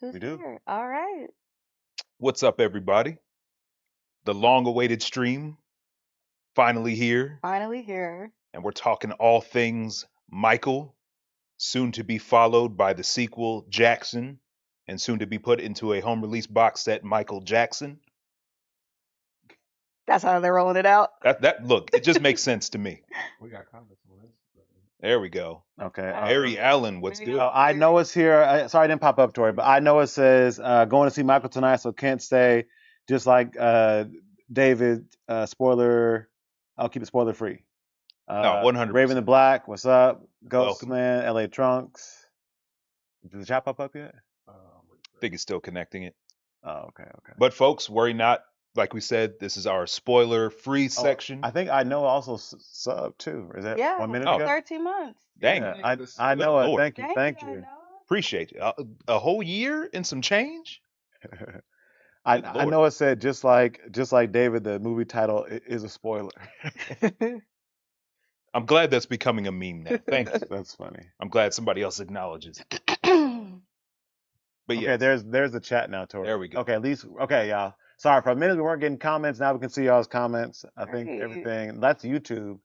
Who's We do. here? All right. What's up, everybody? The long awaited stream finally here, Finally here. and we're talking all things Michael, soon to be followed by the sequel Jackson, and soon to be put into a home release box set Michael Jackson. That's how they're rolling it out. That look, it just makes sense to me. We got comments on this. There we go. Okay. Harry Allen, what's Maybe good? not. I know it's here. Sorry, I didn't pop up, Tori, but I know it says going to see Michael tonight, so can't stay. Just like David, spoiler. I'll keep it spoiler free. No, 100%. Raven the Black, what's up? Ghost Welcome. Man, LA Trunks. Did the chat pop up yet? I think it's still connecting it. Oh, okay. But folks, worry not. Like we said, this is our spoiler-free section. I think I know also sub too. Is that Yeah. 1 minute Oh. ago? 13 months. Dang, Yeah, I know it. Lord. Thank you. Dang, Thank I you. know. appreciate it. A whole year and some change. I Lord. know it said just like David, the movie title is a spoiler. I'm glad that's becoming a meme now. Thank you. That's funny. I'm glad somebody else acknowledges it. But Okay, yeah, there's the chat now, Tori. There we go. Okay, at least y'all. Sorry, for a minute we weren't getting comments. Now we can see y'all's comments. I think Great. everything. That's YouTube.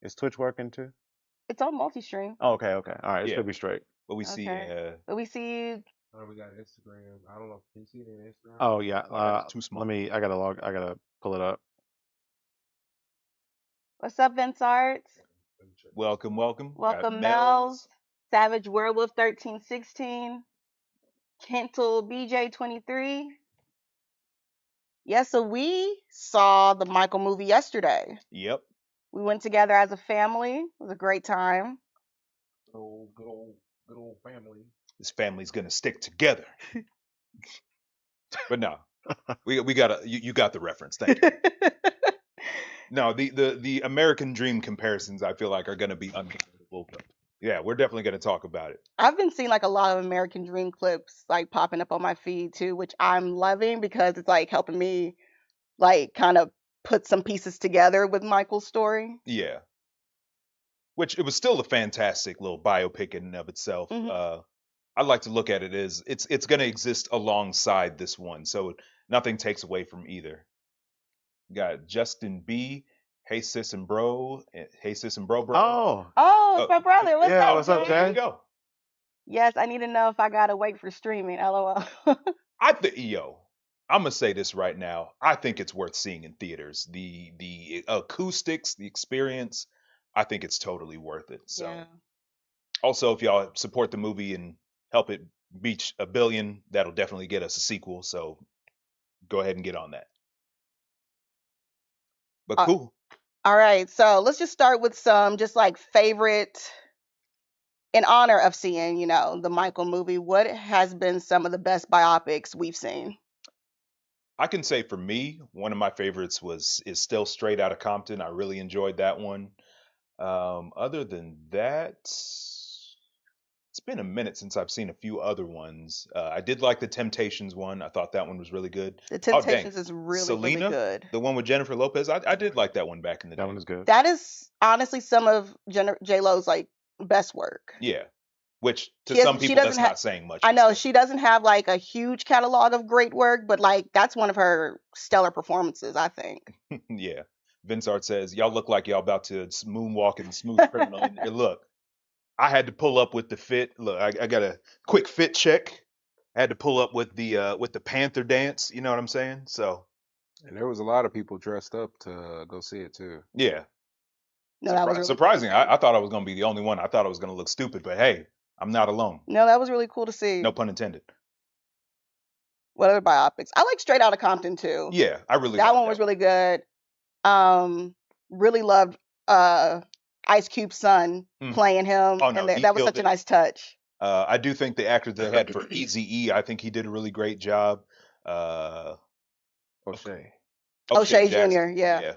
Is Twitch working too? It's on multi-stream. Oh, okay. All right, it Yeah. should be straight. but we see Okay. But we see Oh, we got Instagram. I don't know. Can you see it in Instagram? Oh yeah. that's too small. I gotta pull it up. what's up, Vinsart? Let me check. welcome. Got Welcome, Mel's. Mel's. Savage Werewolf 1316. Kental BJ23. Yeah, so we saw the Michael movie yesterday. Yep. We went together as a family. It was a great time. Good old family. This family's gonna stick together. But no, we got you got the reference. Thank you. No, the American Dream comparisons I feel like are gonna be unbelievable. But yeah, we're definitely gonna talk about it. I've been seeing like a lot of American Dream clips like popping up on my feed too, which I'm loving because it's like helping me like kind of put some pieces together with Michael's story. Yeah. Which it was still a fantastic little biopic in and of itself. Mhm. I like to look at it as it's going to exist alongside this one, so nothing takes away from either. Got Justin B, Hey Sis and Bro, Hey Sis and Bro. Oh, Oh, it's my brother. What's yeah, up, what's up, Jay? There Jay? you go. Yes, I need to know if I gotta wait for streaming. LOL. I think I'm gonna say this right now. I think it's worth seeing in theaters. The acoustics, the experience. I think it's totally worth it. So Yeah. also, if y'all support the movie and help it reach 1 billion, that'll definitely get us a sequel. So go ahead and get on that. But Uh, cool. All right, so let's just start with some just like favorite in honor of seeing, the Michael movie. What has been some of the best biopics we've seen? I can say for me, one of my favorites is still Straight Outta Compton. I really enjoyed that one. Other than that, it's been a minute since I've seen a few other ones. I did like the Temptations one. I thought that one was really good. The Oh, dang. Temptations is really, Selena, really good. the one with Jennifer Lopez. I did like that one back in the That day. one is good. That is honestly some of J-Lo's like best work. Yeah. Which to She some doesn't- she people that's doesn't ha- not saying much. I but know still. she doesn't have like a huge catalog of great work, but like that's one of her stellar performances, I think. Yeah. Vinsart says, y'all look like y'all about to moonwalk and smooth criminal. And look, I had to pull up with the fit. Look, I got a quick fit check. I had to pull up with the Panther dance. You know what I'm saying? So And there was a lot of people dressed up to go see it too. yeah. No, that was really surprising. Cool to see. I thought I was gonna be the only one. I thought I was gonna look stupid, but hey, I'm not alone. No, that was really cool to see. No pun intended. What other biopics? I like Straight Outta Compton too. Yeah, I really That liked one was really good. Really loved Ice Cube's son playing him, Oh, no, and he that was killed such a it. nice touch. I do think the actor they had for Eazy-E, I think he did a really great job. O'Shea. O'Shea Jackson. Jr., yeah.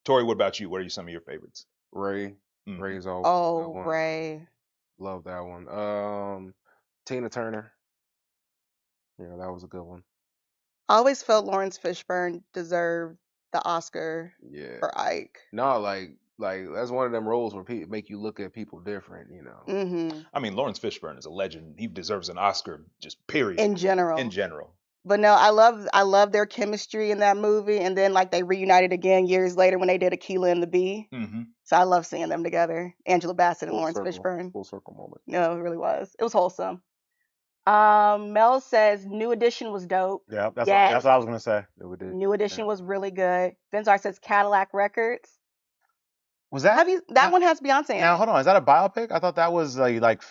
Tori, what about you? What are some of your favorites? Ray. Mhm. Ray's all. Oh, Ray. Love that one. Tina Turner. Yeah, that was a good one. I always felt Lawrence Fishburne deserved the Oscar Yeah. for Ike. No, like like that's one of them roles where people make you look at people different, you know. Mm-hmm. I mean, Lawrence Fishburne is a legend. He deserves an Oscar, just period. In general. In general. But no, I love their chemistry in that movie, and then like they reunited again years later when they did Aquila and the Bee. Mm-hmm. So I love seeing them together, Angela Bassett and Lawrence Fishburne. Full circle moment. No, it really was. It was wholesome. Mel says New Edition was dope. Yeah, that's Yes. what I was gonna say. New Edition was really good. Benzar says Cadillac Records. Was that? That one has Beyonce in Now it. hold on, is that a biopic? I thought that was like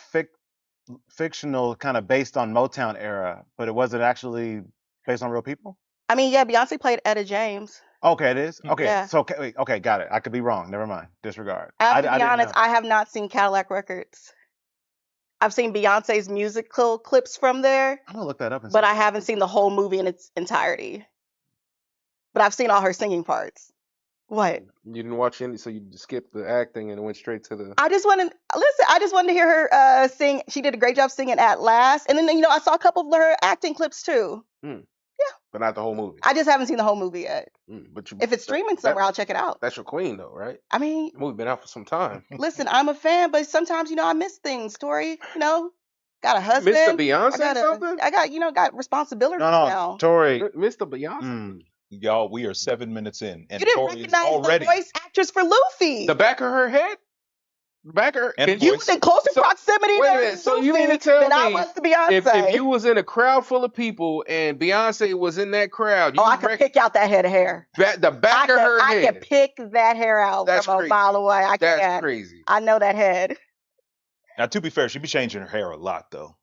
fictional, kind of based on Motown era, but it wasn't actually based on real people. I mean, yeah, Beyonce played Etta James. Okay, it is. Okay, Yeah. so wait, okay, got it. I could be wrong. Never mind. Disregard. I have to be didn't honest, know. I have not seen Cadillac Records. I've seen Beyonce's musical clips from there, I'm gonna look that up. but I haven't seen the whole movie in its entirety. But I've seen all her singing parts. What? You didn't watch any, so you skipped the acting and went straight to the. I just wanted to hear her sing. She did a great job singing At Last, and then I saw a couple of her acting clips too. But not the whole movie. I just haven't seen the whole movie yet. But If it's streaming somewhere, I'll check it out. That's your queen, though, right? I mean, The movie been out for some time. listen, I'm a fan, but sometimes I miss things. Tori, got a husband. Mr. Beyonce something? I got responsibilities now. Tori. Mr. Beyonce. Y'all, we are 7 minutes in, and You didn't Tori is recognize already the voice actress for Luffy. The back of her head? The back of her And You voice. was in closer proximity wait a to minute, so Luffy you mean to tell than I me was to Beyonce. if you was in a crowd full of people and Beyonce was in that crowd, you I could pick out that head of hair. the back of her I head. can pick that hair out That's from crazy. a mile away. I That's can. crazy. I know that head. Now, to be fair, she be changing her hair a lot, though.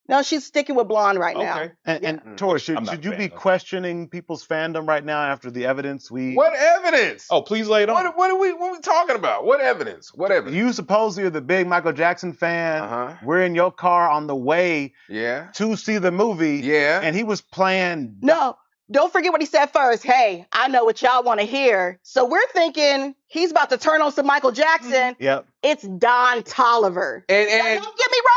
No, she's sticking with blonde right now. Okay. And Tori, I'm not should a you fan be of. questioning people's fandom right now after the evidence we? What evidence? Oh, please lay it on. What are we talking about? What evidence? What evidence? You supposedly are the big Michael Jackson fan. Uh-huh. We're in your car on the way Yeah. to see the movie. Yeah. And he was playing. No, don't forget what he said first. Hey, I know what y'all want to hear. So we're thinking he's about to turn on some Michael Jackson. Yep. It's Don Tolliver. And Now, don't get me wrong.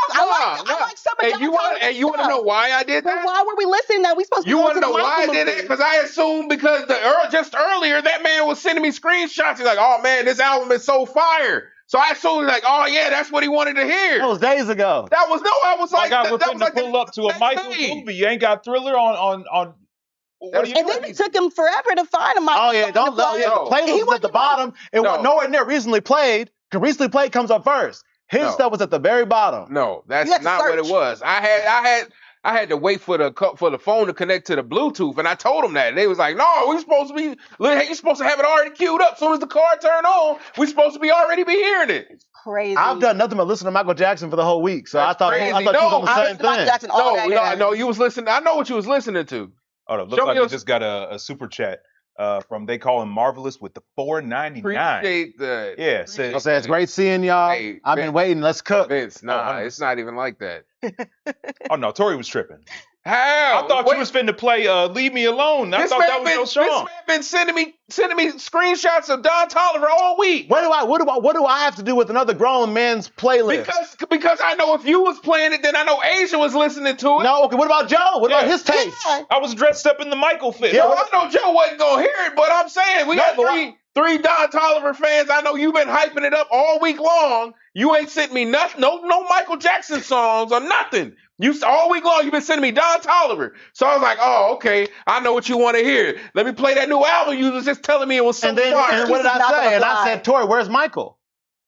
I like some of and Don you want Tolliver's and you want to stuff. know why I did But that? why were we listening? That we supposed to You go want to to the know why I Michael did that? movie. Because I assumed because just earlier that man was sending me screenshots. He's like, "Oh man, this album is so fire." So I assumed like, "Oh yeah, that's what he wanted to hear." That was days ago. That was no. I was My like, God, we're that finna was like pull up to a next Michael day. movie. You ain't got Thriller on. What are you And then it took him forever to find a Michael Oh yeah, song don't to play. yeah, the playlist He was at wasn't the bottom. It was nowhere near recently played. Because recently played comes up first. His No. stuff was at the very bottom. No, that's You had to not what it search. was. I had to wait for the phone to connect to the Bluetooth, and I told them that. And they was like, "No, we supposed to be. You're supposed to have it already queued up. As soon as the car turned on, we supposed to be already be hearing it." Crazy. I've done nothing but listen to Michael Jackson for the whole week, so That's I thought crazy. you was on No, the I same listened to Michael thing. Jackson all day. No, you was listening. I know what you was listening to. Oh, no, looks Show me like your- we just got a super chat from they call him Marvelous with the $4.99. Appreciate that. Yeah, says I'll say it's great seeing y'all. Hey, I've been Vince. waiting. Let's cook. Vince, nah, 100%. it's not even like that. Oh no, Tori was tripping. How? I thought you was finna play "Leave Me Alone." I thought that was your This song. man been sending me screenshots of Don Tolliver all week. What do I have to do with another grown man's playlist? Because I know if you was playing it, then I know Asia was listening to it. No, okay. What about Joe? What about his taste? Yeah. I was dressed up in the Michael fit. Yeah, Well, I know Joe wasn't gonna hear it, but I'm saying we got No, but three Don Tolliver fans. I know you've been hyping it up all week long. You ain't sent me nothing, no Michael Jackson songs or nothing. All week long you've been sending me Don Tolliver. So I was like, oh, okay, I know what you want to hear. Let me play that new album. You was just telling me it was so And then fire. and what did This is I not say? gonna And I fly. said, Tori, where's Michael?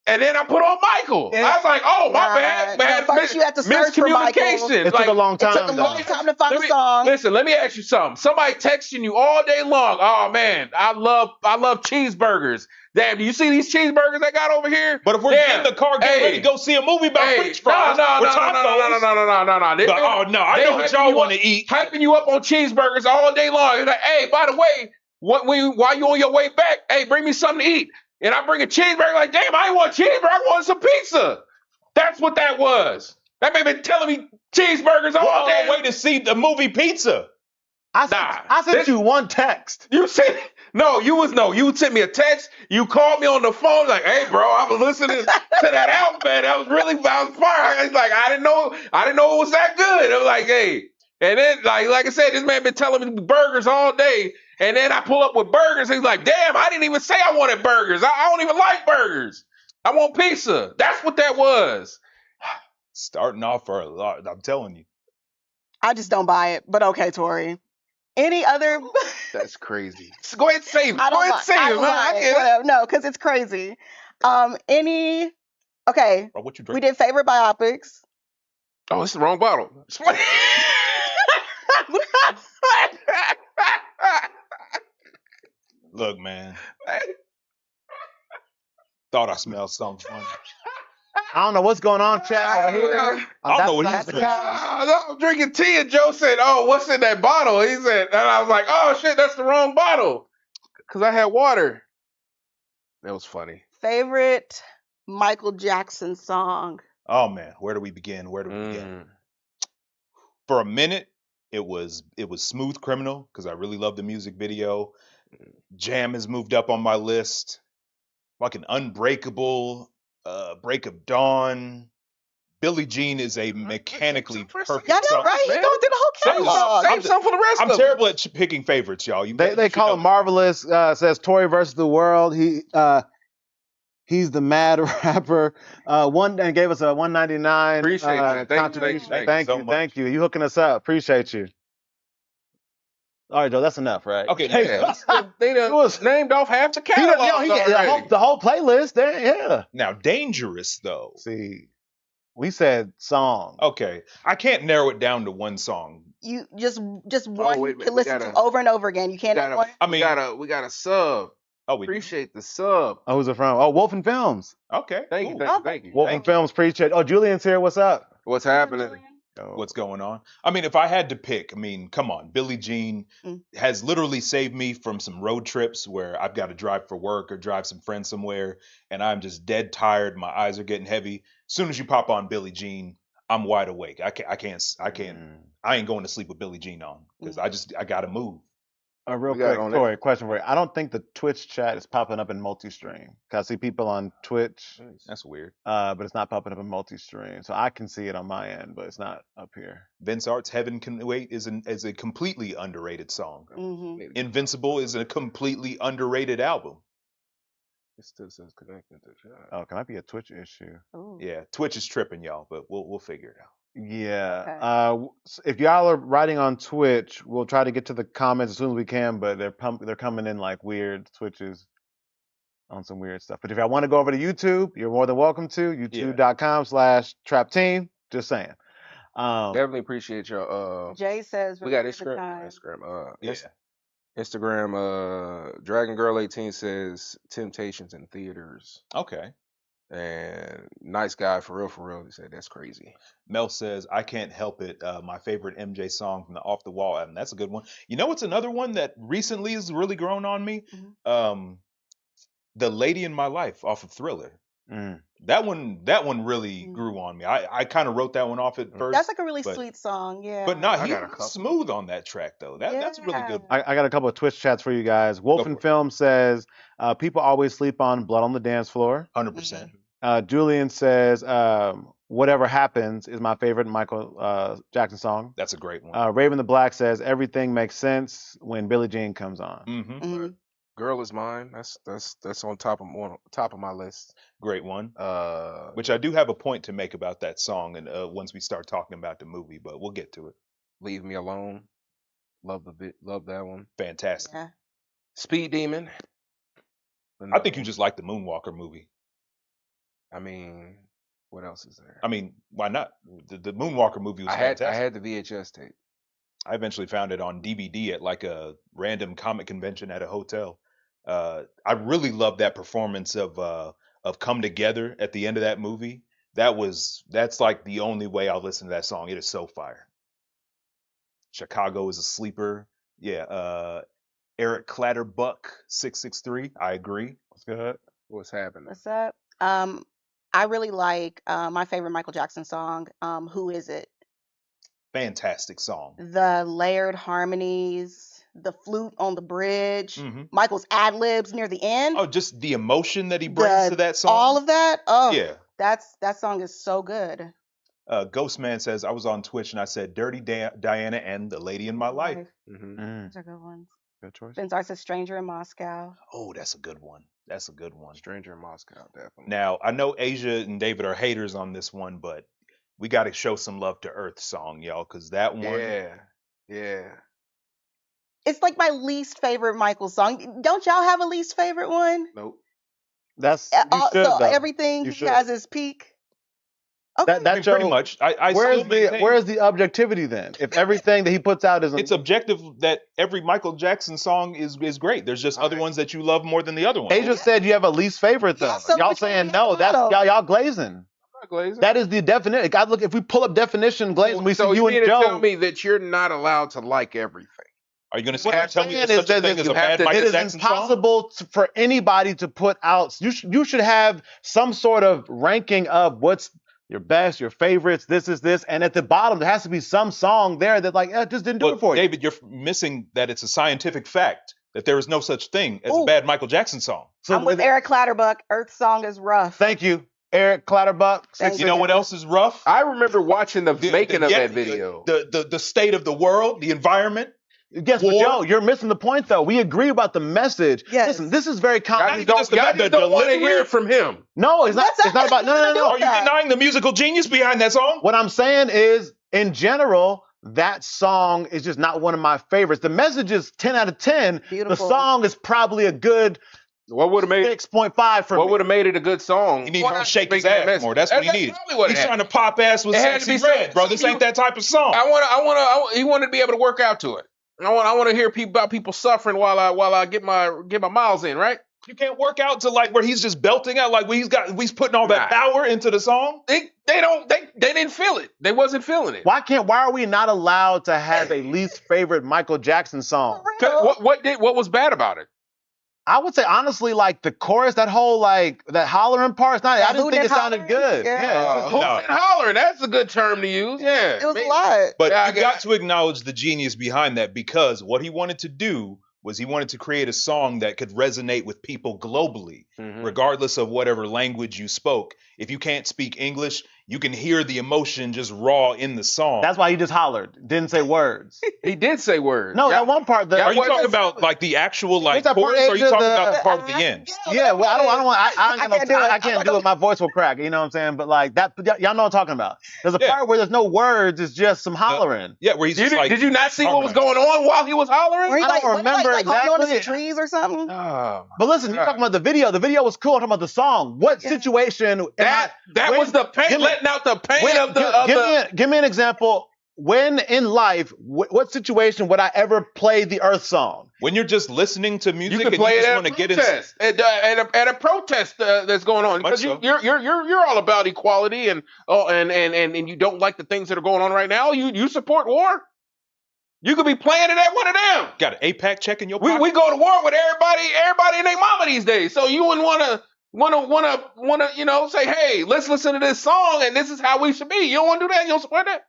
And then I put on Michael. Yeah. I was like, oh, my bad. No, first you had to search for Michael. Miscommunication. It took a long time. It took a long time to find Let a me- song. Listen, let me ask you something. Somebody texting you all day long. Oh man, I love cheeseburgers. Damn, do you see these cheeseburgers I got over here? But if we're Yeah. in the car getting Hey. ready to go see a movie about Hey, French fries no. or tacos, They- oh no, I they know what hyping y'all you want up- to eat. Hyping you up on cheeseburgers all day long. It's like, hey, by the way, while you on your way back, hey, bring me something to eat. And I bring a cheeseburger. Like, damn, I ain't want a cheeseburger. I wanted some pizza. That's what that was. That man been telling me cheeseburgers We're all on day. our way to see the movie Pizza. I sent you one text. You sent you sent me a text. You called me on the phone like, hey, bro, I was listening to that album, man. That was fire. I was like, I didn't know it was that good. I was like, hey. And then, like I said, this man been telling me burgers all day. And then I pull up with burgers. He's like, damn, I didn't even say I wanted burgers. I don't even like burgers. I want pizza. That's what that was. Starting off for a lot. I'm telling you. I just don't buy it. But okay, Tori. Any other? That's crazy. So go ahead and save it. I Go don't ahead buy. and save I it, don't man. buy I it. get it. Whatever. No, because it's crazy. Any? Okay. Bro, what you We drinking? did favorite biopics. Oh, it's the wrong bottle. Look, man. Thought I smelled something funny. I don't know what's going on, chat. Over here. I don't know what That's he's the drinking. couch. I'm drinking tea, and Joe said, "Oh, what's in that bottle?" He said, and I was like, "Oh shit, that's the wrong bottle," because I had water. That was funny. Favorite Michael Jackson song. Oh man, where do we begin? Where do we begin? For a minute, it was Smooth Criminal because I really love the music video. Jam has moved up on my list. Fucking Unbreakable, Break of Dawn. Billie Jean is a mechanically perfect Y'all know, song. right? He man. going through the whole catalog. Save some for the rest I'm of terrible at picking favorites, y'all. They call it marvelous. Says Tory versus the world. He's the mad rapper. One and gave us a $1.99. Appreciate that. Thank you, contribution. thank you Thank so you, much. thank you. You hooking us up. Appreciate you. All right, Joe. That's enough, right? Okay, They done It was- named off half the He done- catalog. yo, the whole playlist. There, yeah. Now, Dangerous though. See, we said song. Okay, I can't narrow it down to one song. You just one wait a you minute, can we listen gotta- to over and over again. You can't name one. I mean, we got a sub. oh, we Appreciate the sub. Oh, who's it from? Oh, Wolf and Films. okay. Thank you, cool. thank you, thank you. Wolf and Films. Appreciate. Oh, Julian's here. What's up? What's happening? Oh. What's going on? I mean, if I had to pick, I mean, come on, Billie Jean has literally saved me from some road trips where I've got to drive for work or drive some friends somewhere, and I'm just dead tired. My eyes are getting heavy. As soon as you pop on Billie Jean, I'm wide awake. I ain't going to sleep with Billie Jean on because I gotta move. Real We got it quick, on Tori, question for you. I don't think the Twitch chat is popping up in multi-stream. 'Cause I see people on Twitch, That's weird. but it's not popping up in multi-stream. So I can see it on my end, but it's not up here. Vince Art's "Heaven Can Wait" is a completely underrated song. Mm-hmm. Invincible is a completely underrated album. It still says connected to chat. Oh, can that be a Twitch issue? Ooh. Yeah, Twitch is tripping y'all, but we'll figure it out. Yeah. Okay. If y'all are writing on Twitch, we'll try to get to the comments as soon as we can, but they're coming in like weird switches on some weird stuff. But if y'all want to go over to YouTube, you're more than welcome to. YouTube.com/trapteam. Just saying. Definitely appreciate your Jay says we got remember the Instagram. time. Yeah. Instagram, Dragon Girl 18 says Temptations in theaters. Okay. And Nice Guy for real, he said that's crazy. Mel says, I can't help it. My favorite MJ song from the Off the Wall album. That's a good one. You know what's another one that recently has really grown on me? The Lady in My Life off of Thriller. That one really grew on me. I kind of wrote that one off at first. That's like a really sweet song, yeah. But I he got a was couple. smooth on that track though. That's really good. I got a couple of Twitch chats for you guys. Wolf and Film says, people always sleep on Blood on the Dance Floor. 100%. Julian says, Whatever Happens is my favorite Michael Jackson song. That's a great one. Raven the Black says, Everything makes sense when Billie Jean comes on. Mm-hmm. Girl Is Mine. That's on top of my list. Great one. Which I do have a point to make about that song, and once we start talking about the movie, but we'll get to it. Leave Me Alone. Love that one. Fantastic. Yeah. Speed Demon. I think you just like the Moonwalker movie. I mean, what else is there? I mean, why not? The Moonwalker movie was fantastic. I had the VHS tape. I eventually found it on DVD at like a random comic convention at a hotel. I really love that performance of Come Together at the end of that movie. That's like the only way I'll listen to that song. It is so fire. Chicago is a sleeper. Yeah. Eric Clatterbuck 663. I agree. What's good? What's happening? What's up? I really like my favorite Michael Jackson song, Who Is It? Fantastic song. The layered harmonies, the flute on the bridge, Mhm. Michael's ad libs near the end. Oh, just the emotion that he brings to that song. All of that. Oh, Yeah. that song is so good. Ghostman says, I was on Twitch and I said Dirty Diana and The Lady in My Life. Mm-hmm. Those are good ones. Good choice. Vince Arts, A Stranger in Moscow. Oh, that's a good one. That's a good one. Stranger in Moscow, definitely. Now, I know Asia and David are haters on this one, but we got to show some love to Earth Song, y'all, because that one. Yeah. It's like my least favorite Michael song. Don't y'all have a least favorite one? Nope. That's you should So though. everything You he should. has his peak. Okay. That I mean, pretty much. I where's still maintain where's the objectivity then? If everything that he puts out is it's objective that every Michael Jackson song is great. There's just other ones that you love more than the other ones. Asia said you have a least favorite though. Yeah, so y'all which one saying do no. you That's have? y'all glazing. I'm not glazing. That is the definition. God, look, if we pull up definition glazing, we so see you mean and to Joe. tell me that you're not allowed to like everything? Are you going What I'm to tell me saying there's is such a that thing as you a have bad to- Michael It is Jackson song? impossible for anybody to put out. You should have some sort of ranking of what's your best, your favorites. This is this, and at the bottom there has to be some song there that like just didn't do Well, it for you. David, you're missing that it's a scientific fact that there is no such thing as a Ooh. bad Michael Jackson song. So I'm with Eric Clatterbuck. Earth Song is rough. thank you, Eric Clatterbuck. Thank You know what else is rough? I remember watching the making of yeah, that video. The state of the world, the environment. Yes, but War. Joe, you're missing the point though. We agree about the message. Yes. Listen, this is very Y'all complicated. just don't want to hear it from him. No, it's not. That's It's not about. No. Are you denying the musical genius behind that song? What I'm saying is, in general, that song is just not one of my favorites. The message is 10 out of 10. Beautiful. The song is probably a good What would have made 6.5 for What me. would have made it a good song? You need Why to not shake his make that ass message? more. That's what he That's needs. probably what He's it trying had. to pop ass with It had to sexy be red, some- bro. This ain't that type of song. He wanted to be able to work out to it. I want to hear about people suffering while I get my miles in, right? You can't work out to like where he's just belting out, like where he's putting all that power into the song. They didn't feel it. They wasn't feeling it. Why are we not allowed to have a least favorite Michael Jackson song? What was bad about it? I would say honestly, like the chorus, that whole like that hollering part. It's not. I didn't think it sounded good. Yeah. Hooting and hollering, that's a good term to use. Yeah. It was a lot. But Yeah, I you get- got to acknowledge the genius behind that, because what he wanted to do was he wanted to create a song that could resonate with people globally, regardless of whatever language you spoke. If you can't speak English, you can hear the emotion just raw in the song. That's why he just hollered, didn't say words. He did say words. No, that one part. Are you what- talking about like the actual like What's that part, chorus, or are you Asia, talking the- about the part at the end? Yeah, well, I don't want. I can't do it. My voice will crack. You know what I'm saying? But like that, y'all know what I'm talking about. There's a Yeah. part where there's no words. It's just some hollering. Yeah, where he's just like. Did you not see what was going on while he was hollering? Were you I don't remember like holding on to exactly. some trees or something? Oh, But listen, you're talking about the video. The video was cool. I'm talking about the song. What Yeah. situation? that was the pain, letting out the pain of the. Give me an example. When in life, what situation would I ever play the Earth song? When you're just listening to music You can and play you it just at want a to get in. protest, at a protest that's going on, Much because so. you're all about equality and you don't like the things that are going on right now. You support war. You could be playing it at one of them. Got an APAC check in your We pocket? go to war with everybody and their mama these days. So you wouldn't want to say, hey, let's listen to this song and this is how we should be. You don't want to do that. You don't support that.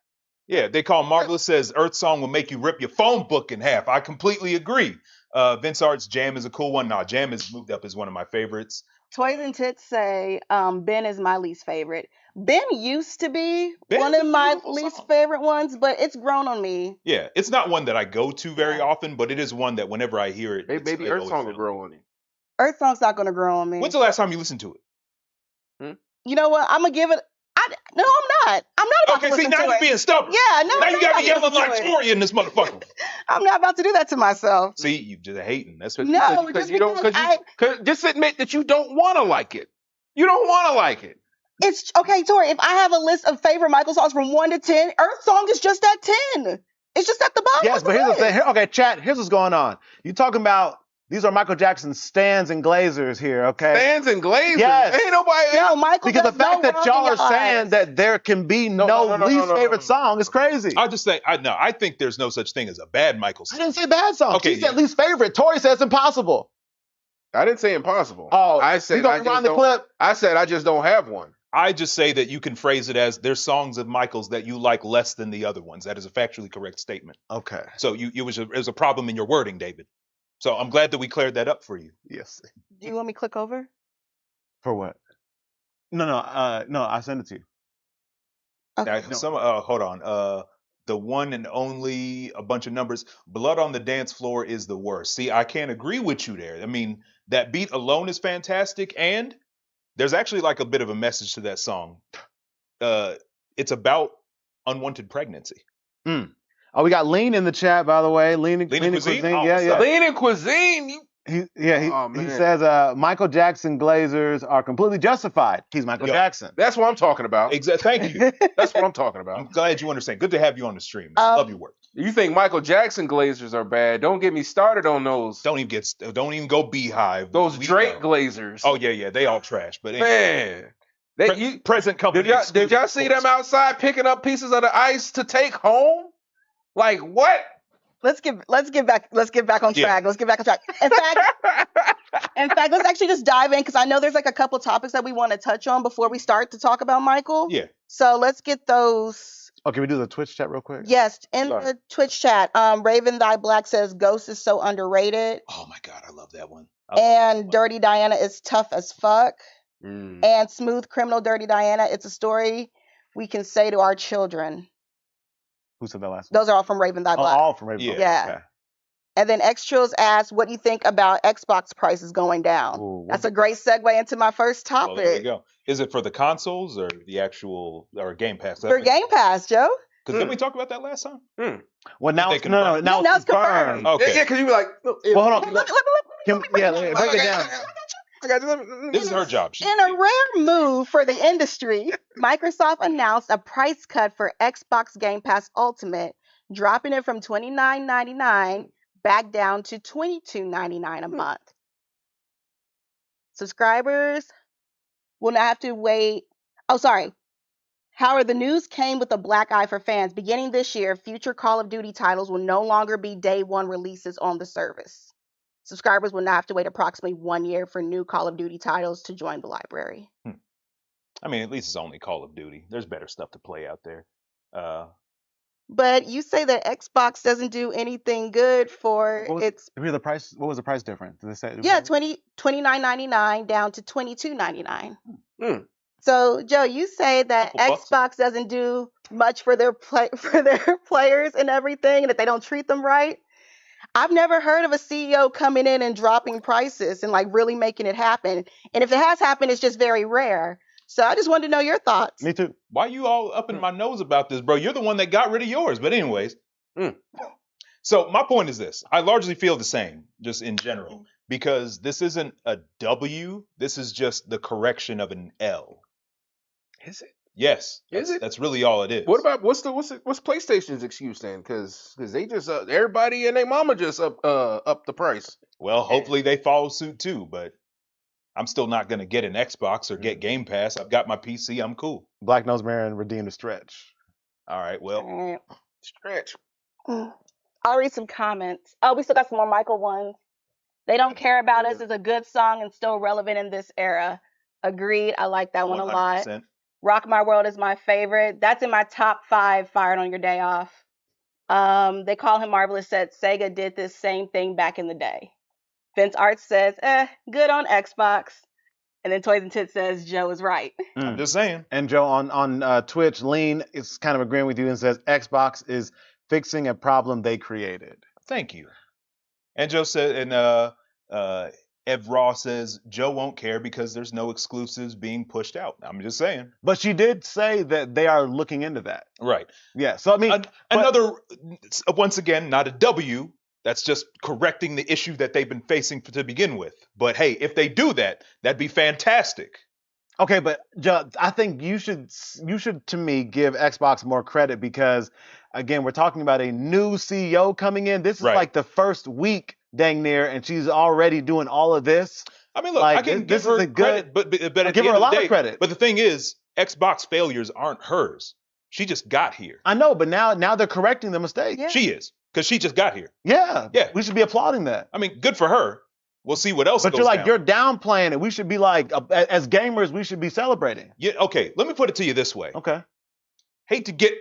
Yeah, they call Marvelous says Earth Song will make you rip your phone book in half. I completely agree. Vince Art's Jam is a cool one. Nah, Jam is moved up as one of my favorites. Toys and Tits say Ben is my least favorite. Ben used to be Ben's one a of my beautiful least song. favorite ones, but it's grown on me. Yeah, it's not one that I go to very often, but it is one that whenever I hear it, Maybe it Earth always Song will feels- grow on you. Earth Song's not gonna grow on me. When's the last time you listened to it? You know what? I'm gonna give it. No, I'm not. I'm not about Okay, to see, listen now to you're it. being stubborn. Yeah, no. Now I'm you not got about me to yelling listen like to it. Toria in this motherfucker. I'm not about to do that to myself. See, you just hating. That's what. No, Because just you don't. because Cause just admit that you don't want to like it. You don't want to like it. it's okay, Tori. If I have a list of favorite Michael songs from 1 to 10, Earth Song is just at 10. It's just at the bottom. Yes, of but the here's the thing. list. Okay, chat. Here's what's going on. You talking about these are Michael Jackson stans and glazers here, okay? Stands and glazers. Yes. Ain't nobody. No, Michael. Because the does no fact that wrong y'all in are your saying eyes. that there can be no, no, least no, favorite song is crazy. I just think I think there's no such thing as a bad Michael I song. didn't say bad song. Okay, She said yeah. least favorite. Tori says impossible. I didn't say impossible. Oh, I said you gonna I just rewind the don't. clip? I said I just don't have one. I just say that you can phrase it as there's songs of Michael's that you like less than the other ones. That is a factually correct statement. Okay. So it was a problem in your wording, David. So I'm glad that we cleared that up for you. Yes. Do you want me to click over? For what? No, I sent it to you. Okay. Hold on. the one and only, a bunch of numbers. Blood on the Dance Floor is the worst. See, I can't agree with you there. I mean, that beat alone is fantastic, and there's actually like a bit of a message to that song. It's about unwanted pregnancy. Oh, we got Lean in the chat, by the way. Lean in Lean in cuisine. Cuisine? Oh, Yeah, what's yeah. up? Lean in cuisine. He Oh, man. says Michael Jackson Glazers are completely justified. He's Michael Yo. Jackson. That's what I'm talking about. Thank you. That's what I'm talking I'm about. glad you understand. Good to have you on the stream. Love your work. You think Michael Jackson Glazers are bad? Don't get me started on those. Don't even go Beehive. Those We Drake know. Glazers. Oh yeah, they all trash. But Man. present company. Did y'all see them outside picking up pieces of the ice to take home? Like what? Let's get back on track. Yeah. Let's get back on track. In fact, let's actually just dive in because I know there's like a couple topics that we want to touch on before we start to talk about Michael. Yeah. So let's get those. Oh, can we do the Twitch chat real quick? Yes, in Sorry. the Twitch chat, Raven Thy Black says Ghost is so underrated, Oh my God, I love that one. and Dirty Diana is tough as fuck, Mm. and Smooth Criminal Dirty Diana. It's a story we can say to our children. Who said that last one? Those are all from Raven Thy Oh, Black. all from Raven. Yeah. Okay. Yeah. Okay. And then Xtrills asks, what do you think about Xbox prices going down? Ooh, That's a great segue into my first Well, there you topic. go. Is it for the consoles or the actual or Game Pass? For Game Pass, Joe. Because didn't we talk about that last time? Well, now They it's now No, now it's confirmed. Okay. Yeah, because you be like, Well, hold on. Let me break it down. I got you. This is her job. In a rare move for the industry, Microsoft announced a price cut for Xbox Game Pass Ultimate, dropping it from $29.99 back down to $22.99 a month. Subscribers will not have to wait. Oh, sorry. However, the news came with a black eye for fans. Beginning this year, future Call of Duty titles will no longer be day one releases on the service. Subscribers will not have to wait approximately 1 year for new Call of Duty titles to join the library. I mean, at least it's only Call of Duty. There's better stuff to play out there. But you say that Xbox doesn't do anything good for its What was the price difference? Did they say? $29.99 down to $22.99. Hmm. So Joe, you say that Couple bucks. Xbox doesn't do much for their players and everything, and that they don't treat them right. I've never heard of a CEO coming in and dropping prices and like really making it happen. And if it has happened, it's just very rare. So I just wanted to know your thoughts. Me too. Why you all up in my nose about this, bro? You're the one that got rid of yours. But anyways, so my point is this. I largely feel the same, just in general, because this isn't a W. This is just the correction of an L. Is it? Yes. Is it? That's really all it is. What about what's PlayStation's excuse then? Because they just everybody and their mama just up the price. Well, hopefully they follow suit too, but I'm still not going to get an Xbox or get Game Pass. I've got my PC. I'm cool. Black Nose Marin redeemed a stretch. All right. Well, Stretch. I'll read some comments. Oh, we still got some more Michael ones. They don't care about us is a good song and still relevant in this era. Agreed. I like that one a lot. 100%. Rock My World is my favorite. That's in my top 5 fired on your day off. They call him Marvelous said Sega did this same thing back in the day. Vince Arts says, good on Xbox. And then Toys and Tits says Joe is right. I'm just saying. And Joe on Twitch, Lean is kind of agreeing with you and says Xbox is fixing a problem they created. Thank you. And Joe said, and Ev Raw says Joe won't care because there's no exclusives being pushed out. I'm just saying. But she did say that they are looking into that. Right. Yeah. So I mean, Another, once again, not a W. That's just correcting the issue that they've been facing to begin with. But hey, if they do that, that'd be fantastic. okay, but Joe, I think you should to me give Xbox more credit because again, we're talking about a new CEO coming in. This is Right. like the first week dang near, and she's already doing all of this. I mean, look, Like, I can this give her is a good- credit, but at the give her end a lot the of day, credit. But the thing is, Xbox failures aren't hers. She just got here. I know, but now they're correcting the mistake. Yeah. She is, because she just got here. Yeah. Yeah. We should be applauding that. I mean, good for her. We'll see what else But goes you're like, down. you're downplaying it. We should be like, as gamers, we should be celebrating. Yeah, okay, let me put it to you this way. Okay. Hate to get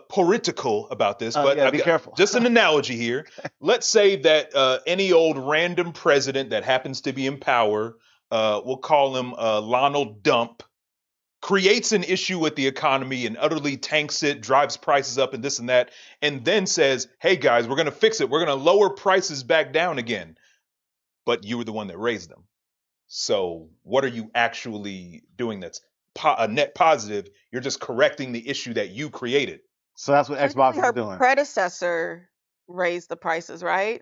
political about this, but yeah, I've be got careful. just an analogy here. Let's say that any old random president that happens to be in power, we'll call him Lonald Dump, creates an issue with the economy and utterly tanks it, drives prices up and this and that, and then says, hey guys, we're going to fix it. We're going to lower prices back down again. But you were the one that raised them. So what are you actually doing that's a net positive? You're just correcting the issue that you created. So that's what Xbox Technically, is her doing. predecessor raised the prices, right?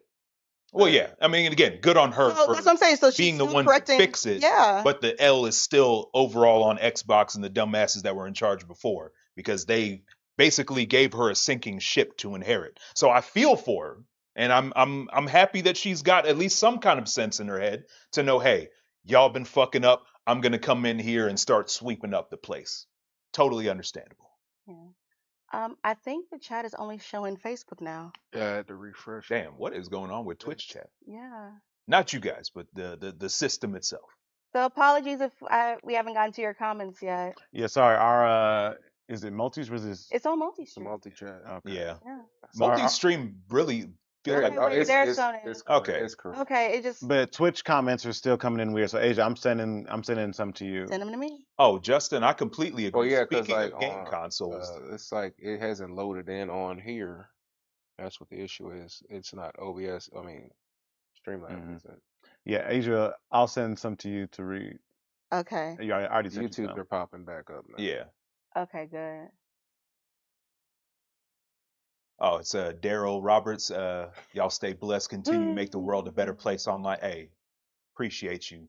Well, yeah. I mean, again, good on her So for that's what I'm saying. So she's being the still one correcting. to fix it. Yeah. But the L is still overall on Xbox and the dumbasses that were in charge before, because they basically gave her a sinking ship to inherit. So I feel for her, and I'm happy that she's got at least some kind of sense in her head to know, hey, y'all been fucking up. I'm gonna come in here and start sweeping up the place. Totally understandable. Yeah. I think the chat is only showing Facebook now. Yeah, I had to refresh. Damn, what is going on with Twitch chat? Yeah. Not you guys, but the system itself. So apologies if we haven't gotten to your comments yet. Yeah, sorry. Our is it multis or is this? It's on It's a multi-stream. multi-chat. Okay. Yeah. Yeah. So our- Multi-stream really feels Okay, like wait, it's, there's it's, Sony. it's correct. Okay. It's correct. Okay, it just But Twitch comments are still coming in weird. So Asia, I'm sending some to you. send them to me. Oh, Justin, I completely agree. Well, yeah, because Speaking like of game on consoles, it's like it hasn't loaded in on here. That's what the issue is. It's not OBS. I mean, Streamlabs Mhm. isn't. Yeah, Asia, I'll send some to you to read. Okay. You already sent you YouTube, some. they're popping back up now. yeah. Okay, good. Oh, it's Daryl Roberts. Y'all stay blessed. Continue to make the world a better place online. Hey, appreciate you.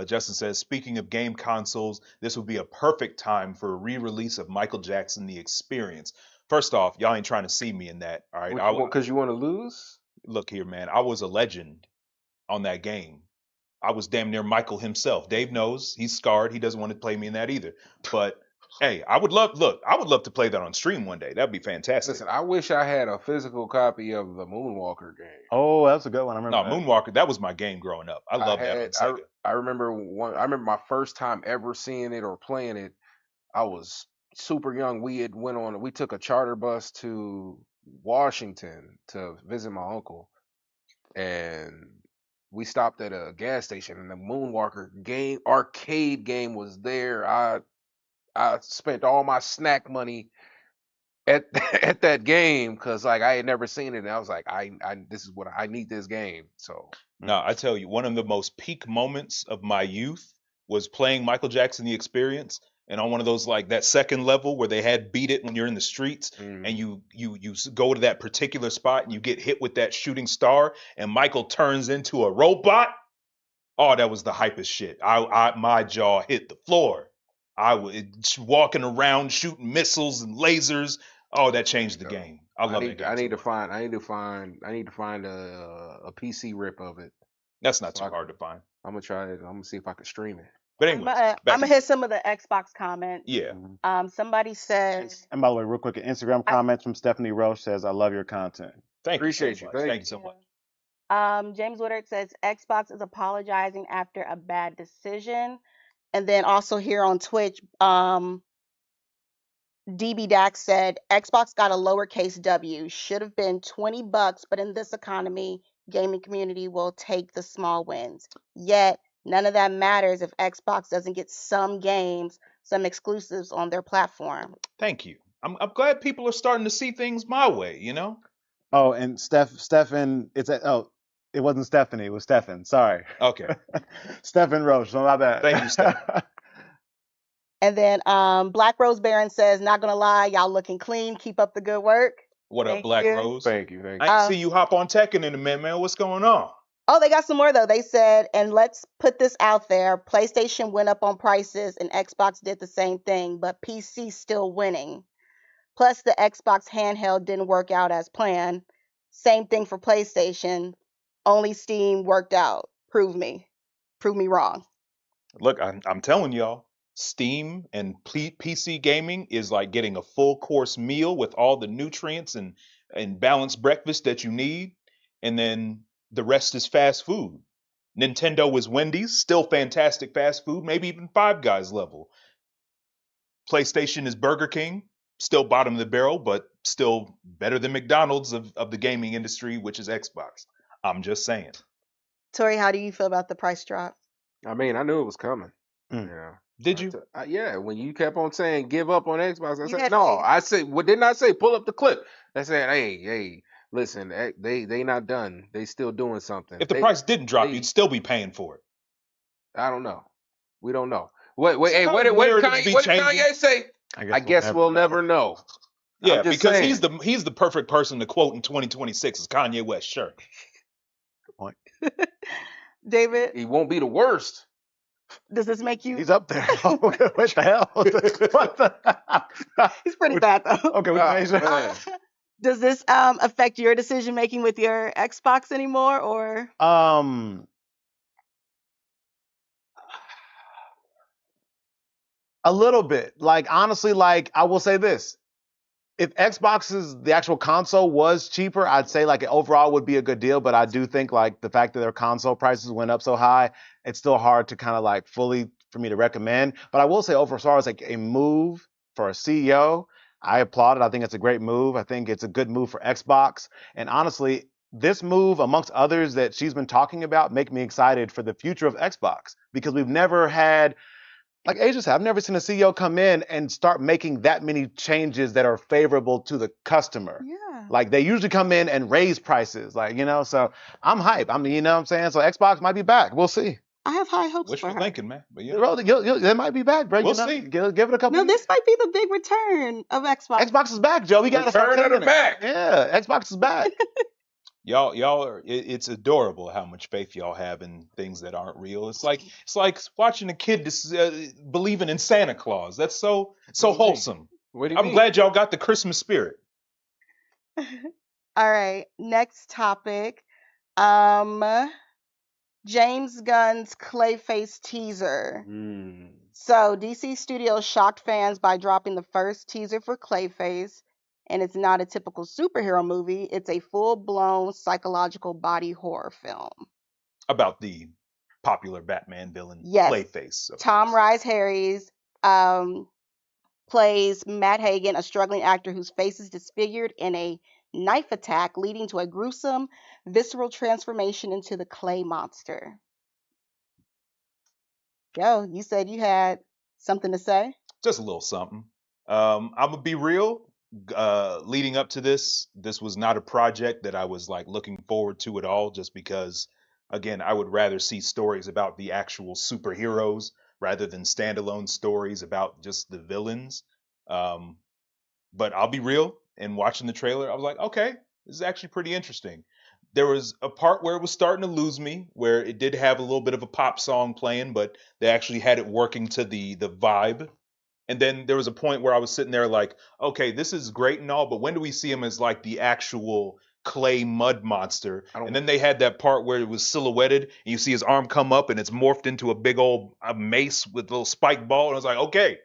Justin says, speaking of game consoles, this would be a perfect time for a re-release of Michael Jackson: The Experience. First off, y'all ain't trying to see me in that. All right. Because you want to lose? Look here, man. I was a legend on that game. I was damn near Michael himself. Dave knows he's scarred. He doesn't want to play me in that either. But hey, I would love to play that on stream one day. That'd be fantastic. Listen, I wish I had a physical copy of the Moonwalker game. Oh, that's a good one. I remember. No, that. Moonwalker, that was my game growing up. I love that on Sega. I remember my first time ever seeing it or playing it. I was super young. We took a charter bus to Washington to visit my uncle, and we stopped at a gas station, and the Moonwalker arcade game was there. I spent all my snack money at at that game because like I had never seen it, and I was like, I this is what I need this game. So No, I tell you, one of the most peak moments of my youth was playing Michael Jackson: The Experience, and on one of those like that second level where they had beat it when you're in the streets, and you go to that particular spot and you get hit with that shooting star, and Michael turns into a robot. Oh, that was the hypest shit. My jaw hit the floor. I was walking around shooting missiles and lasers. Oh, that changed the game. I love that game. I need to find a PC rip of it. That's not too hard to find. I'm gonna try it. I'm gonna see if I can stream it. But anyway, I'm gonna hit some of the Xbox comments. Yeah. Somebody said, And by the way, real quick, an Instagram comments from Stephanie Roche says, "I love your content." Appreciate you. Thank you so much. James Woodard says Xbox is apologizing after a bad decision. And then also here on Twitch, DB Dax said Xbox got a lowercase W. Should have been $20, but in this economy, gaming community will take the small wins. Yet none of that matters if Xbox doesn't get some games, some exclusives on their platform. Thank you. I'm glad people are starting to see things my way, you know? Oh, and Stefan, it wasn't Stephanie, it was Stefan. Sorry. Okay. Stefan Roche, so my bad. Thank you, Stefan. And then Black Rose Baron says, not gonna lie, y'all looking clean. Keep up the good work. What up, Thank Black you. Rose? Thank you. I ain't see you hop on Tekken in a minute, man. What's going on? Oh, they got some more though. They said, and let's put this out there: PlayStation went up on prices, and Xbox did the same thing, but PC still winning. Plus, the Xbox handheld didn't work out as planned. Same thing for PlayStation. Only Steam worked out. Prove me wrong. Look, I'm telling y'all, Steam and PC gaming is like getting a full course meal with all the nutrients and balanced breakfast that you need, and then the rest is fast food. Nintendo is Wendy's, still fantastic fast food, maybe even Five Guys level. PlayStation is Burger King, still bottom of the barrel, but still better than McDonald's of the gaming industry, which is Xbox. I'm just saying. Tori, how do you feel about the price drop? I mean, I knew it was coming. Mm. You know, Did you? Yeah, when you kept on saying give up on Xbox, I You said had no. faith. I said what didn't I say? Pull up the clip. I said, hey, listen, they not done. They still doing something. If the price didn't drop, you'd they still be paying for it. I don't know. We don't know. Wait, It's hey, kind what of did narratives Kanye? be What did changing. Kanye say? I we'll guess never we'll know. never know. Yeah, I'm just because saying. he's the perfect person to quote in 2026 is Kanye West. Sure. Good point. David, He won't be the worst. does this make you? He's up there. What the hell? What the? He's pretty bad though. Okay, we Oh, changed that. man. Does this affect your decision making with your Xbox anymore, or? A little bit. Like honestly, like I will say this: if Xbox's the actual console was cheaper, I'd say like it overall would be a good deal. But I do think like the fact that their console prices went up so high, it's still hard to kind of like fully for me to recommend. But I will say overall, it's like a move for a CEO. I applaud it. I think it's a great move. I think it's a good move for Xbox. And honestly, this move, amongst others that she's been talking about, make me excited for the future of Xbox because we've never had like Asia said, I've never seen a CEO come in and start making that many changes that are favorable to the customer. Yeah. Like they usually come in and raise prices, like, so I'm hype. I mean, you know what I'm saying? So Xbox might be back. We'll see. I have high hopes Wishful for her. thinking, man. But yeah. Bro, they might be back, bro. We'll see. Give it a couple No, years. this might be the big return of Xbox. Xbox is back, Joe. We got to start Return of saying the it. back. Yeah, Xbox is back. Y'all are. It's adorable how much faith y'all have in things that aren't real. It's like watching a kid believing in Santa Claus. That's so wholesome. What do you I'm mean? glad y'all got the Christmas spirit. All right, next topic. James Gunn's Clayface teaser. So DC Studios shocked fans by dropping the first teaser for Clayface, and it's not a typical superhero movie. It's a full-blown psychological body horror film. About the popular Batman villain, Yes. Clayface. Tom Rhys Harris plays Matt Hagen, a struggling actor whose face is disfigured in a knife attack, leading to a gruesome, visceral transformation into the clay monster. Joe, you said you had something to say? Just a little something. I'm gonna be real. Leading up to this was not a project that I was like looking forward to at all. Just because, again, I would rather see stories about the actual superheroes rather than standalone stories about just the villains. But I'll be real. In watching the trailer, I was like, okay, this is actually pretty interesting. There was a part where it was starting to lose me, where it did have a little bit of a pop song playing, but they actually had it working to the vibe. And then there was a point where I was sitting there like, okay, this is great and all, but when do we see him as like the actual clay mud monster? And then they had that part where it was silhouetted and you see his arm come up and it's morphed into a big old mace with a little spike ball. And I was like, okay,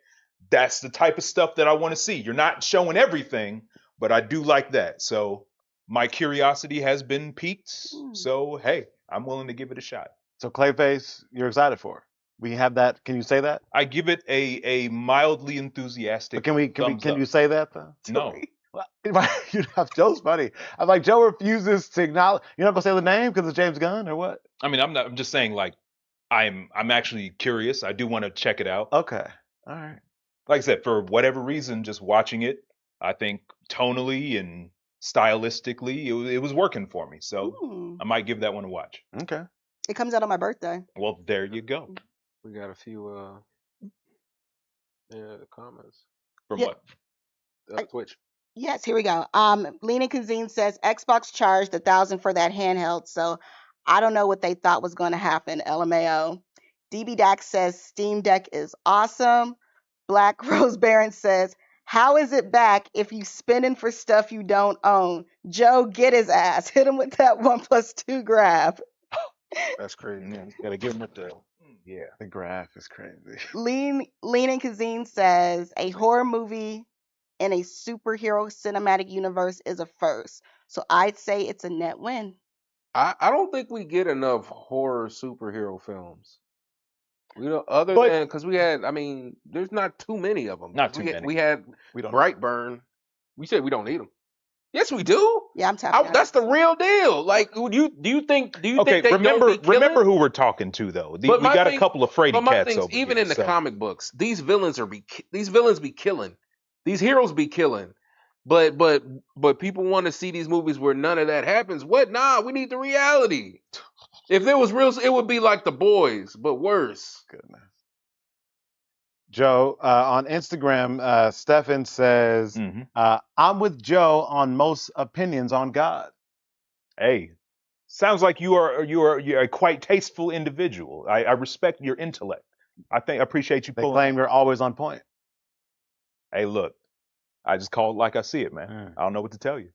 that's the type of stuff that I want to see. You're not showing everything, but I do like that. So my curiosity has been piqued. So hey, I'm willing to give it a shot. So Clayface, you're excited for? We have that. Can you say that? I give it a mildly enthusiastic. But can you say that though? No. You have Joe's funny. I'm like Joe refuses to acknowledge. You're not gonna say the name because it's James Gunn or what? I mean, I'm not. I'm just saying like I'm actually curious. I do want to check it out. Okay. All right. Like I said, for whatever reason, just watching it, I think tonally and stylistically, it was working for me. So I might give that one a watch. Okay. It comes out on my birthday. Well, there you go. We got a few comments from what? Twitch. Yes, here we go. Lena Kazine says Xbox charged $1,000 for that handheld, so I don't know what they thought was going to happen. LMAO. DB Dax says Steam Deck is awesome. Black Rose Baron says, how is it back if you spending for stuff you don't own? Joe, get his ass. Hit him with that 1+2 grab. That's crazy. Yeah, gotta give him the the graph is crazy. Lena Kazine says a horror movie in a superhero cinematic universe is a first. So I'd say it's a net win. I don't think we get enough horror superhero films. We don't, than because we had. I mean, there's not too many of them. Not too many. We had We don't Brightburn. We said we don't need them. Yes, we do. Yeah, I'm tapping out. That's the real deal. Like, do you think Okay, they don't be killing? remember who we're talking to though. We my got thing- a couple of Frady But my cats thing's, over even here, in the so. comic books, these villains be killing. These heroes be killing. But people want to see these movies where none of that happens. What? Nah, we need the reality. If there was real, it would be like The Boys, but worse. Goodness. Joe, on Instagram, Stefan says, Mhm. I'm with Joe on most opinions on God. Hey, sounds like you're a quite tasteful individual. I respect your intellect. I appreciate you They pulling. claim you're always on point. Hey, look, I just call it like I see it, man. Mm. I don't know what to tell you.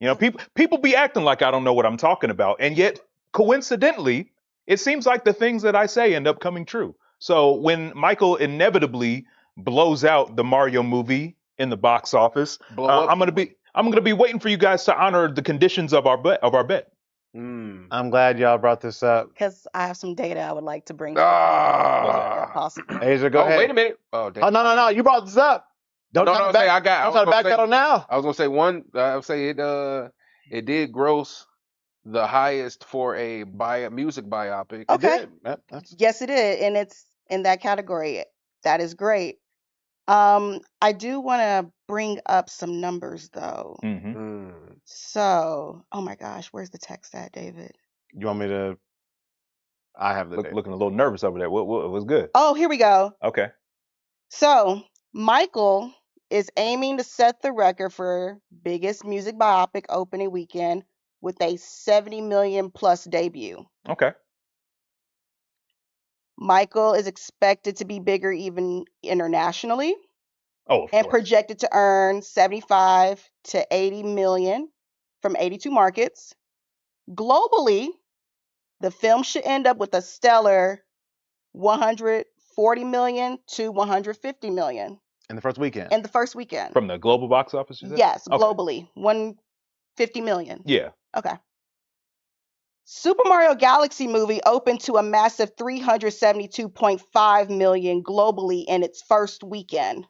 You know, people be acting like I don't know what I'm talking about, and yet coincidentally, it seems like the things that I say end up coming true. So when Michael inevitably blows out the Mario movie in the box office, Blow up. I'm gonna be waiting for you guys to honor the conditions of our bet. I'm glad y'all brought this up. Because I have some data I would like to bring to Ah. if possible. Asia, go ahead. Wait a minute. Oh, damn. Oh, no. You brought this up. Don't No, try no, to back, say I got. I don't was try to gonna say- backpedal now. I was gonna say one. I would say it did gross the highest for a music biopic. Okay. It did. That's Yes, it did, and it's in that category. That is great. I do want to bring up some numbers though. Mm-hmm. Mm. So, oh my gosh, where's the text at, David? You want me to? I have the data. Looking a little nervous over there. What was good? Oh, here we go. Okay. So, Michael is aiming to set the record for biggest music biopic opening weekend with a 70 million plus debut. Okay. Michael is expected to be bigger even internationally Oh, of and course. projected to earn 75 to 80 million from 82 markets. Globally, the film should end up with a stellar 140 million to 150 million in the first weekend. in the first weekend. From the global box office, you said? Yes, Okay. globally, 150 million. Yeah. Okay. Super Mario Galaxy movie opened to a massive 372.5 million globally in its first weekend.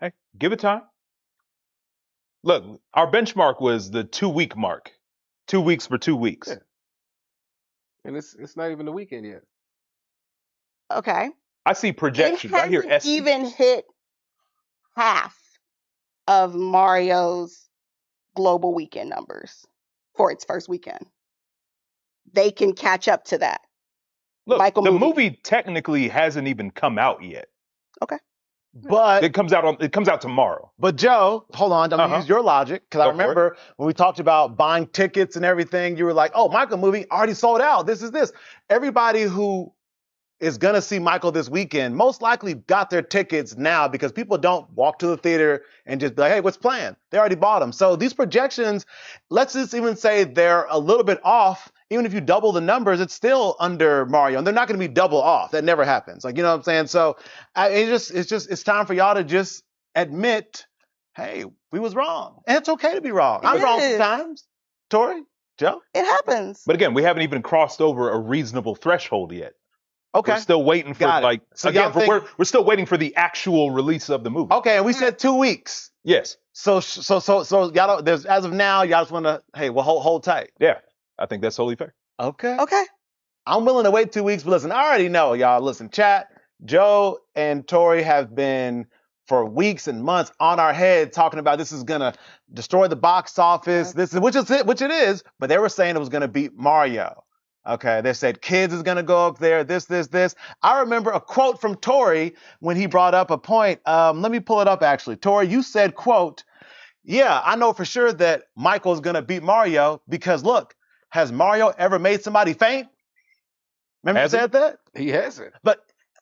Hey, give it time. Look, our benchmark was the 2-week mark. 2 weeks for 2 weeks. Yeah. And it's not even the weekend yet. Okay. I see projections. It I hear hasn't estimates. even hit half of Mario's global weekend numbers for its first weekend. They can catch up to that. Look, Michael the movie. movie technically hasn't even come out yet. Okay. But It comes out tomorrow. But Joe, hold on. I'm gonna use your logic because I Go for it. remember when we talked about buying tickets and everything. You were like, "Oh, Michael movie already sold out. This is this." Everybody who is gonna see Michael this weekend most likely got their tickets now because people don't walk to the theater and just be like, "Hey, what's playing?" They already bought them. So these projections, let's just even say they're a little bit off. Even if you double the numbers, it's still under Mario, and they're not going to be double off. That never happens. Like, you know what I'm saying? So it's time for y'all to just admit, hey, we was wrong, and it's okay to be wrong. I'm wrong is. sometimes. Tori, Joe, It happens. But again, we haven't even crossed over a reasonable threshold yet. okay, We're still waiting for Got it. So y'all think- we're still waiting for the actual release of the movie. okay, and we said 2 weeks. Yes. So y'all don't. There's as of now, y'all just want to, hey, well, hold tight. Yeah. I think that's totally fair. Okay. Okay. I'm willing to wait 2 weeks, but listen, I already know, y'all. Listen, chat, Joe and Tori have been for weeks and months on our head talking about this is gonna destroy the box office. Which it is, but they were saying it was gonna beat Mario. Okay, they said kids is gonna go up there, this. I remember a quote from Tori when he brought up a point. Let me pull it up actually. Tori, you said, quote, "Yeah, I know for sure that Michael's gonna beat Mario because look, has Mario ever made somebody faint?" Remember you Has he? said that? He hasn't. But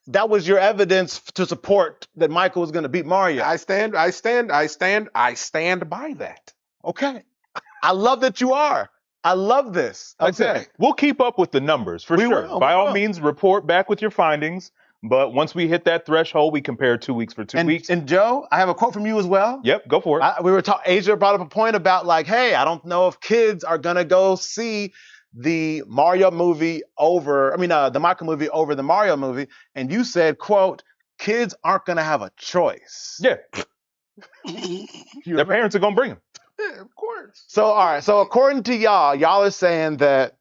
that was your evidence to support that Michael was going to beat Mario. I stand by that. Okay. I love that you are. I love this. Like I said, Okay. we'll keep up with the numbers for We sure. will, By we all will. means, report back with your findings. But once we hit that threshold, we compare 2 weeks for 2 weeks. And Joe, I have a quote from you as well. Yep, go for it. We were talking, Asia brought up a point about like, hey, I don't know if kids are going to go see the Mario movie over, the Michael movie over the Mario movie. And you said, quote, kids aren't gonna have a choice. Yeah, You their parents are gonna bring them. Yeah, of course. So all right. So according to y'all are saying that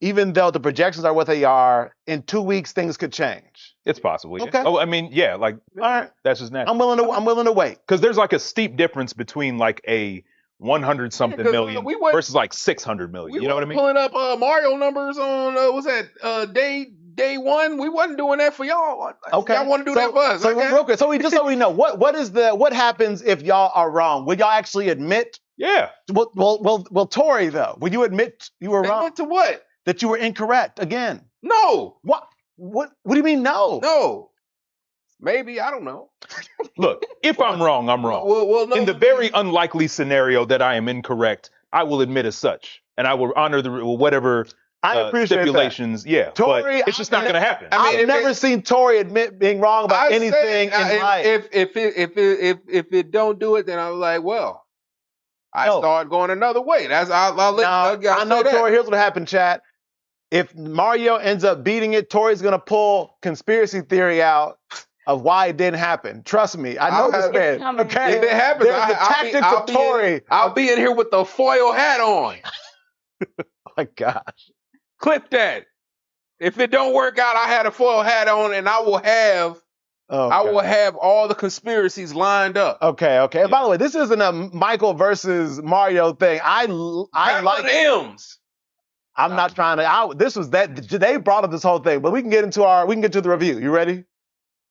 even though the projections are what they are, in 2 weeks things could change. It's possible. Yeah. Okay. Oh, I mean, yeah, like All right. that's just natural. I'm willing to wait. Because there's like a steep difference between like a 100 something 'cause, million we went- versus like 600 million. We You know what I mean? Pulling up Mario numbers on what's that day one. We wasn't doing that for y'all. Okay. Y'all want to do that for us? So Okay. real quick, so we know what happens if y'all are wrong? Will y'all actually admit? Yeah. Well, Tori though, will you admit you were wrong? Admit to what? That you were incorrect again? No. What? What do you mean no? No. Maybe, I don't know. Look, if I'm wrong, I'm wrong. Well, no. In the very unlikely scenario that I am incorrect, I will admit as such, and I will honor the whatever I appreciate stipulations. that. Yeah, Tori, but it's just not going to happen. I mean, I've never seen Tori admit being wrong about anything in life. If it don't do it, then I'm like, well, I start going another way. That's I know, Tori. Here's what happened, chat. If Mario ends up beating it, Tori's gonna pull conspiracy theory out of why it didn't happen. Trust me, I know this man. Okay, if it happens, there's the tactics of Tori. I'll be in here with the foil hat on. Oh my gosh. Clip that. If it don't work out, I had a foil hat on, and I will have all the conspiracies lined up. Okay. And by the way, this isn't a Michael versus Mario thing. I like M's. I'm not trying to. This was that they brought up this whole thing, but we can get to the review. You ready?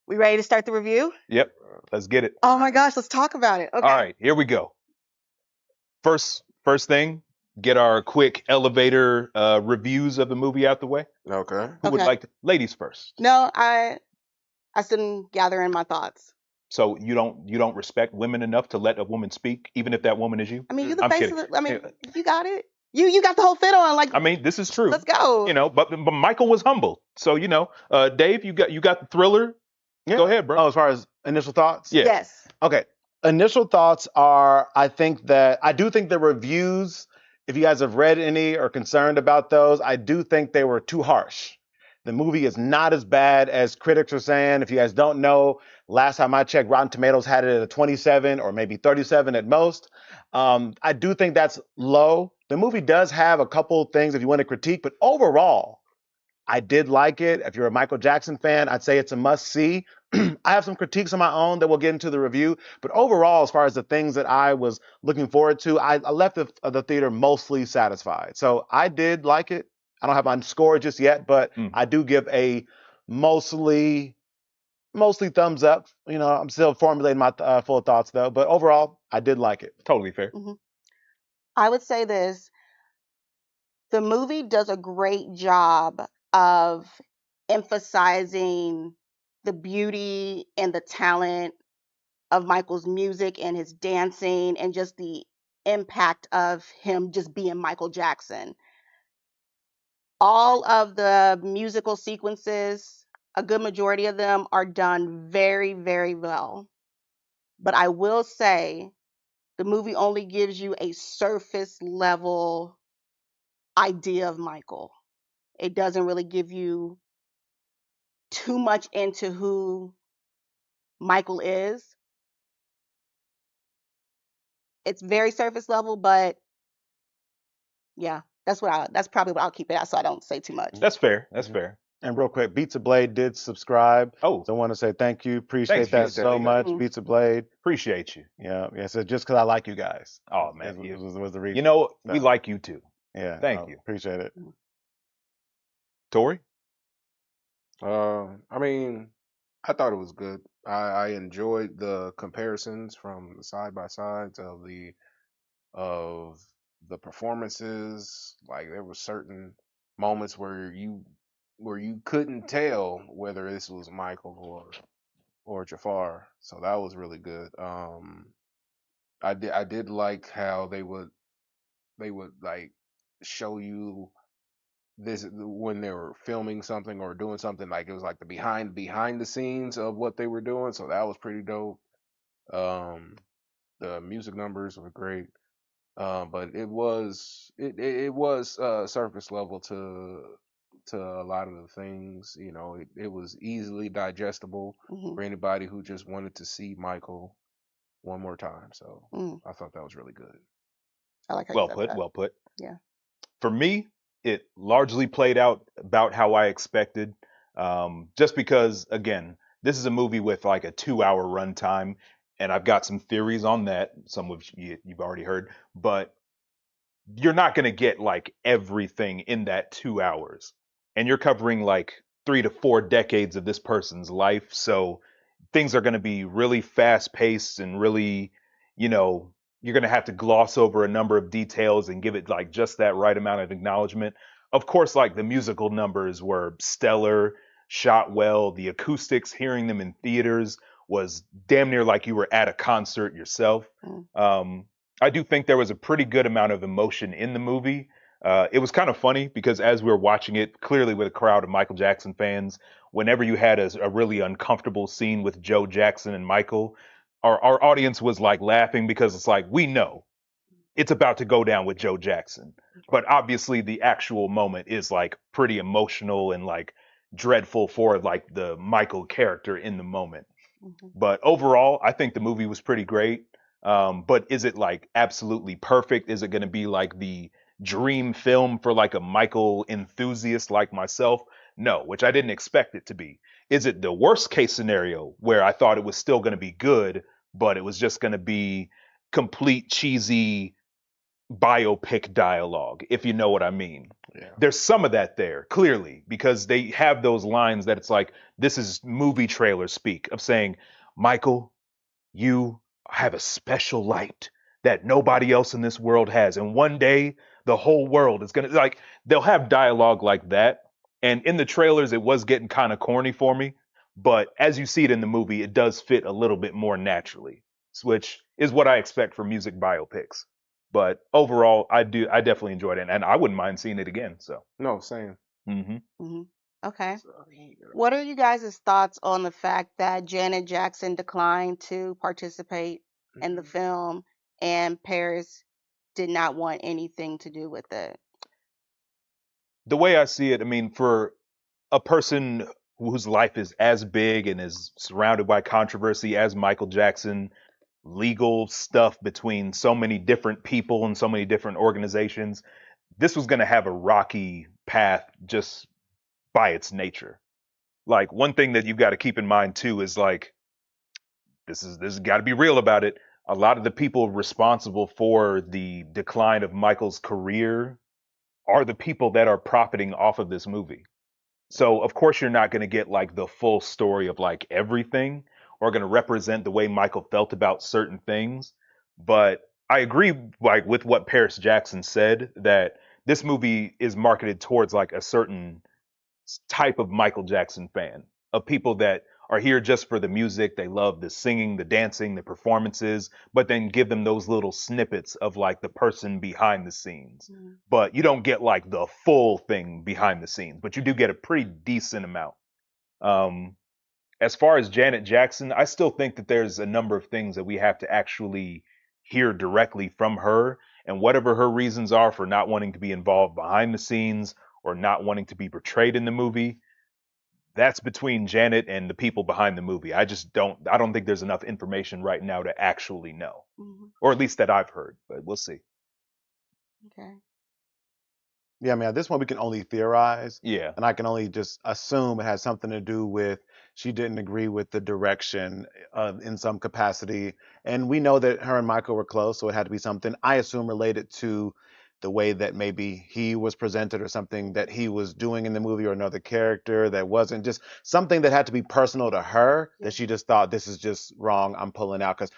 We ready to start the review? Yep. Let's get it. Oh my gosh, let's talk about it. Okay. All right, here we go. First thing, get our quick elevator reviews of the movie out the way. Okay. Who would like to? Ladies first. No, I still gathering my thoughts. So you don't respect women enough to let a woman speak, even if that woman is you? I mean, you're the I'm face kidding. of the. I mean, you got it. You got the whole fit on. Like, I mean, this is true. let's go. You know, but Michael was humble. So Dave, you got the thriller. Yeah. Go ahead, bro. Oh, as far as initial thoughts? Yeah. Yes. Okay. Initial thoughts are I do think the reviews, if you guys have read any or concerned about those, I do think they were too harsh. The movie is not as bad as critics are saying. If you guys don't know, last time I checked, Rotten Tomatoes had it at a 27 or maybe 37 at most. I do think that's low. The movie does have a couple things if you want to critique, but overall, I did like it. If you're a Michael Jackson fan, I'd say it's a must-see. I have some critiques of my own that we'll get into the review, but overall, as far as the things that I was looking forward to, I left the theater mostly satisfied. So I did like it. I don't have my score just yet, but I do give a mostly thumbs up. You know, I'm still formulating my full thoughts though, but overall, I did like it. Totally fair. Mm-hmm. I would say this. The movie does a great job of emphasizing the beauty and the talent of Michael's music and his dancing and just the impact of him just being Michael Jackson. All of the musical sequences, a good majority of them are done very, very well. But I will say the movie only gives you a surface level idea of Michael. It doesn't really give you too much into who Michael is. It's very surface level, but yeah, that's probably what I'll keep it at so I don't say too much. That's fair. That's fair. And real quick, Beats of Blade did subscribe. Oh. So I want to say thank you. Appreciate Thanks, that Beats. so much. Beats of Blade. Appreciate you. Yeah. So just because I like you guys. Oh, man. Was the reason. You know, we like you too. Yeah. Thank you. Appreciate it. Tori? I mean, I thought it was good. I enjoyed the comparisons from the side by sides of the performances. Like there were certain moments where you couldn't tell whether this was Michael or Jafar. So that was really good. I did like how they would like show you this when they were filming something or doing something, like it was like the behind the scenes of what they were doing. So that was pretty dope. The music numbers were great. But it was surface level to to a lot of the things. You know, it was easily digestible Mhm. for anybody who just wanted to see Michael one more time. So Mm. I thought that was really good. I like how you Well said put, that. well put. Yeah. For me, it largely played out about how I expected. Just because, again, this is a movie with like a 2 hour runtime, and I've got some theories on that, some of you've already heard, but you're not going to get like everything in that 2 hours. And you're covering like 3 to 4 decades of this person's life. So things are going to be really fast paced and really, you know, you're going to have to gloss over a number of details and give it like just that right amount of acknowledgement. Of course, like the musical numbers were stellar, shot well. The acoustics, hearing them in theaters was damn near like you were at a concert yourself. Mm. I do think there was a pretty good amount of emotion in the movie. It was kind of funny because as we were watching it, clearly with a crowd of Michael Jackson fans, whenever you had a really uncomfortable scene with Joe Jackson and Michael, our audience was like laughing because it's like, we know it's about to go down with Joe Jackson. But obviously the actual moment is like pretty emotional and like dreadful for like the Michael character in the moment. Mhm. But overall, I think the movie was pretty great. But is it like absolutely perfect? Is it going to be like the dream film for like a Michael enthusiast like myself? No, which I didn't expect it to be. Is it the worst case scenario where I thought it was still going to be good, but it was just going to be complete cheesy biopic dialogue, if you know what I mean? Yeah. There's some of that there, clearly, because they have those lines that it's like, this is movie trailer speak of saying, Michael, you have a special light that nobody else in this world has. And one day the whole world is going to, like, they'll have dialogue like that. And in the trailers, it was getting kind of corny for me. But as you see it in the movie, it does fit a little bit more naturally, which is what I expect for music biopics. But overall, I definitely enjoyed it. And I wouldn't mind seeing it again. So, No, same. hmm Mhm. Okay. So, What are you guys' thoughts on the fact that Janet Jackson declined to participate in the mhm. film and Paris did not want anything to do with it? the way I see it, I mean, for a person whose life is as big and is surrounded by controversy as Michael Jackson, legal stuff between so many different people and so many different organizations, this was going to have a rocky path just by its nature. Like one thing that you've got to keep in mind too is like this has got to be real about it. A lot of the people responsible for the decline of Michael's career are the people that are profiting off of this movie. So of course you're not going to get like the full story of like everything or going to represent the way Michael felt about certain things. But I agree like with what Paris Jackson said that this movie is marketed towards like a certain type of Michael Jackson fan, of people that are here just for the music. They love the singing, the dancing, the performances, but then give them those little snippets of like the person behind the scenes. Mhm. But you don't get like the full thing behind the scenes, but you do get a pretty decent amount. Um, as far as Janet Jackson, I still think that there's a number of things that we have to actually hear directly from her. And whatever her reasons are for not wanting to be involved behind the scenes or not wanting to be portrayed in the movie, that's between Janet and the people behind the movie. I don't think there's enough information right now to actually know. Mhm. Or at least that I've heard, but we'll see. Okay. Yeah, I mean, at this point, we can only theorize, Yeah. and I can only just assume it has something to do with she didn't agree with the direction in some capacity. And we know that her and Michael were close, so it had to be something, I assume, related to the way that maybe he was presented or something that he was doing in the movie or another character that wasn't just something that had to be personal to her Yeah. that she just thought this is just wrong. I'm pulling out. Because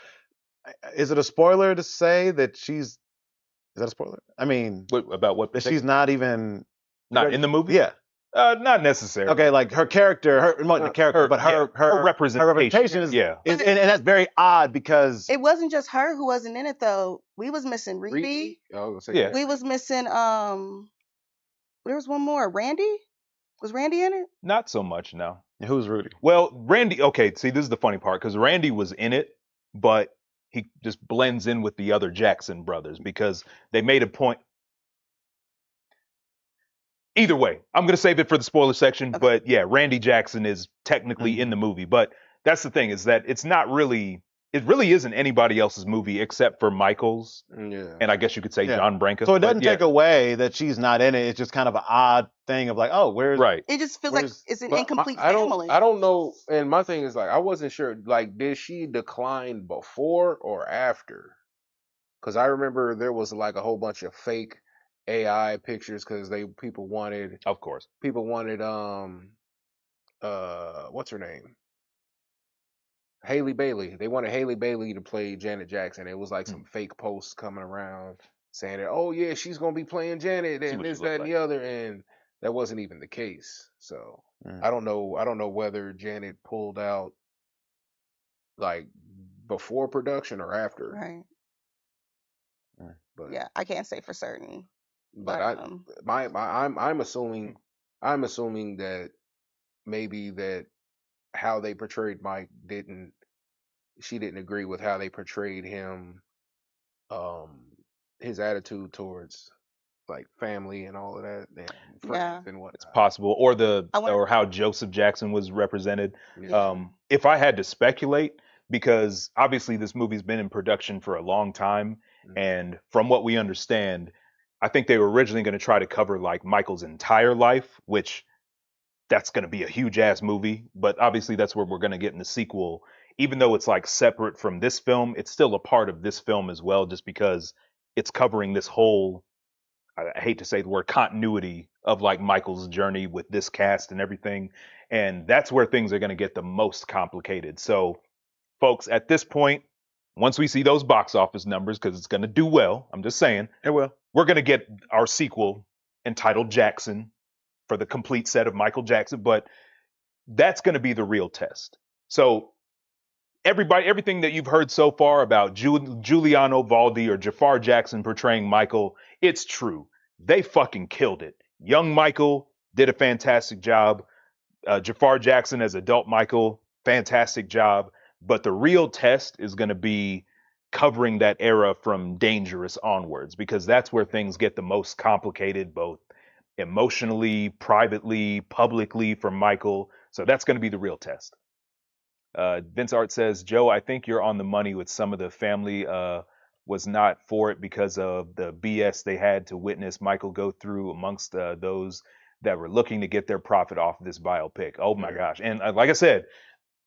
is it a spoiler to say that is that a spoiler? I mean, About what that she's not even not in the movie? yeah. Not necessarily. Okay, like her character, not the character, but yeah, her representation is, Yeah. and that's very odd because It wasn't just her who wasn't in it though. We was missing Reedy. Reedy? I was gonna say Yeah. that. We was missing there was one more. Randy? Was Randy in it? Not so much now. who's Rudy? Well, Randy, okay, see, this is the funny part because Randy was in it, but he just blends in with the other Jackson brothers because they made a point. Either way, I'm going to save it for the spoiler section. Okay. But yeah, Randy Jackson is technically in the movie. But that's the thing, is that it's not really, it really isn't anybody else's movie except for Michael's. Yeah. And I guess you could say Yeah. John Branca. So it but doesn't yeah, take away that she's not in it. It's just kind of an odd thing of like, oh, where's right. It just feels like Where's- it's an But incomplete I family. don't know. And my thing is like, I wasn't sure. Like, did she decline before or after? Because I remember there was like a whole bunch of fake AI pictures because people wanted Of course. what's her name? Haley Bailey. They wanted Haley Bailey to play Janet Jackson. It was like some fake posts coming around saying that, oh yeah, she's gonna be playing Janet See and what this, she look that, and like. the other, and that wasn't even the case. So I don't know whether Janet pulled out like before production or after. Right. But Yeah, I can't say for certain. but I'm assuming that maybe that how they portrayed Mike she didn't agree with how they portrayed him, his attitude towards like family and all of that and friends and It's whatnot. possible. I wonder- Or how Joseph Jackson was represented. Yeah. If I had to speculate, because obviously this movie's been in production for a long time, and from what we understand, I think they were originally going to try to cover like Michael's entire life, which that's going to be a huge ass movie. But obviously that's where we're going to get in the sequel. Even though it's like separate from this film, it's still a part of this film as well, just because it's covering this whole, I hate to say the word, continuity of like Michael's journey with this cast and everything. And that's where things are going to get the most complicated. So, folks, at this point, once we see those box office numbers, because it's going to do well, I'm just saying, It will. we're going to get our sequel entitled Jackson for the complete set of Michael Jackson. But that's going to be the real test. So, everything that you've heard so far about Giuliano Valdi or Jafar Jackson portraying Michael, it's true. They fucking killed it. Young Michael did a fantastic job. Jafar Jackson as adult Michael, fantastic job. But the real test is going to be covering that era from Dangerous onwards, because that's where things get the most complicated, both emotionally, privately, publicly for Michael. So that's going to be the real test. Vince Art says, Joe, I think you're on the money with some of the family was not for it because of the BS they had to witness Michael go through amongst those that were looking to get their profit off of this biopic. Oh my gosh. And like I said,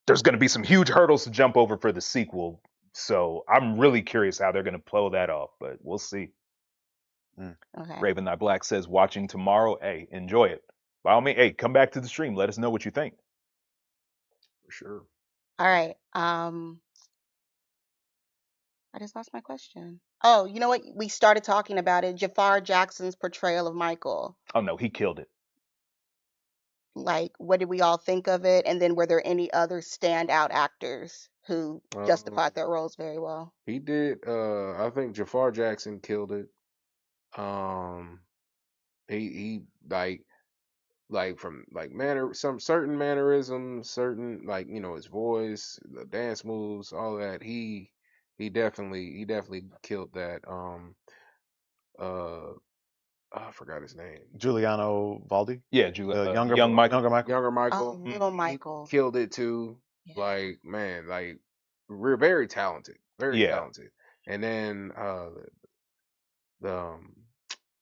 there's going to be some huge hurdles to jump over for the sequel. So I'm really curious how they're going to pull that off, but we'll see. Okay. Raven Thy Black says, watching tomorrow. Hey, enjoy it. By all means, hey, come back to the stream. Let us know what you think. For sure. All right. I just lost my question. Oh, you know what? We started talking about it. Jafar Jackson's portrayal of Michael. Oh no, he killed it. Like, what did we all think of it? And then were there any other standout actors who justified their roles very well? He did. I think Jafar Jackson killed it. He like from like some certain mannerisms, certain like his voice, the dance moves, all that. He definitely killed that. I forgot his name. Giuliano Valdi. Yeah, young Michael. Younger Michael. Oh, little Michael. He killed it too. Yeah. Like man, like we're very talented, very Yeah. talented. And then the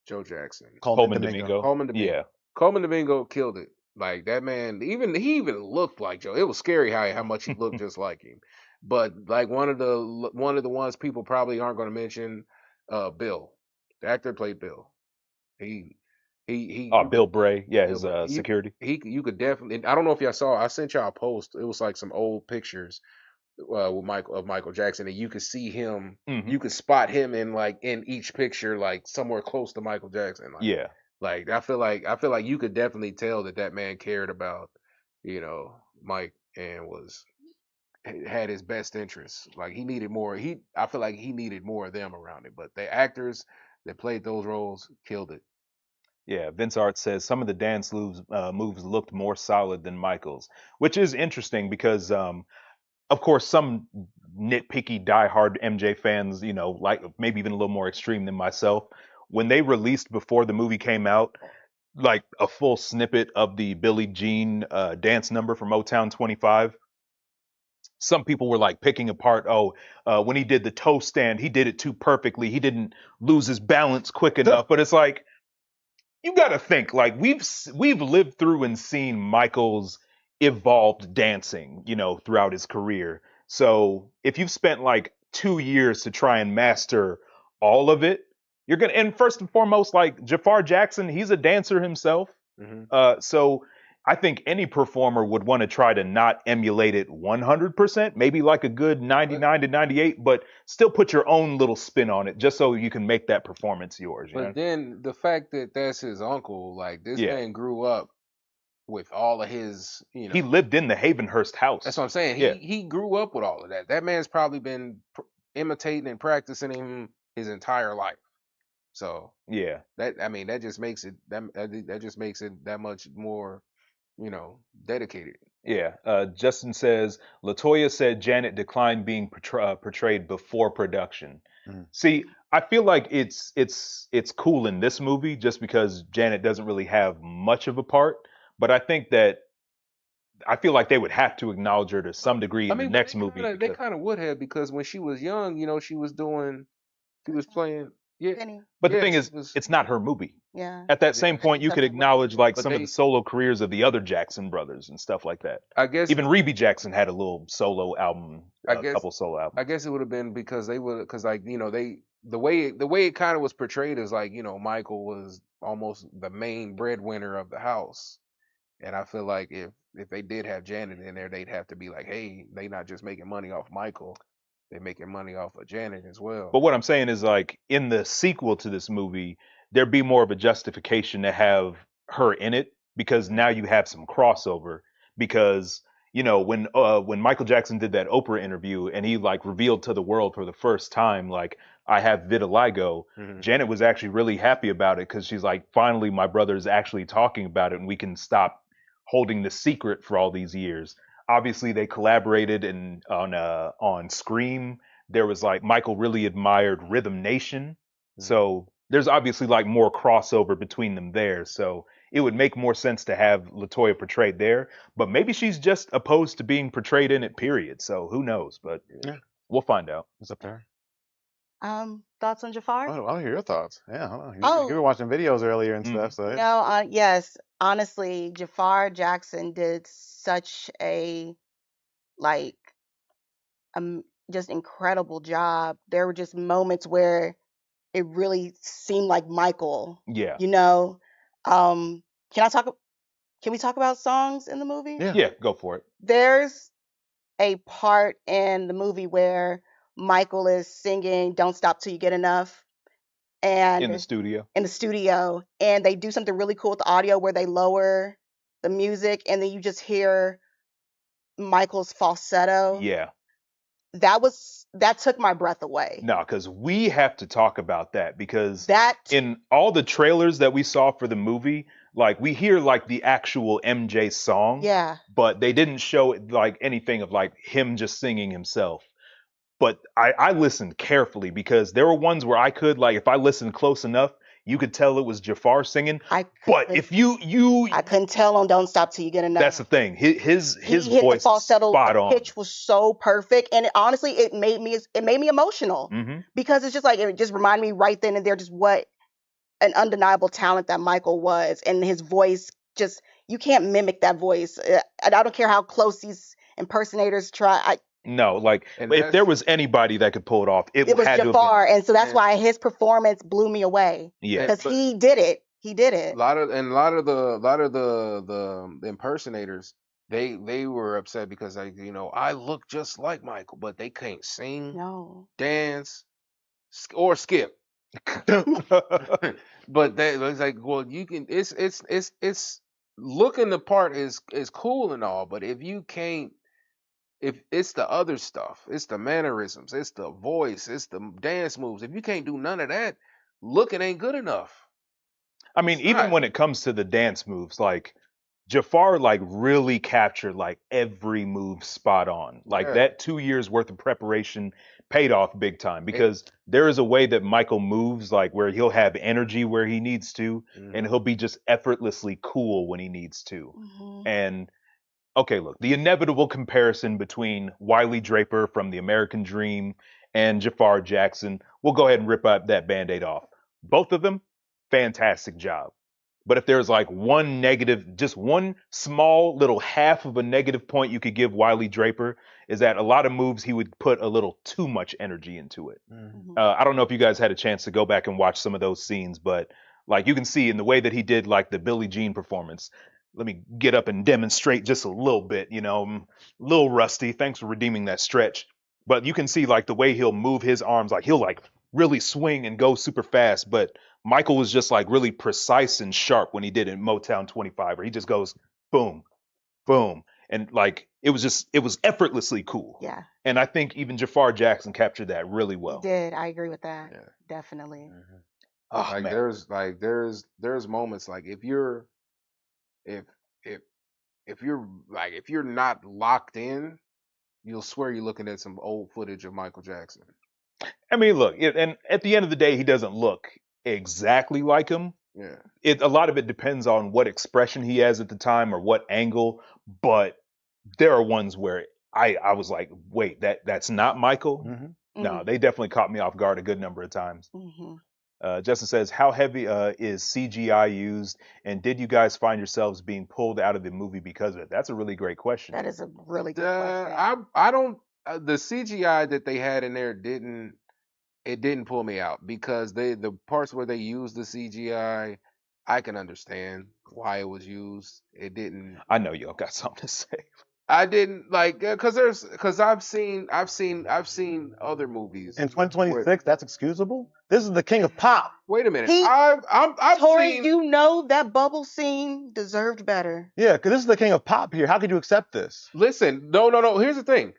Joe Jackson, Colman Domingo. Yeah. Coleman Domingo killed it. Like that man, he even looked like Joe. It was scary how much he looked just like him. But like one of the ones people probably aren't going to mention, Bill, the actor played Bill. He Bill Bray. Yeah, his Bray. security. You could definitely. I don't know if y'all saw. I sent y'all a post. It was like some old pictures with Michael Jackson, and you could see him. Mhm. You could spot him in each picture, like somewhere close to Michael Jackson. Like, Yeah. Like I feel like you could definitely tell that man cared about, Mike and had his best interests. Like he needed more. I feel like he needed more of them around him. But the actors that played those roles killed it. Yeah, Vince Art says some of the dance moves looked more solid than Michael's, which is interesting because, of course, some nitpicky diehard MJ fans, like maybe even a little more extreme than myself, when they released before the movie came out, like a full snippet of the Billie Jean dance number from Motown 25. Some people were like picking apart, when he did the toe stand, he did it too perfectly. He didn't lose his balance quick enough. But it's like, you got to think, like we've lived through and seen Michael's evolved dancing, throughout his career. So if you've spent like 2 years to try and master all of it, you're gonna. And first and foremost, like Jafar Jackson, he's a dancer himself. So I think any performer would want to try to not emulate it 100%, maybe like a good 99 to 98, but still put your own little spin on it just so you can make that performance yours. But then the fact that that's his uncle, like this Yeah. man grew up with all of his, He lived in the Havenhurst house. That's what I'm saying. Yeah. He grew up with all of that. That man's probably been imitating and practicing him his entire life. So Yeah. that just makes it that just makes it that much more, dedicated. Yeah. Justin says LaToya said Janet declined being portrayed before production. See, I feel like it's cool in this movie just because Janet doesn't really have much of a part, but I feel like they would have to acknowledge her to some degree in the next movie. They kind of would have, because when she was young, she was playing. Yeah. But the thing is, it's not her movie. Yeah. At that same point, you could acknowledge like But some of the solo careers of the other Jackson brothers and stuff like that. I guess Even Reby Jackson had a little solo album, couple solo albums. I guess it would have been because the way it kind of was portrayed as like, Michael was almost the main breadwinner of the house. And I feel like if they did have Janet in there, they'd have to be like, hey, they not just making money off Michael, they're making money off of Janet as well. But what I'm saying is, like, in the sequel to this movie, there'd be more of a justification to have her in it, because now you have some crossover. Because when Michael Jackson did that Oprah interview and he like revealed to the world for the first time, like, I have vitiligo, Janet was actually really happy about it, because she's like, finally my brother's actually talking about it and we can stop holding the secret for all these years. Obviously they collaborated on Scream. There was like, Michael really admired Rhythm Nation. So there's obviously like more crossover between them there. So it would make more sense to have LaToya portrayed there, but maybe she's just opposed to being portrayed in it, period. So who knows? But we'll find out. What's up there? Thoughts on Jafar? I want to hear your thoughts. Yeah, I don't know. You were watching videos earlier and stuff. So yes, honestly, Jafar Jackson did such a just incredible job. There were just moments where it really seemed like Michael. Yeah. Can we talk about songs in the movie? Yeah, go for it. There's a part in the movie where Michael is singing "Don't Stop Till You Get Enough," and in the studio, and they do something really cool with the audio where they lower the music and then you just hear Michael's falsetto. Yeah. That took my breath away. No, because we have to talk about that, because in all the trailers that we saw for the movie, like, we hear like the actual MJ song, but they didn't show it like anything of like him just singing himself. But I listened carefully, because there were ones where I could, like, if I listened close enough, you could tell it was Jafar singing. But if I couldn't tell on "Don't Stop Till You Get Enough." That's the thing. His hit voice, the falsetto, spot on. pitch was so perfect, and honestly, it made me emotional, because it's just like, it just reminded me right then and there just what an undeniable talent that Michael was, and his voice, just, you can't mimic that voice. I don't care how close these impersonators try. No, like, if there was anybody that could pull it off, it was had Jafar, to have been. and so that's why his performance blew me away. Yeah, because he did it. A lot of the impersonators, they were upset because I look just like Michael, but they can't sing, dance, or skip. But they was like, well, you can. It's looking the part is cool and all, but if you can't. If it's the other stuff, it's the mannerisms, it's the voice, it's the dance moves. If you can't do none of that, looking ain't good enough. I mean, even when it comes to the dance moves, like, Jafar like really captured like every move spot on. Like that 2 years worth of preparation paid off big time because there is a way that Michael moves, like where he'll have energy where he needs to, and he'll be just effortlessly cool when he needs to. And okay, look, the inevitable comparison between Wiley Draper from The American Dream and Jafar Jackson, we'll go ahead and rip up that Band-Aid off. Both of them, fantastic job. But if there's like one negative, just one small little half of a negative point you could give Wiley Draper, is that a lot of moves he would put a little too much energy into it. I don't know if you guys had a chance to go back and watch some of those scenes, but like you can see in the way that he did like the Billie Jean performance. Let me get up and demonstrate just a little bit, you know, I'm a little rusty. Thanks for redeeming that stretch. But you can see like the way he'll move his arms, like he'll like really swing and go super fast. But Michael was just like really precise and sharp when he did it in Motown 25, where he just goes boom, boom. And like it was effortlessly cool. Yeah. And I think even Jafar Jackson captured that really well. He did. I agree with that. Yeah. Definitely. Oh, like man. there's moments like if you're not locked in, you'll swear you're looking at some old footage of Michael Jackson. I mean, look, and at the end of the day, he doesn't look exactly like him. Yeah. A lot of it depends on what expression he has at the time or what angle, but there are ones where I was like, wait, that's not Michael? No, they definitely caught me off guard a good number of times. Justin says, how heavy is CGI used, and did you guys find yourselves being pulled out of the movie because of it? That's a really great question. That is a really good question. I don't the CGI that they had in there didn't pull me out because the parts where they used the CGI, I can understand why it was used. It didn't. I know y'all got something to say. I didn't like because I've seen other movies in 2026. That's excusable. This is the king of pop. Wait a minute. I've Tori, seen. you know that bubble scene deserved better. Yeah, because this is the king of pop here. How could you accept this? Listen, no. Here's the thing.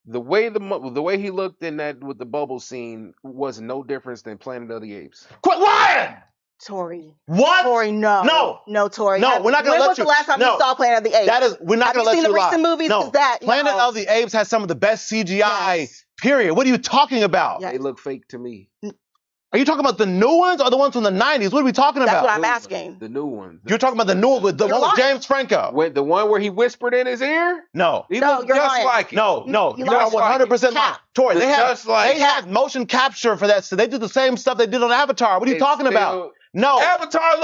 The way he looked in that with the bubble scene was no difference than Planet of the Apes. Quit lying! Tori. What? Tori, no. No, Tori. No, we're not going to let you. When was the last time you saw Planet of the Apes? That is, we're not going to let you lie. Have you seen the recent movies? No. Planet of the Apes has some of the best CGI, period. What are you talking about? They look fake to me. Are you talking about the new ones or the ones from the 90s? What are we talking about? That's what I'm asking. The new ones. You're talking about the new one with the one with James Franco. With the one where he whispered in his ear? No. He looked just lying. like it. No. You're 100% lying. Tori, they have motion capture for that. So they do the same stuff they did on Avatar. What are you talking about? No. Avatar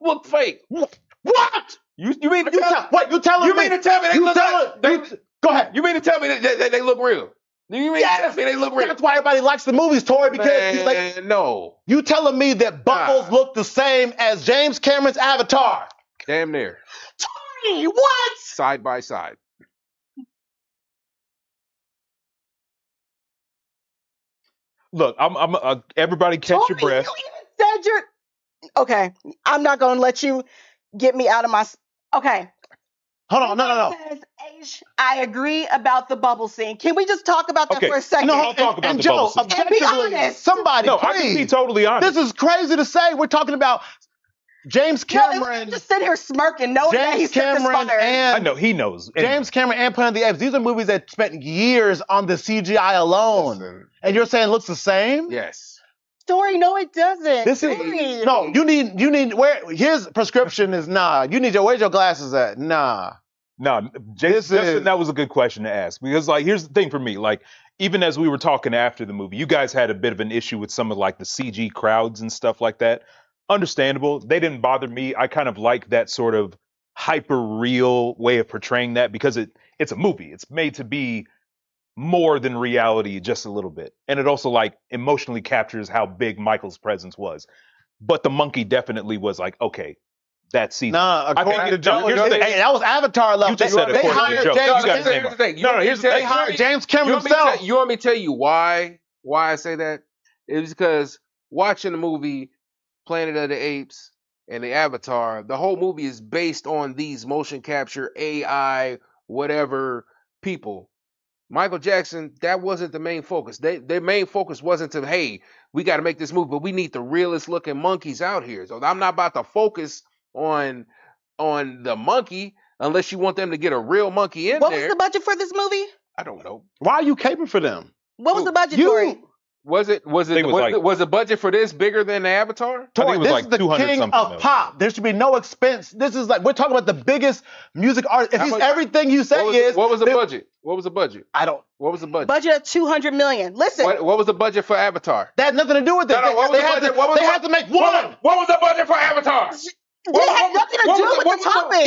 look fake. What? You mean to tell What? You telling me? You mean to tell me they look like Go ahead. You mean to tell me that they look real? You mean to tell me they look real? That's why everybody likes the movies, Tori, because no. You telling me that Bubbles look the same as James Cameron's Avatar? Damn near. Tori, what? Side by side. Look, I'm everybody catch your breath. You even said okay, I'm not going to let you get me out of my... Okay. Hold on, no. I agree about the bubble scene. Can we just talk about that for a second? No, I'll talk about the bubble scene. And be honest. Somebody, no, please. I can be totally honest. This is crazy to say. We're talking about James Cameron. Just sitting here smirking, knowing that he's Cameron I know, he knows. James Cameron and Planet of the Apes. These are movies that spent years on the CGI alone. Listen. And you're saying it looks the same? Yes. Tori, no, it doesn't. This is no. You need where his prescription is nah. You need where's your glasses at? Nah. No, Justin, that was a good question to ask because, like, here's the thing for me. Like, even as we were talking after the movie, you guys had a bit of an issue with some of like the CG crowds and stuff like that. Understandable. They didn't bother me. I kind of like that sort of hyper real way of portraying that because it's a movie. It's made to be more than reality just a little bit. And it also like emotionally captures how big Michael's presence was. But the monkey definitely was like, okay, that's CG. Nah, according to Joe, hey, that was Avatar level. You just said they according to Joe. Here's the thing. They hired James Cameron himself. You want me to tell you why I say that? It's because watching the movie Planet of the Apes and the Avatar, the whole movie is based on these motion capture AI whatever people. Michael Jackson, that wasn't the main focus. Their main focus wasn't to, hey, we got to make this movie, but we need the realest looking monkeys out here. So I'm not about to focus on the monkey unless you want them to get a real monkey in there. What was the budget for this movie? I don't know. Why are you caping for them? What was the budget, Tori? Was think it was like- the budget for this bigger than Avatar? I think Tori, it was this like is the 200 king something of million. pop. There should be no expense. This is like, we're talking about the biggest music artist. If How he's much- everything you say What was the then- budget? What was the budget? I don't. What was the budget? Budget of $200 million. Listen, What was the budget for Avatar? That had nothing to do with it. No, what was They the had budget? to- What was they the had to make one. What was the budget for Avatar? it had nothing to do with the topic.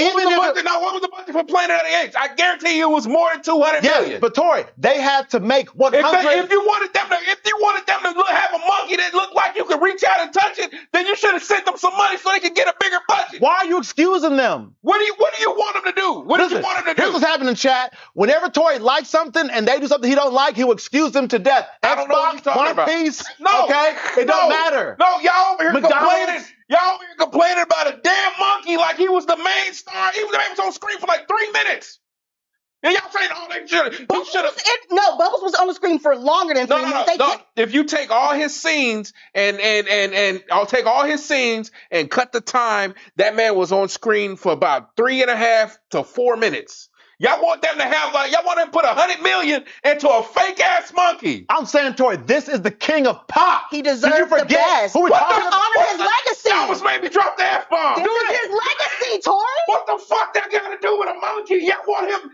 What was the budget for Planet of the Apes? I guarantee you it was more than 200 million. Yes, but Tori, they had to make 100. If you wanted them to have a monkey that looked like you could reach out and touch it, then you should have sent them some money so they could get a bigger budget. Why are you excusing them? What do you want them to do? What Listen, do you want them to here's do? what's happening in chat. Whenever Tori likes something and they do something he don't like, he'll excuse them to death. I don't know what Xbox, you're talking One about. Piece, No, okay? It don't matter. No, y'all over here McDonald's. complaining. Y'all over here complaining about a damn monkey like he was the main star. He was on screen for like 3 minutes. And y'all saying, oh, they should have. No, Bubbles was on the screen for longer than 3 minutes. No. If you take all his scenes and I'll take all his scenes and cut the time, that man was on screen for about 3.5 to 4 minutes. Y'all want them to put $100 million into a fake ass monkey. I'm saying, Tori, this is the king of pop. He deserves Did you the forget best. who we're What talking the about? honor his legacy? Y'all almost made me drop the F-bomb. This is his legacy, Tori. What the fuck that got to do with a monkey? Y'all want him?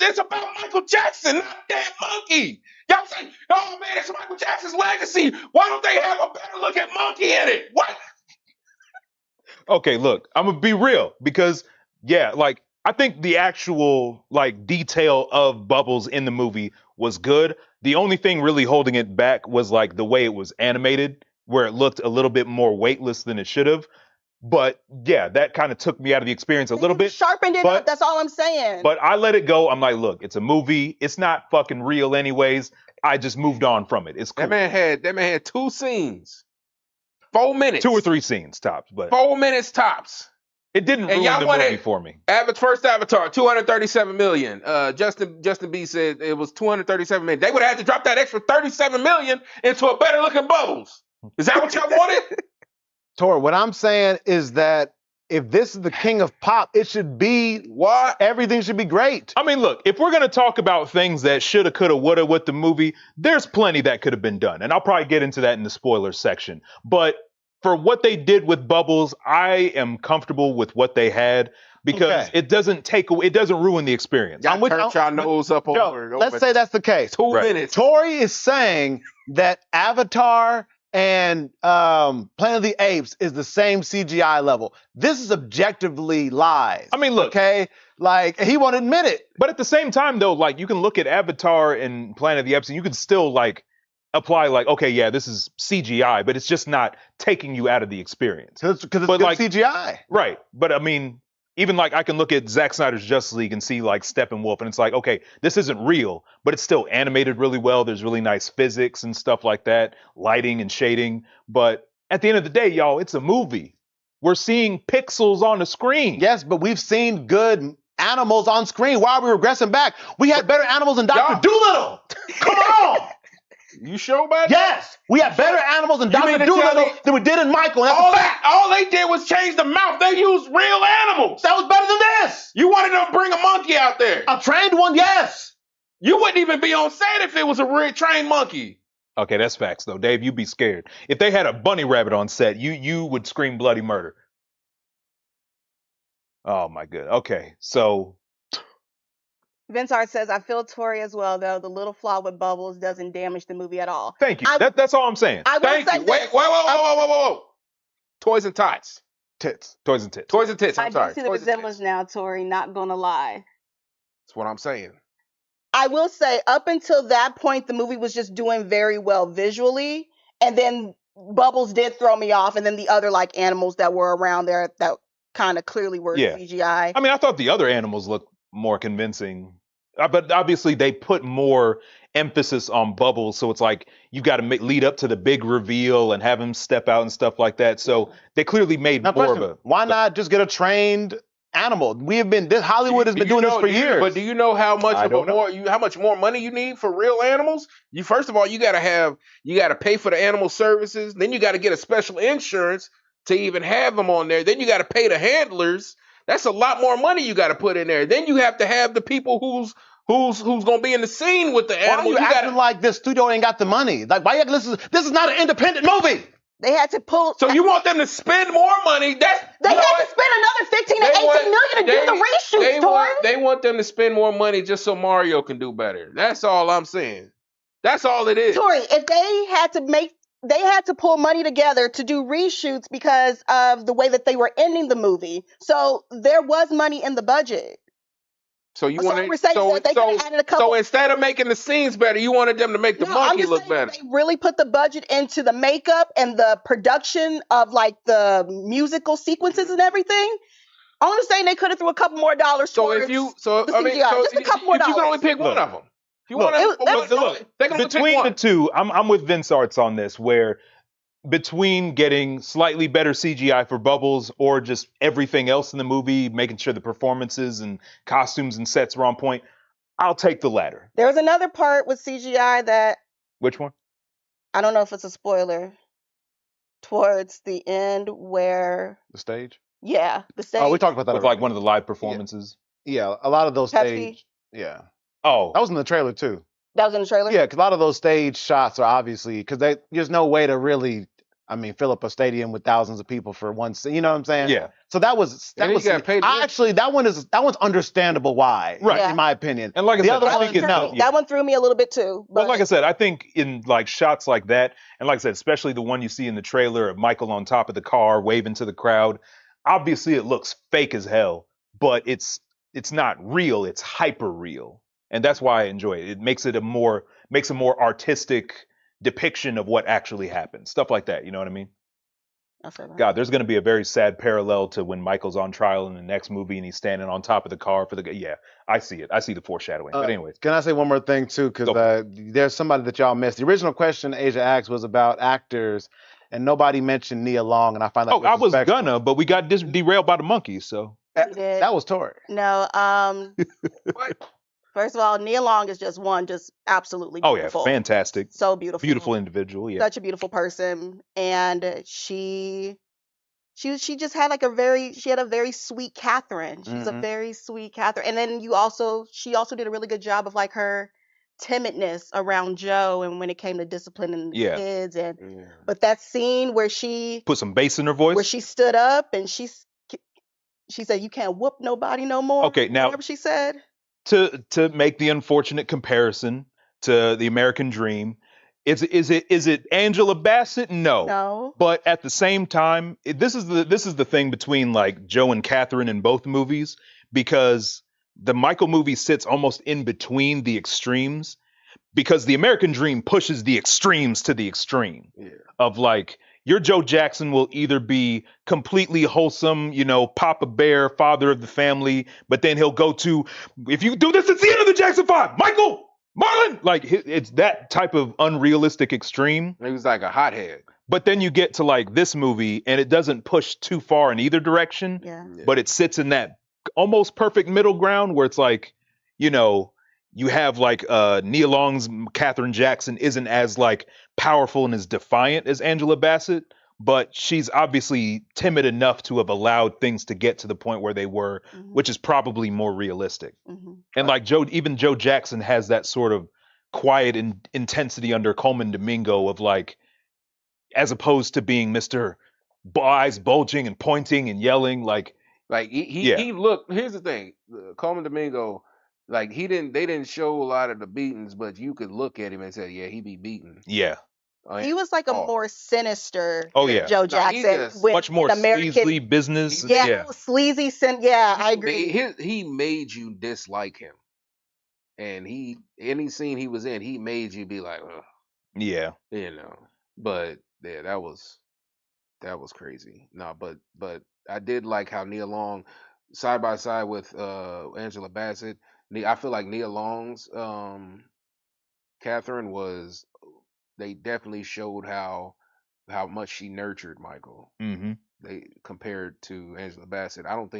It's about Michael Jackson, not that monkey. Y'all say, oh man, it's Michael Jackson's legacy. Why don't they have a better looking monkey in it? What? Okay, look, I'm gonna be real because like I think the actual like detail of Bubbles in the movie was good. The only thing really holding it back was like the way it was animated, where it looked a little bit more weightless than it should have. But yeah, that kind of took me out of the experience a little bit. Sharpened it up. That's all I'm saying. But I let it go. I'm like, look, it's a movie. It's not fucking real anyways. I just moved on from it. It's cool. That man had 2 scenes. 4 minutes. 2 or 3 scenes tops, but 4 minutes tops. It didn't And ruin y'all the wanted- movie for me. First Avatar, 237 million. Justin B said it was 237 million. They would have had to drop that extra 37 million into a better looking Bubbles. Is that what y'all wanted? Tori, what I'm saying is that if this is the king of pop, it should be What? everything should be great. I mean, look, if we're going to talk about things that shoulda, coulda, woulda with the movie, there's plenty that could have been done. And I'll probably get into that in the spoilers section. But for what they did with Bubbles, I am comfortable with what they had because it doesn't ruin the experience. Y'all turned y'all nose up over. Let's say that's the case. 2 minutes. Tori is saying that Avatar and Planet of the Apes is the same CGI level. This is objectively lies. I mean, look. Okay? Like, he won't admit it. But at the same time, though, like, you can look at Avatar and Planet of the Apes and you can still, like, apply, like, okay, yeah, this is CGI, but it's just not taking you out of the experience. Because it's But, good like, CGI. Right. But, I mean, even, like, I can look at Zack Snyder's Justice League and see, like, Steppenwolf, and it's like, okay, this isn't real, but it's still animated really well. There's really nice physics and stuff like that, lighting and shading. But at the end of the day, y'all, it's a movie. We're seeing pixels on the screen. Yes, but we've seen good animals on screen. Why are we regressing back? We had better animals than Dr. Doolittle. Come on. You sure about that? Yes, we had better animals in You mean Dr. to tell Doolittle me- than we did in Michael. And that's a fact. All they did was change the mouth. They used real animals. That was better than this. You wanted them to bring a monkey out there. A trained one, yes. You wouldn't even be on set if it was a real trained monkey. Okay, that's facts, though. Dave, you'd be scared. If they had a bunny rabbit on set, you would scream bloody murder. Oh, my good. Okay, so Vinsart says, I feel Tori as well, though. The little flaw with Bubbles doesn't damage the movie at all. thank you. I- That's all I'm saying. I will Thank say you. this. Whoa. Toys and tots. Tits. Toys and tits. Toys and tits. I I'm sorry. do see the Toys and resemblance tits. now, Tori, not gonna lie. That's what I'm saying. I will say, up until that point, the movie was just doing very well visually. And then Bubbles did throw me off. And then the other, like, animals that were around there that kind of clearly were Yeah. CGI. I mean, I thought the other animals looked more convincing. But obviously, they put more emphasis on Bubbles. So it's like you got to lead up to the big reveal and have him step out and stuff like that. So they clearly made Now, more question, of a. why not just get a trained animal? Hollywood has been doing this for years. But do you know how much I of a don't know. more how much more money you need for real animals? You first of all, you gotta pay for the animal services. Then you gotta get a special insurance to even have them on there. Then you gotta pay the handlers. That's a lot more money you gotta put in there. Then you have to have the people who's gonna be in the scene with the Why are animal. you You acting gotta, like this studio ain't got the money? Like, why you acting, this is not an independent movie. They had to pull. so you want them to spend more money? That's They you know had what? to spend another 15 to They 18 want- million to do the reshoots, Tori. They want them to spend more money just so Mario can do better. That's all I'm saying. That's all it is. Tori, if they had to pull money together to do reshoots because of the way that they were ending the movie. So there was money in the budget. So you So want we're saying that they could have added a couple. So instead of making the scenes better, you wanted them to make the I'm monkey just look saying better. They really put the budget into the makeup and the production of like the musical sequences and everything. I'm just saying they could have threw a couple more dollars So towards if you, the CGI. Just a couple more you can dollars. only pick one of them. If you want Look, they can only pick Between one. the two, I'm with Vince Arts on this, where between getting slightly better CGI for Bubbles or just everything else in the movie, making sure the performances and costumes and sets were on point, I'll take the latter. There was another part with CGI that Which one? I don't know if it's a spoiler. Towards the end, where The stage. the stage. Oh, we talked about that. With already. like one of the live performances. Yeah, a lot of those Pepsi. stage. Yeah, Oh, that was in the trailer too. That was in the trailer. Yeah, because a lot of those stage shots are obviously because there's no way to really, fill up a stadium with thousands of people for one scene. You know what I'm saying? yeah. So that was And he got paid. actually that one's understandable why, Right. in my opinion. And like I The said, other I one, think it's no. That one threw me a little bit too. But Well, like I said, I think in like shots like that, and like I said, especially the one you see in the trailer of Michael on top of the car waving to the crowd, obviously it looks fake as hell, but it's not real, it's hyper real. And that's why I enjoy it. It makes a more artistic depiction of what actually happened. Stuff like that, you know what I mean? I'll say that. God, there's going to be a very sad parallel to when Michael's on trial in the next movie and he's standing on top of the car for the. Yeah, I see it. I see the foreshadowing. But anyways, Can I say one more thing too? Because there's somebody that y'all missed. The original question Asia asked was about actors, and nobody mentioned Nia Long, and I find that I was disrespectful. gonna, but we got derailed by the monkeys. So We did. That was Tori. No, What? first of all, Nia Long is just absolutely oh yeah, beautiful. fantastic, So beautiful. beautiful individual. Yeah, Such a beautiful person. And she just had she had a very sweet Katherine. She's a Mhm. very sweet Katherine. And then she also did a really good job of like her timidness around Joe and when it came to disciplining the Yeah. kids and Yeah. but that scene where she put some bass in her voice. where she stood up and she said, "You can't whoop nobody no more." Okay, now- whatever she said. to make the unfortunate comparison to the American Dream, is it Angela Bassett? No. But at the same time, this is the thing between like Joe and Katherine in both movies, because the Michael movie sits almost in between the extremes, because the American Dream pushes the extremes to the extreme Yeah. of like your Joe Jackson will either be completely wholesome, Papa Bear, father of the family, but then he'll go to, if you do this, it's the end of the Jackson 5, Michael, Marlon, like it's that type of unrealistic extreme. He was like a hothead. But then you get to like this movie and it doesn't push too far in either direction, Yeah. but it sits in that almost perfect middle ground where it's like, you have like Nia Long's Katherine Jackson isn't as like powerful and as defiant as Angela Bassett, but she's obviously timid enough to have allowed things to get to the point where they were, Mhm. which is probably more realistic. Mhm. And like even Joe Jackson has that sort of quiet intensity under Colman Domingo of like, as opposed to being Mr. Eyes bulging and pointing and yelling, like he looked. Here's the thing, Colman Domingo, like they didn't show a lot of the beatings, but you could look at him and say, yeah, he be beaten. yeah, He was like a Oh. more sinister oh yeah, Joe No, he Jackson just- with much more an American sleazy business. Yeah, sleazy yeah, I agree. He made you dislike him, and any scene he was in, he made you be like, ugh, Yeah. But yeah, that was crazy. No, but I did like how Nia Long, side by side with Angela Bassett, I feel like Nia Long's Katherine was. They definitely showed how much she nurtured Michael. Mm-hmm. They compared to Angela Bassett. I don't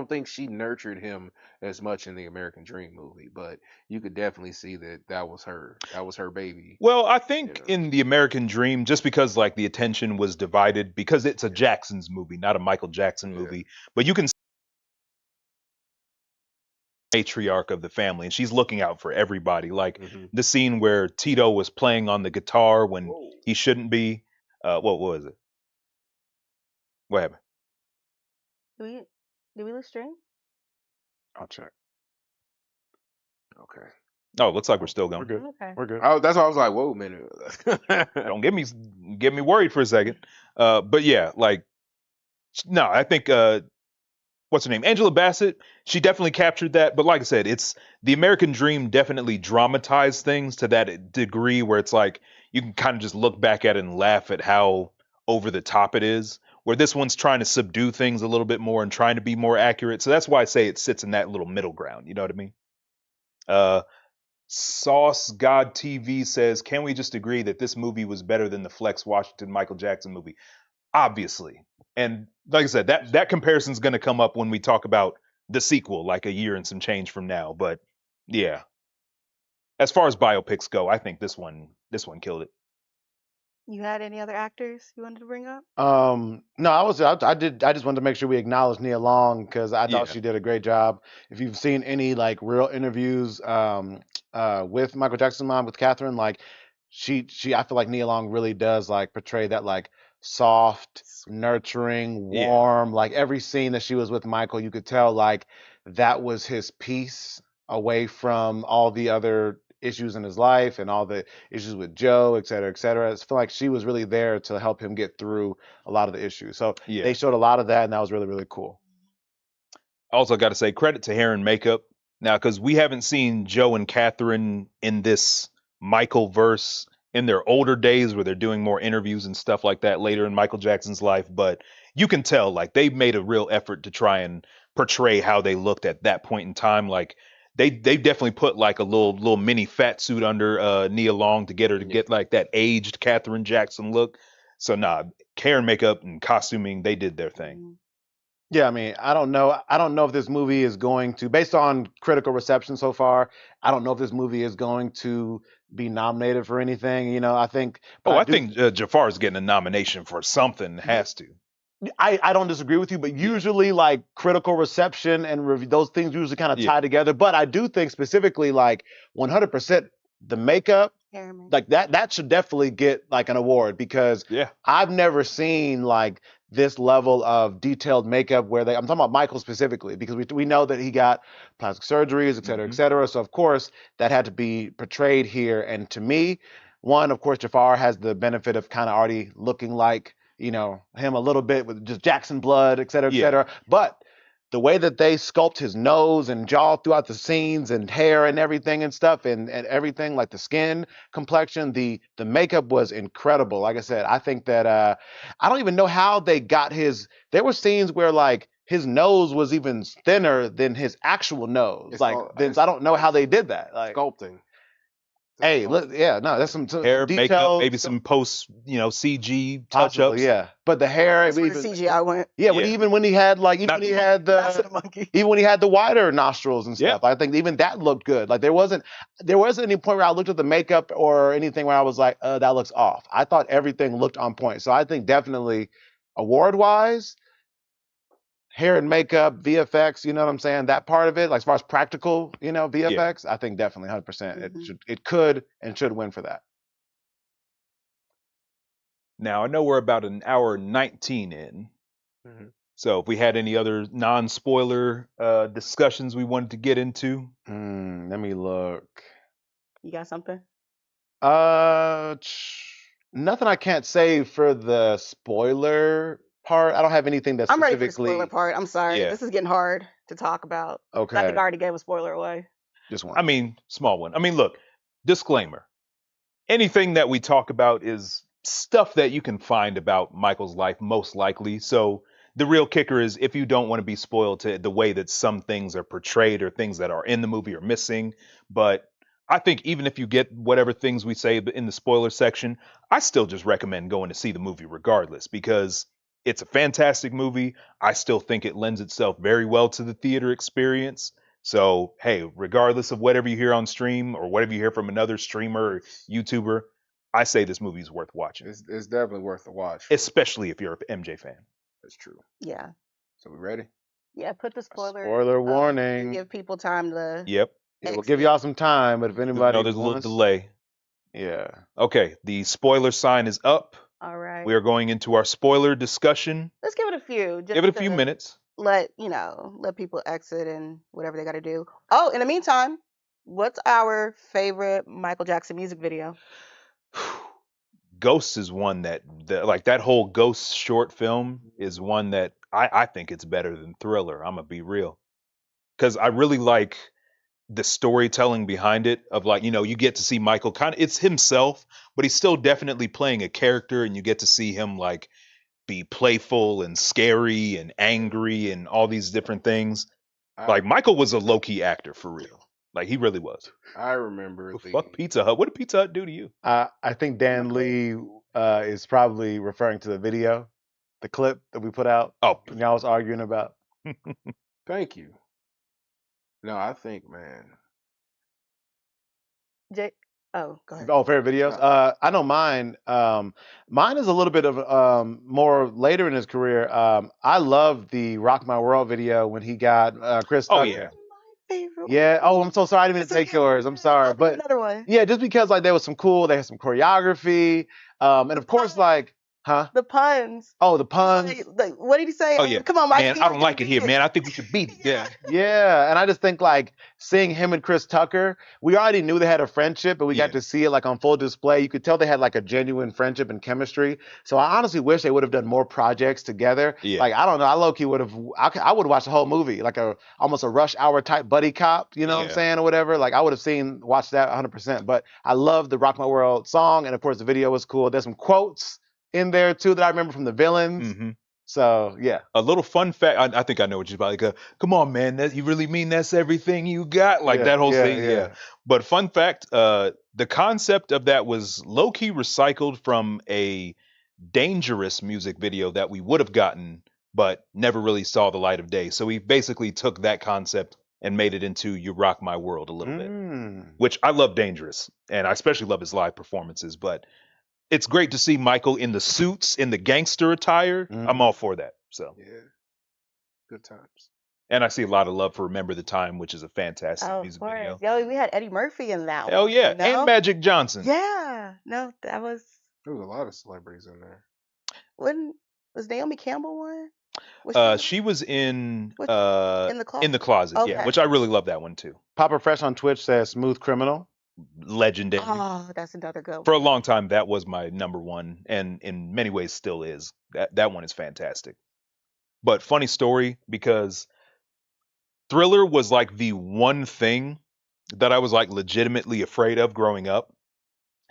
think she nurtured him as much in the American Dream movie, but you could definitely see that was her. That was her baby. Well, I think in the American Dream, just because like the attention was divided, because it's a Jackson's movie, not a Michael Jackson movie, but you can matriarch of the family, and she's looking out for everybody. Like Mm-hmm. the scene where Tito was playing on the guitar when Whoa. he shouldn't be. What was it? What happened? Did we lose stream? I'll check. Okay. Oh, looks like we're still We're going. good. Okay. We're good. That's why I was like, whoa, minute. Don't get me worried for a second. But yeah, like no, I think what's her name? Angela Bassett. She definitely captured that. But like I said, it's the American Dream definitely dramatized things to that degree where it's like you can kind of just look back at it and laugh at how over the top it is. Where this one's trying to subdue things a little bit more and trying to be more accurate. So that's why I say it sits in that little middle ground. You know what I mean? Sauce God TV says, can we just agree that this movie was better than the Flex Washington Michael Jackson movie? Obviously. And like I said, that comparison is going to come up when we talk about the sequel, like a year and some change from now. But yeah, as far as biopics go, I think this one killed it. You had any other actors you wanted to bring up? No, I just wanted to make sure we acknowledge Nia Long because I thought Yeah. she did a great job. If you've seen any like real interviews with Michael Jackson's mom, with Katherine, like she I feel like Nia Long really does like portray that like soft, nurturing, Yeah. warm, like every scene that she was with Michael, you could tell like that was his piece away from all the other issues in his life and all the issues with Joe, et cetera, et cetera. I feel like she was really there to help him get through a lot of the issues. So Yeah. they showed a lot of that, and that was really, really cool. Also got to say credit to hair and makeup now, because we haven't seen Joe and Katherine in this Michael verse in their older days where they're doing more interviews and stuff like that later in Michael Jackson's life. But you can tell like they made a real effort to try and portray how they looked at that point in time. Like they definitely put like a little mini fat suit under Nia Long to get her to get like that aged Katherine Jackson look. So nah, hair and makeup and costuming, they did their thing. Yeah, I mean, I don't know. I don't know if this movie is going to, based on critical reception so far, I don't know if this movie is going to be nominated for anything. You know, I think. But Oh, I do, think Jafar is getting a nomination for something. Has to. I don't disagree with you, but usually like critical reception and those things usually kind of Yeah. tie together. But I do think specifically like 100% the makeup, like that should definitely get like an award because Yeah. I've never seen like this level of detailed makeup where I'm talking about Michael specifically because we know that he got plastic surgeries, et cetera, et cetera. So of course that had to be portrayed here. And to me, one, of course, Jafar has the benefit of kind of already looking like, you know, him a little bit with just Jackson blood, et cetera, et Yeah. cetera. But the way that they sculpt his nose and jaw throughout the scenes and hair and everything and stuff and everything, like the skin complexion, the makeup was incredible. Like I said, I think that I don't even know how they got there were scenes where like his nose was even thinner than his actual nose. It's like all- Vince, it's- I don't know how they did that. Like Sculpting. hey, look, yeah, no, that's some Hair, makeup, details. maybe some post, CG touch Possibly, ups. yeah. But the hair, That's where even, the CGI went. yeah, Yeah. even when he had like, even Not when he the had That's the, the monkey. even when he had the wider nostrils and Yeah. stuff, I think even that looked good. Like there wasn't any point where I looked at the makeup or anything where I was like, that looks off. I thought everything looked on point. So I think definitely award wise, hair and makeup, VFX, you know what I'm saying? That part of it, like as far as practical, VFX, I think definitely 100%. It could and should win for that. Now I know we're about an hour 19 in. Mhm. So if we had any other non-spoiler discussions we wanted to get into. Let me look. You got something? Nothing I can't say for the spoiler part. I don't have anything that's I'm ready for the specifically. spoiler part. I'm sorry. Yeah. This is getting hard to talk about. I think Okay, I already gave a spoiler away. just one. I mean, small one. I mean, look, disclaimer. Anything that we talk about is stuff that you can find about Michael's life, most likely. So the real kicker is if you don't want to be spoiled to the way that some things are portrayed or things that are in the movie are missing. But I think even if you get whatever things we say in the spoiler section, I still just recommend going to see the movie regardless because it's a fantastic movie. I still think it lends itself very well to the theater experience. So, hey, regardless of whatever you hear on stream or whatever you hear from another streamer or YouTuber, I say this movie is worth watching, It's definitely worth the watch. especially if you're an MJ fan. That's true. Yeah. So we ready? Yeah, put the spoiler Spoiler to warning. give people time to Yep. Yeah, we'll give exit. y'all some time, but if You anybody know, there's a little wants, delay. yeah. Okay, the spoiler sign is up. All right. We are going into our spoiler discussion. Let's give it a few. Just Give it a few to minutes. let people exit and whatever they got to do. Oh, in the meantime, what's our favorite Michael Jackson music video? Ghosts is one like that whole Ghost short film is one that I think it's better than Thriller. I'm gonna be real, because I really like the storytelling behind it. Of like, you get to see Michael kind of, it's himself, but he's still definitely playing a character, and you get to see him like be playful and scary and angry and all these different things. Like Michael was a low key actor for real. Like he really was. I remember Fuck Pizza Hut. What did Pizza Hut do to you? I think Dan Lee is probably referring to the video, the clip that we put out. Oh, Y'all was arguing about. Thank you. No, I think, man. Oh, go ahead. Oh, favorite videos. I know mine. Mine is a little bit of more later in his career. I love the "Rock My World" video when he got Chris Oh, Tucker. yeah. Favorite Yeah. Oh, I'm so sorry. I didn't mean to It's take okay. yours. I'm sorry, I'll do but another one. yeah, just because like there was some cool. They had some choreography, and of course like, huh? The puns. Oh, the puns. Like, what did he say? Oh yeah. Come on, Mike. Man, I don't like it here, man. I think we should beat it. Yeah. Yeah, and I just think like seeing him and Chris Tucker, we already knew they had a friendship, but we got to see it like on full display. You could tell they had like a genuine friendship and chemistry. So I honestly wish they would have done more projects together. Yeah. Like I don't know, I low key would have. I would have watched the whole movie, like almost a Rush Hour type buddy cop. You know what I'm Yeah. saying, or whatever. Like I would have watched that 100%. But I love the "Rock My World" song, and of course the video was cool. There's some quotes in there too that I remember from the villains. Mm-hmm. So yeah. A little fun fact. I think I know what you're about. Like, come on, man. You really mean that's everything you got? Like Yeah, that whole yeah, thing. yeah. Yeah. But fun fact. The concept of that was low key recycled from a Dangerous music video that we would have gotten, but never really saw the light of day. So we basically took that concept and made it into "You Rock My World" a little bit, which I love Dangerous, and I especially love his live performances. But it's great to see Michael in the suits, in the gangster attire. I'm all for that. So Yeah. Good times. and I see a lot of love for "Remember the Time," which is a fantastic Oh, of music course. video. Yo, we had Eddie Murphy in that Hell one. yeah, You know? and Magic Johnson. Yeah. No, that was. There was a lot of celebrities in there. When was Naomi Campbell one? She was in In the closet. In the Closet, yeah, Okay. which I really love that one too. Papa Fresh on Twitch says "Smooth Criminal." Legendary. Oh, that's another good one. For a long time, that was my number one, and in many ways still is. That one is fantastic. But funny story, because Thriller was like the one thing that I was like legitimately afraid of growing up.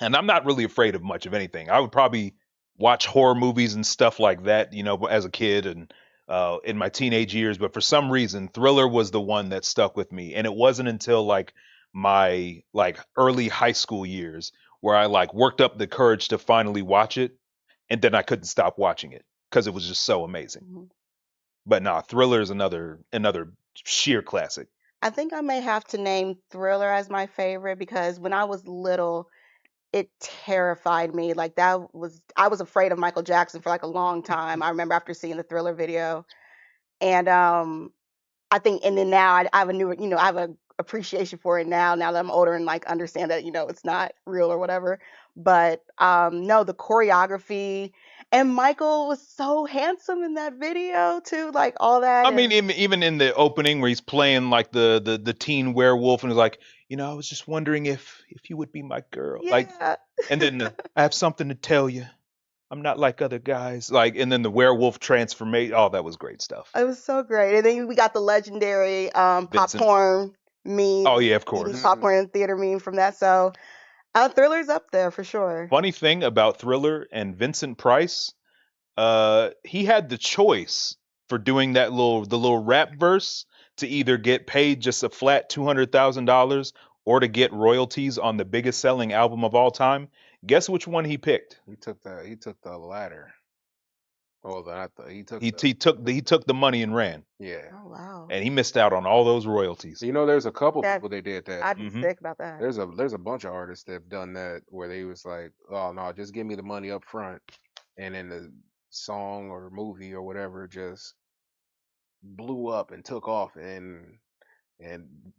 And I'm not really afraid of much of anything. I would probably watch horror movies and stuff like that, as a kid and in my teenage years. But for some reason, Thriller was the one that stuck with me. And it wasn't until like my like early high school years where I like worked up the courage to finally watch it, and then I couldn't stop watching it because it was just so amazing. Mm-hmm. But nah, Thriller is another sheer classic. I think I may have to name Thriller as my favorite because when I was little, it terrified me. Like I was afraid of Michael Jackson for like a long time. I remember after seeing the Thriller video, and I think, and then now I have a new, I have a appreciation for it now that I'm older and like understand that it's not real or whatever. But no, the choreography, and Michael was so handsome in that video too, like all that. I mean, even in the opening where he's playing like the teen werewolf, and he's like, I was just wondering if you would be my girl, like, and then I have something to tell you. I'm not like other guys, like, and then the werewolf transformation. Oh, that was great stuff. It was so great, and then we got the legendary popcorn meme. Oh yeah, of course. Popcorn in theater meme from that. So, Thriller's up there for sure. Funny thing about Thriller and Vincent Price, he had the choice for doing the little rap verse to either get paid just a flat $200,000 or to get royalties on the biggest selling album of all time. Guess which one he picked? He took the latter. Oh, he took the money and ran. Yeah. Oh wow. And he missed out on all those royalties. There's a couple people they did that. I'd be sick about that. There's a bunch of artists that have done that where they was like, oh no, just give me the money up front, and then the song or movie or whatever just blew up and took off, and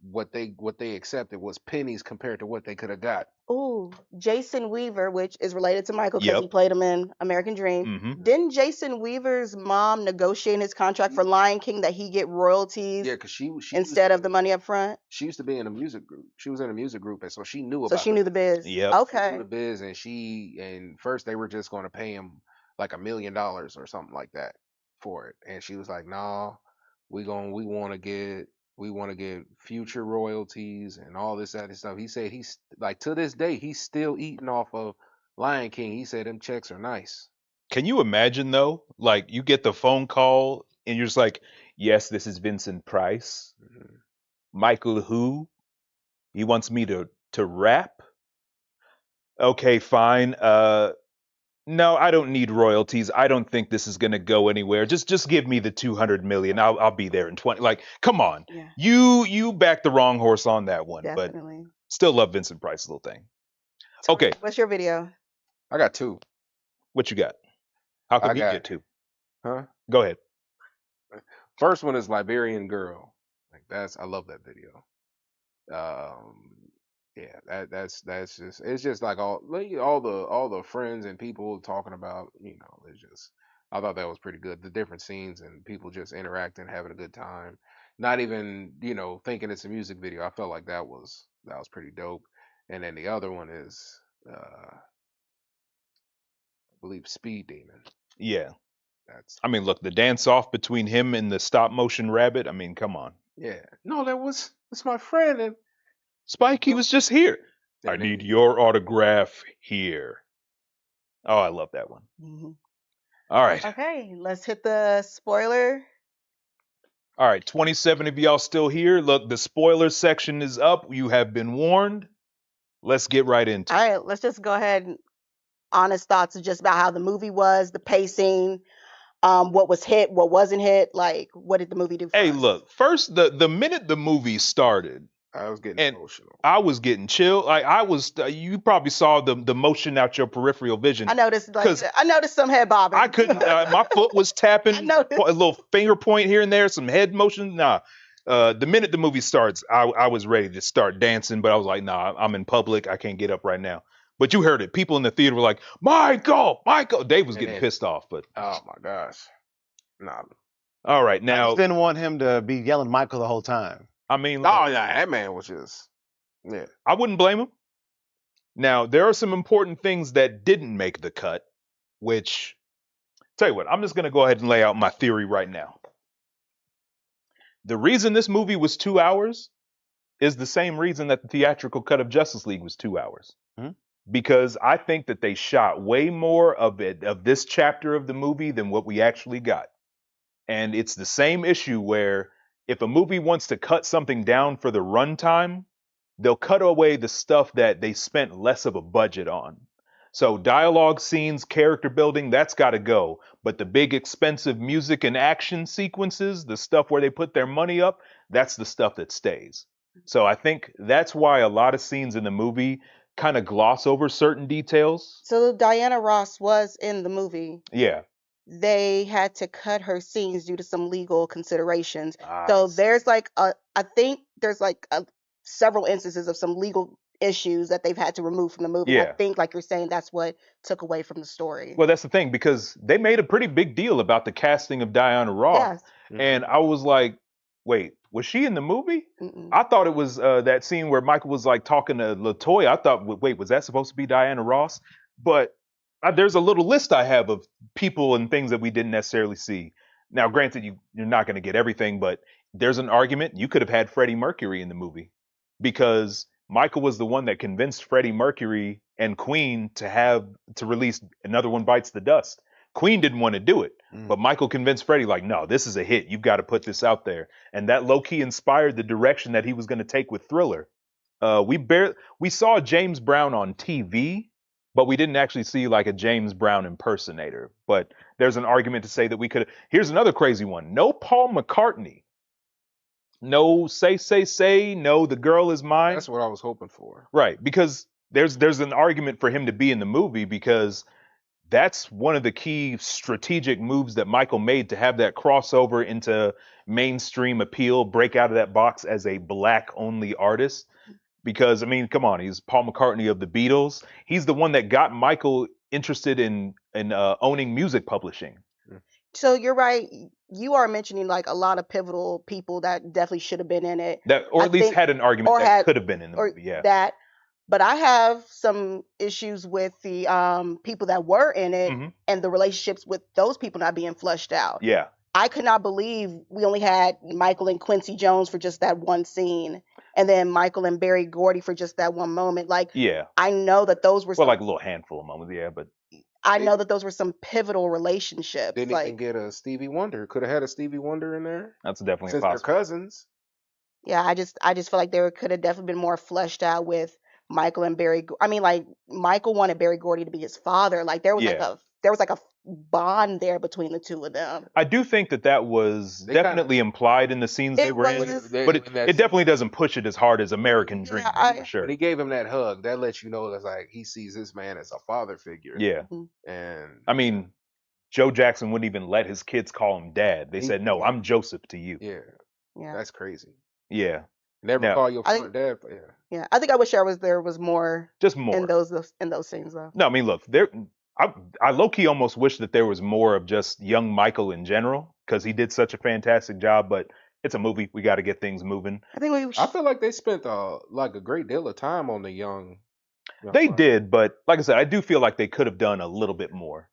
what they accepted was pennies compared to what they could have got. Ooh, Jason Weaver, which is related to Michael because he Yep. played him in American Dream. Mm-hmm. Didn't Jason Weaver's mom negotiate in his contract for Lion King that he get royalties Yeah, because she instead of the money up front? she used to be in a music group. She was in a music group, and so she knew So about she knew the biz. Yep. She knew Okay. the biz, and first they were just going to pay him like $1 million or something like that for it, and she was like, "Nah, we want to get future royalties and all this other stuff." He said he's like to this day he's still eating off of Lion King. He said them checks are nice. Can you imagine though? Like you get the phone call and you're just like, yes, this is Vincent Price. Mhm. Michael who? He wants me to rap? Okay, fine. No, I don't need royalties. I don't think this is gonna go anywhere. Just give me the 200 million. I'll be there in 20. Like, come on. Yeah, You backed the wrong horse on that one, but definitely. still love Vincent Price's little thing. Tony, Okay, what's your video? I got two. what you got? How I come you got get two? huh? Go ahead. First one is Liberian Girl. Like I love that video. Um, yeah, that's just it's just like all the friends and people talking about, it's just I thought that was pretty good. The different scenes and people just interacting, having a good time. Not even, thinking it's a music video. I felt like that was pretty dope. And then the other one is I believe Speed Demon. Yeah. That's I mean, look, the dance off between him and the stop motion rabbit. I mean, come on. yeah. No, that's my friend and Spike, he was just here. I and need your autograph here. Oh, I love that one. Mhm. All right. Okay, let's hit the spoiler. All right. 27 of y'all still here. Look, the spoiler section is up. You have been warned. Let's get right into All it. right, let's just go ahead and honest thoughts just about how the movie was, the pacing, what was hit, what wasn't hit, like what did the movie do for Hey, us? look, first, the minute the movie started, I was getting and emotional. I was getting chill. Like I was, you probably saw the motion out your peripheral vision. I noticed, like, 'Cause I noticed some head bobbing. I couldn't. My foot was tapping, I noticed. a little finger point here and there, some head motion. Nah. The minute the movie starts, I was ready to start dancing, but I was like, nah, I'm in public. I can't get up right now. But you heard it. People in the theater were like, Michael, Michael. Dave was And getting then- pissed off. But Oh my gosh. Nah. all right, I now just didn't want him to be yelling Michael the whole time. I mean, Oh yeah, that man was just yeah. I wouldn't blame him. Now, there are some important things that didn't make the cut, which, tell you what, I'm just going to go ahead and lay out my theory right now. The reason this movie was 2 hours is the same reason that the theatrical cut of Justice League was 2 hours. Mhm. Because I think that they shot way more of this chapter of the movie than what we actually got. And it's the same issue where if a movie wants to cut something down for the runtime, they'll cut away the stuff that they spent less of a budget on. So dialogue scenes, character building, that's got to go. But the big expensive music and action sequences, the stuff where they put their money up, that's the stuff that stays. So I think that's why a lot of scenes in the movie kind of gloss over certain details. So Diana Ross was in the movie. Yeah. They had to cut her scenes due to some legal considerations. I So see. there's like I think there's like several instances of some legal issues that they've had to remove from the movie. I Yeah. think, like you're saying, that's what took away from the story. Well, that's the thing, because they made a pretty big deal about the casting of Diana Ross. Yes. And I was like, wait, was she in the movie? Mm-mm. I thought it was that scene where Michael was like talking to LaToya. I thought, wait, was that supposed to be Diana Ross? But there's a little list I have of people and things that we didn't necessarily see. Now, granted, you're not going to get everything, but there's an argument you could have had Freddie Mercury in the movie because Michael was the one that convinced Freddie Mercury and Queen to release Another One Bites the Dust. Queen didn't want to do it, but Michael convinced Freddie, like, no, this is a hit. You've got to put this out there. And that low-key inspired the direction that he was going to take with Thriller. We saw James Brown on TV, but we didn't actually see like a James Brown impersonator. But there's an argument to say that we could. Here's another crazy one. No Paul McCartney. No say, no, the girl is mine. That's what I was hoping for. Right, because there's an argument for him to be in the movie because that's one of the key strategic moves that Michael made to have that crossover into mainstream appeal, break out of that box as a black only artist. Because I mean, come on, he's Paul McCartney of the Beatles. He's the one that got Michael interested in owning music publishing. So you're right. You are mentioning like a lot of pivotal people that definitely should have been in it. That, or I at least think- had an argument or that had- could have been in the or movie. Yeah. that. But I have some issues with the people that were in it Mhm. and the relationships with those people not being fleshed out. Yeah. I could not believe we only had Michael and Quincy Jones for just that one scene, and then Michael and Barry Gordy for just that one moment. Like, Yeah. I know that those were Well, some, like a little handful of moments. Yeah, but I know that those were some pivotal relationships. Didn't like, even get a Stevie Wonder. Could have had a Stevie Wonder in there that's definitely since they're possible. cousins. yeah, I just feel like there could have definitely been more fleshed out with Michael and Barry. I mean, like Michael wanted Barry Gordy to be his father. Like there was Yeah. like a bond there between the two of them. I do think that was They kinda- definitely implied in the scenes It they were in, was. but it definitely doesn't push it as hard as American Dream, I- for sure. When he gave him that hug, that lets you know that's like he sees this man as a father figure. Yeah. And I mean, Joe Jackson wouldn't even let his kids call him dad. They He- said, no, yeah. I'm Joseph to you. yeah, Yeah, that's crazy. Yeah. Never Now- call your I front dad. Yeah. yeah. I think I wish there was more Just more. in those scenes though. No, I mean, look, I low-key almost wish that there was more of just young Michael in general, because he did such a fantastic job, but it's a movie. We got to get things moving. I think I feel like they spent like a great deal of time on the young They Michael. did, but like I said, I do feel like they could have done a little bit more.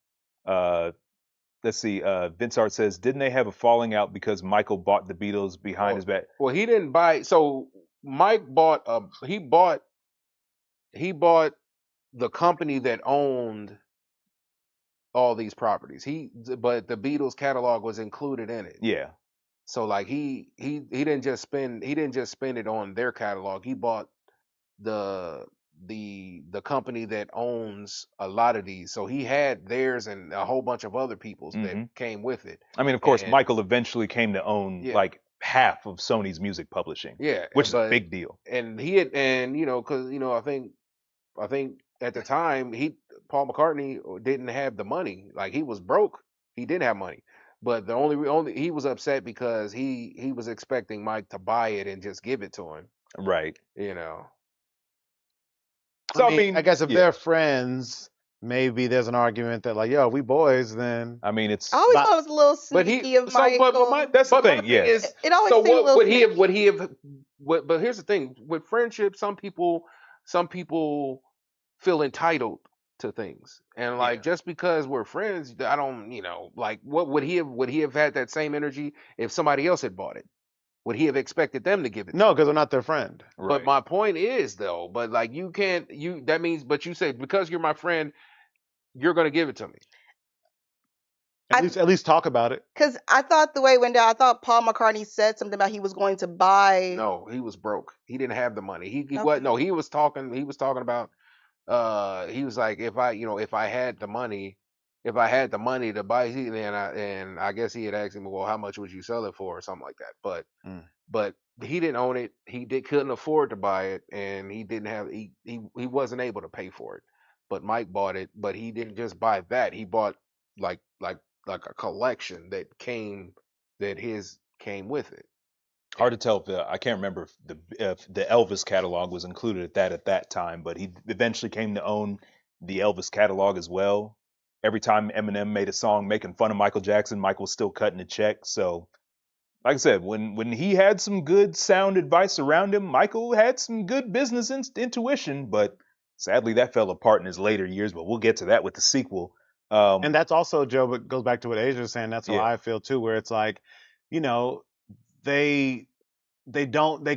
Let's see. Vince Hart says, didn't they have a falling out because Michael bought the Beatles behind his back? Well, he didn't buy. So Mike bought. He bought the company that owned all these properties. But the Beatles catalog was included in it. Yeah. So like he didn't just spend it on their catalog. He bought the company that owns a lot of these. So he had theirs and a whole bunch of other people's that came with it. I mean, of course, And- Michael eventually came to own Yeah. like half of Sony's music publishing, Yeah, which is a but- big deal. And he had, and because I think at the time Paul McCartney didn't have the money. Like he was broke. He didn't have money. But the only he was upset because he was expecting Mike to buy it and just give it to him. Right. You know. So I mean, I guess if yeah. they're friends, maybe there's an argument that like, yo, we boys, then I mean, it's I always But- thought it was a little But sneaky he of Michael. that's the but my thing. Yeah. is, It always so seemed a little would he have but here's the thing with friendship, some people feel entitled to things, and like just because we're friends, I don't, like what would he have had that same energy if somebody else had bought it? Would he have expected them to give it? no, because they're not their friend. Right. But my point is though, but like that means, but you said because you're my friend, you're gonna give it to me. At least talk about it. Because I thought the way it went down, I thought Paul McCartney said something about he was going to buy. No, he was broke. He didn't have the money. He Okay. what? No, he was talking about. He was like, if I had the money to buy, and I guess he had asked him, well, how much would you sell it for, or something like that. But he didn't own it. He couldn't afford to buy it, and he didn't have he wasn't able to pay for it. But Mike bought it. But he didn't just buy that. He bought like a collection that his came with it. Hard to tell if I can't remember if the Elvis catalog was included at that time, but he eventually came to own the Elvis catalog as well. Every time Eminem made a song making fun of Michael Jackson, Michael was still cutting a check. So, like I said, when he had some good sound advice around him, Michael had some good business intuition, but sadly that fell apart in his later years. But we'll get to that with the sequel. And that's also, Joe, but goes back to what Asia was saying. That's how Yeah. I feel too, where it's like, they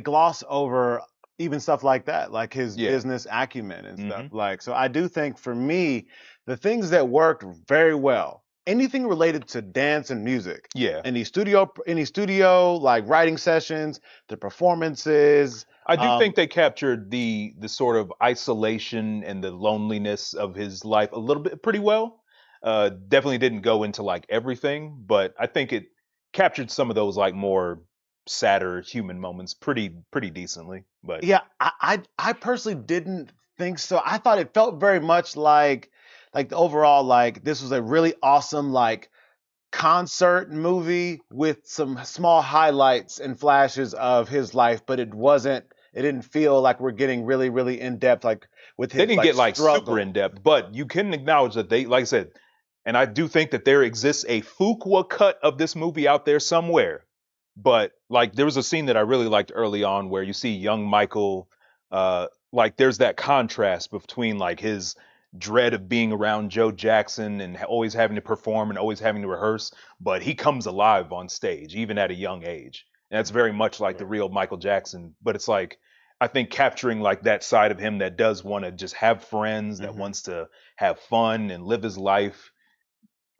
gloss over even stuff like that, like his Yeah. business acumen and stuff. Like, so I do think for me, the things that worked very well, anything related to dance and music, Yeah. any studio like writing sessions, the performances. I do think they captured the sort of isolation and the loneliness of his life a little bit pretty well. Definitely didn't go into like everything, but I think it captured some of those like more sadder human moments pretty decently. But Yeah, I personally didn't think so. I thought it felt very much like like the overall, like this was a really awesome like concert movie with some small highlights and flashes of his life, but it didn't feel like we're getting really, really in depth, like with They his didn't like get like super struggle. in depth, but you can acknowledge that they, like I said, and I do think that there exists a Fuqua cut of this movie out there somewhere. But like there was a scene that I really liked early on where you see young Michael, like there's that contrast between like his dread of being around Joe Jackson and always having to perform and always having to rehearse, but he comes alive on stage even at a young age. And that's very much like the real Michael Jackson, but it's like I think capturing like that side of him that does want to just have friends, that wants to have fun and live his life.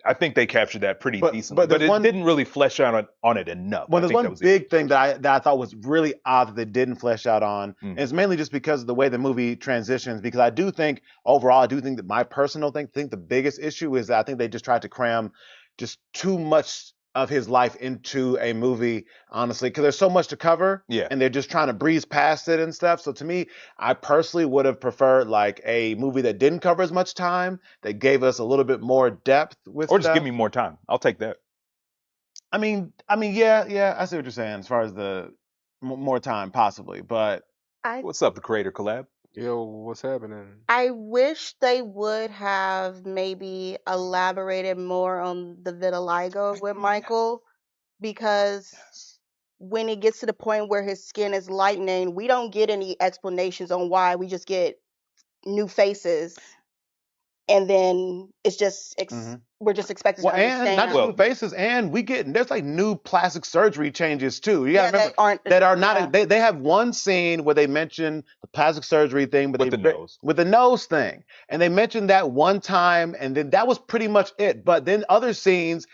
I think they captured that pretty decently, but it didn't really flesh out on it enough. Well, there's one big thing that I thought was really odd that they didn't flesh out on, and it's mainly just because of the way the movie transitions. Because I do think overall, I do think that my personal think the biggest issue is that I think they just tried to cram just too much of his life into a movie, honestly, because there's so much to cover, and they're just trying to breeze past it and stuff. So to me, I personally would have preferred like a movie that didn't cover as much time, that gave us a little bit more depth with, or just give me more time. I'll take that. I mean, yeah, I see what you're saying as far as the more time possibly, but what's up, the creator collab? Yo, what's happening? I wish they would have maybe elaborated more on the vitiligo with Michael, because when it gets to the point where his skin is lightening, we don't get any explanations on why. We just get new faces, and then it's just we're just expected to understand. And not just new faces, and there's like new plastic surgery changes too. You gotta remember that are not. They have one scene where they mention the plastic surgery thing, but with the nose thing, and they mentioned that one time, and then that was pretty much it. But then other scenes,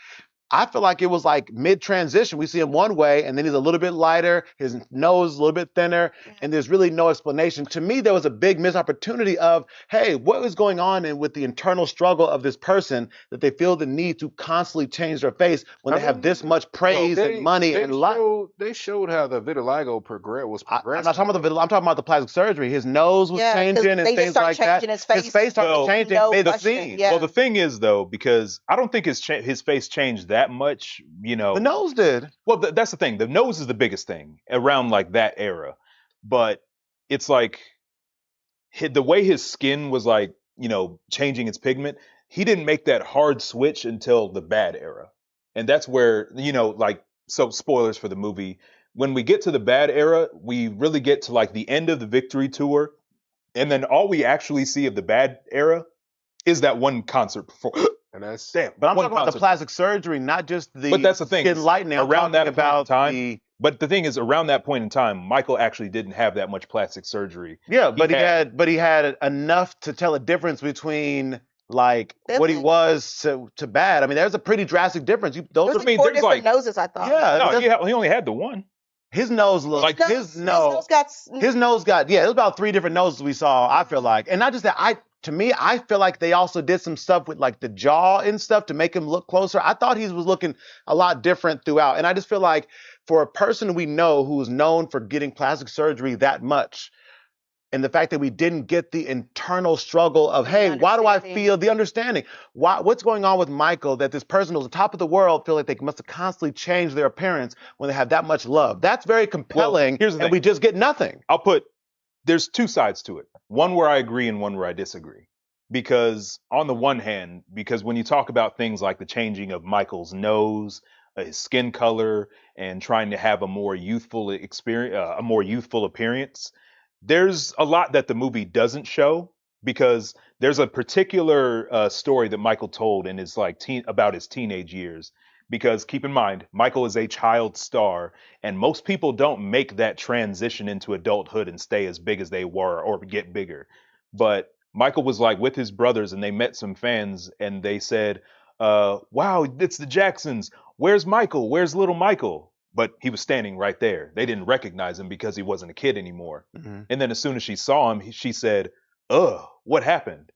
I feel like it was like mid-transition. We see him one way, and then he's a little bit lighter, his nose a little bit thinner, and there's really no explanation. To me, there was a big missed opportunity of, hey, what is going on with the internal struggle of this person that they feel the need to constantly change their face when they have this much praise and money and life. They showed how the vitiligo was progressing. I'm not talking about I'm talking about the plastic surgery. His nose was changing and things like that. His face started changing mid-scene. Well, the thing is, though, because I don't think his face changed that much, you know. The nose did. Well, that's the thing. The nose is the biggest thing around like that era. But it's like the way his skin was like, you know, changing its pigment, he didn't make that hard switch until the bad era. And that's where, you know, like, so spoilers for the movie. When we get to the bad era, we really get to like the end of the Victory Tour. And then all we actually see of the bad era is that one concert performance. And that's damn. But I'm talking about the plastic surgery, not just the but that's the thing. Skin lightening. Around that about time. But the thing is, around that point in time, Michael actually didn't have that much plastic surgery. Yeah, but he had enough to tell a difference between like what he was to bad. I mean, there's a pretty drastic difference. There's different noses, I thought. Yeah, no, he only had the one. His nose looked like his nose got it was about 3 different noses we saw, I feel like. And not just that, to me, I feel like they also did some stuff with like the jaw and stuff to make him look closer. I thought he was looking a lot different throughout. And I just feel like for a person we know who's known for getting plastic surgery that much, and the fact that we didn't get the internal struggle of, hey, why do I feel the understanding? What's going on with Michael that this person who's on top of the world feel like they must have constantly changed their appearance when they have that much love? That's very compelling, and we just get nothing. There's 2 sides to it. One where I agree and one where I disagree. Because on the one hand, because when you talk about things like the changing of Michael's nose, his skin color, and trying to have a more youthful experience, a more youthful appearance, there's a lot that the movie doesn't show, because there's a particular story that Michael told in his about his teenage years. Because keep in mind, Michael is a child star, and most people don't make that transition into adulthood and stay as big as they were or get bigger. But Michael was like with his brothers, and they met some fans, and they said, wow, it's the Jacksons. Where's Michael? Where's little Michael? But he was standing right there. They didn't recognize him because he wasn't a kid anymore. And then as soon as she saw him, she said, what happened?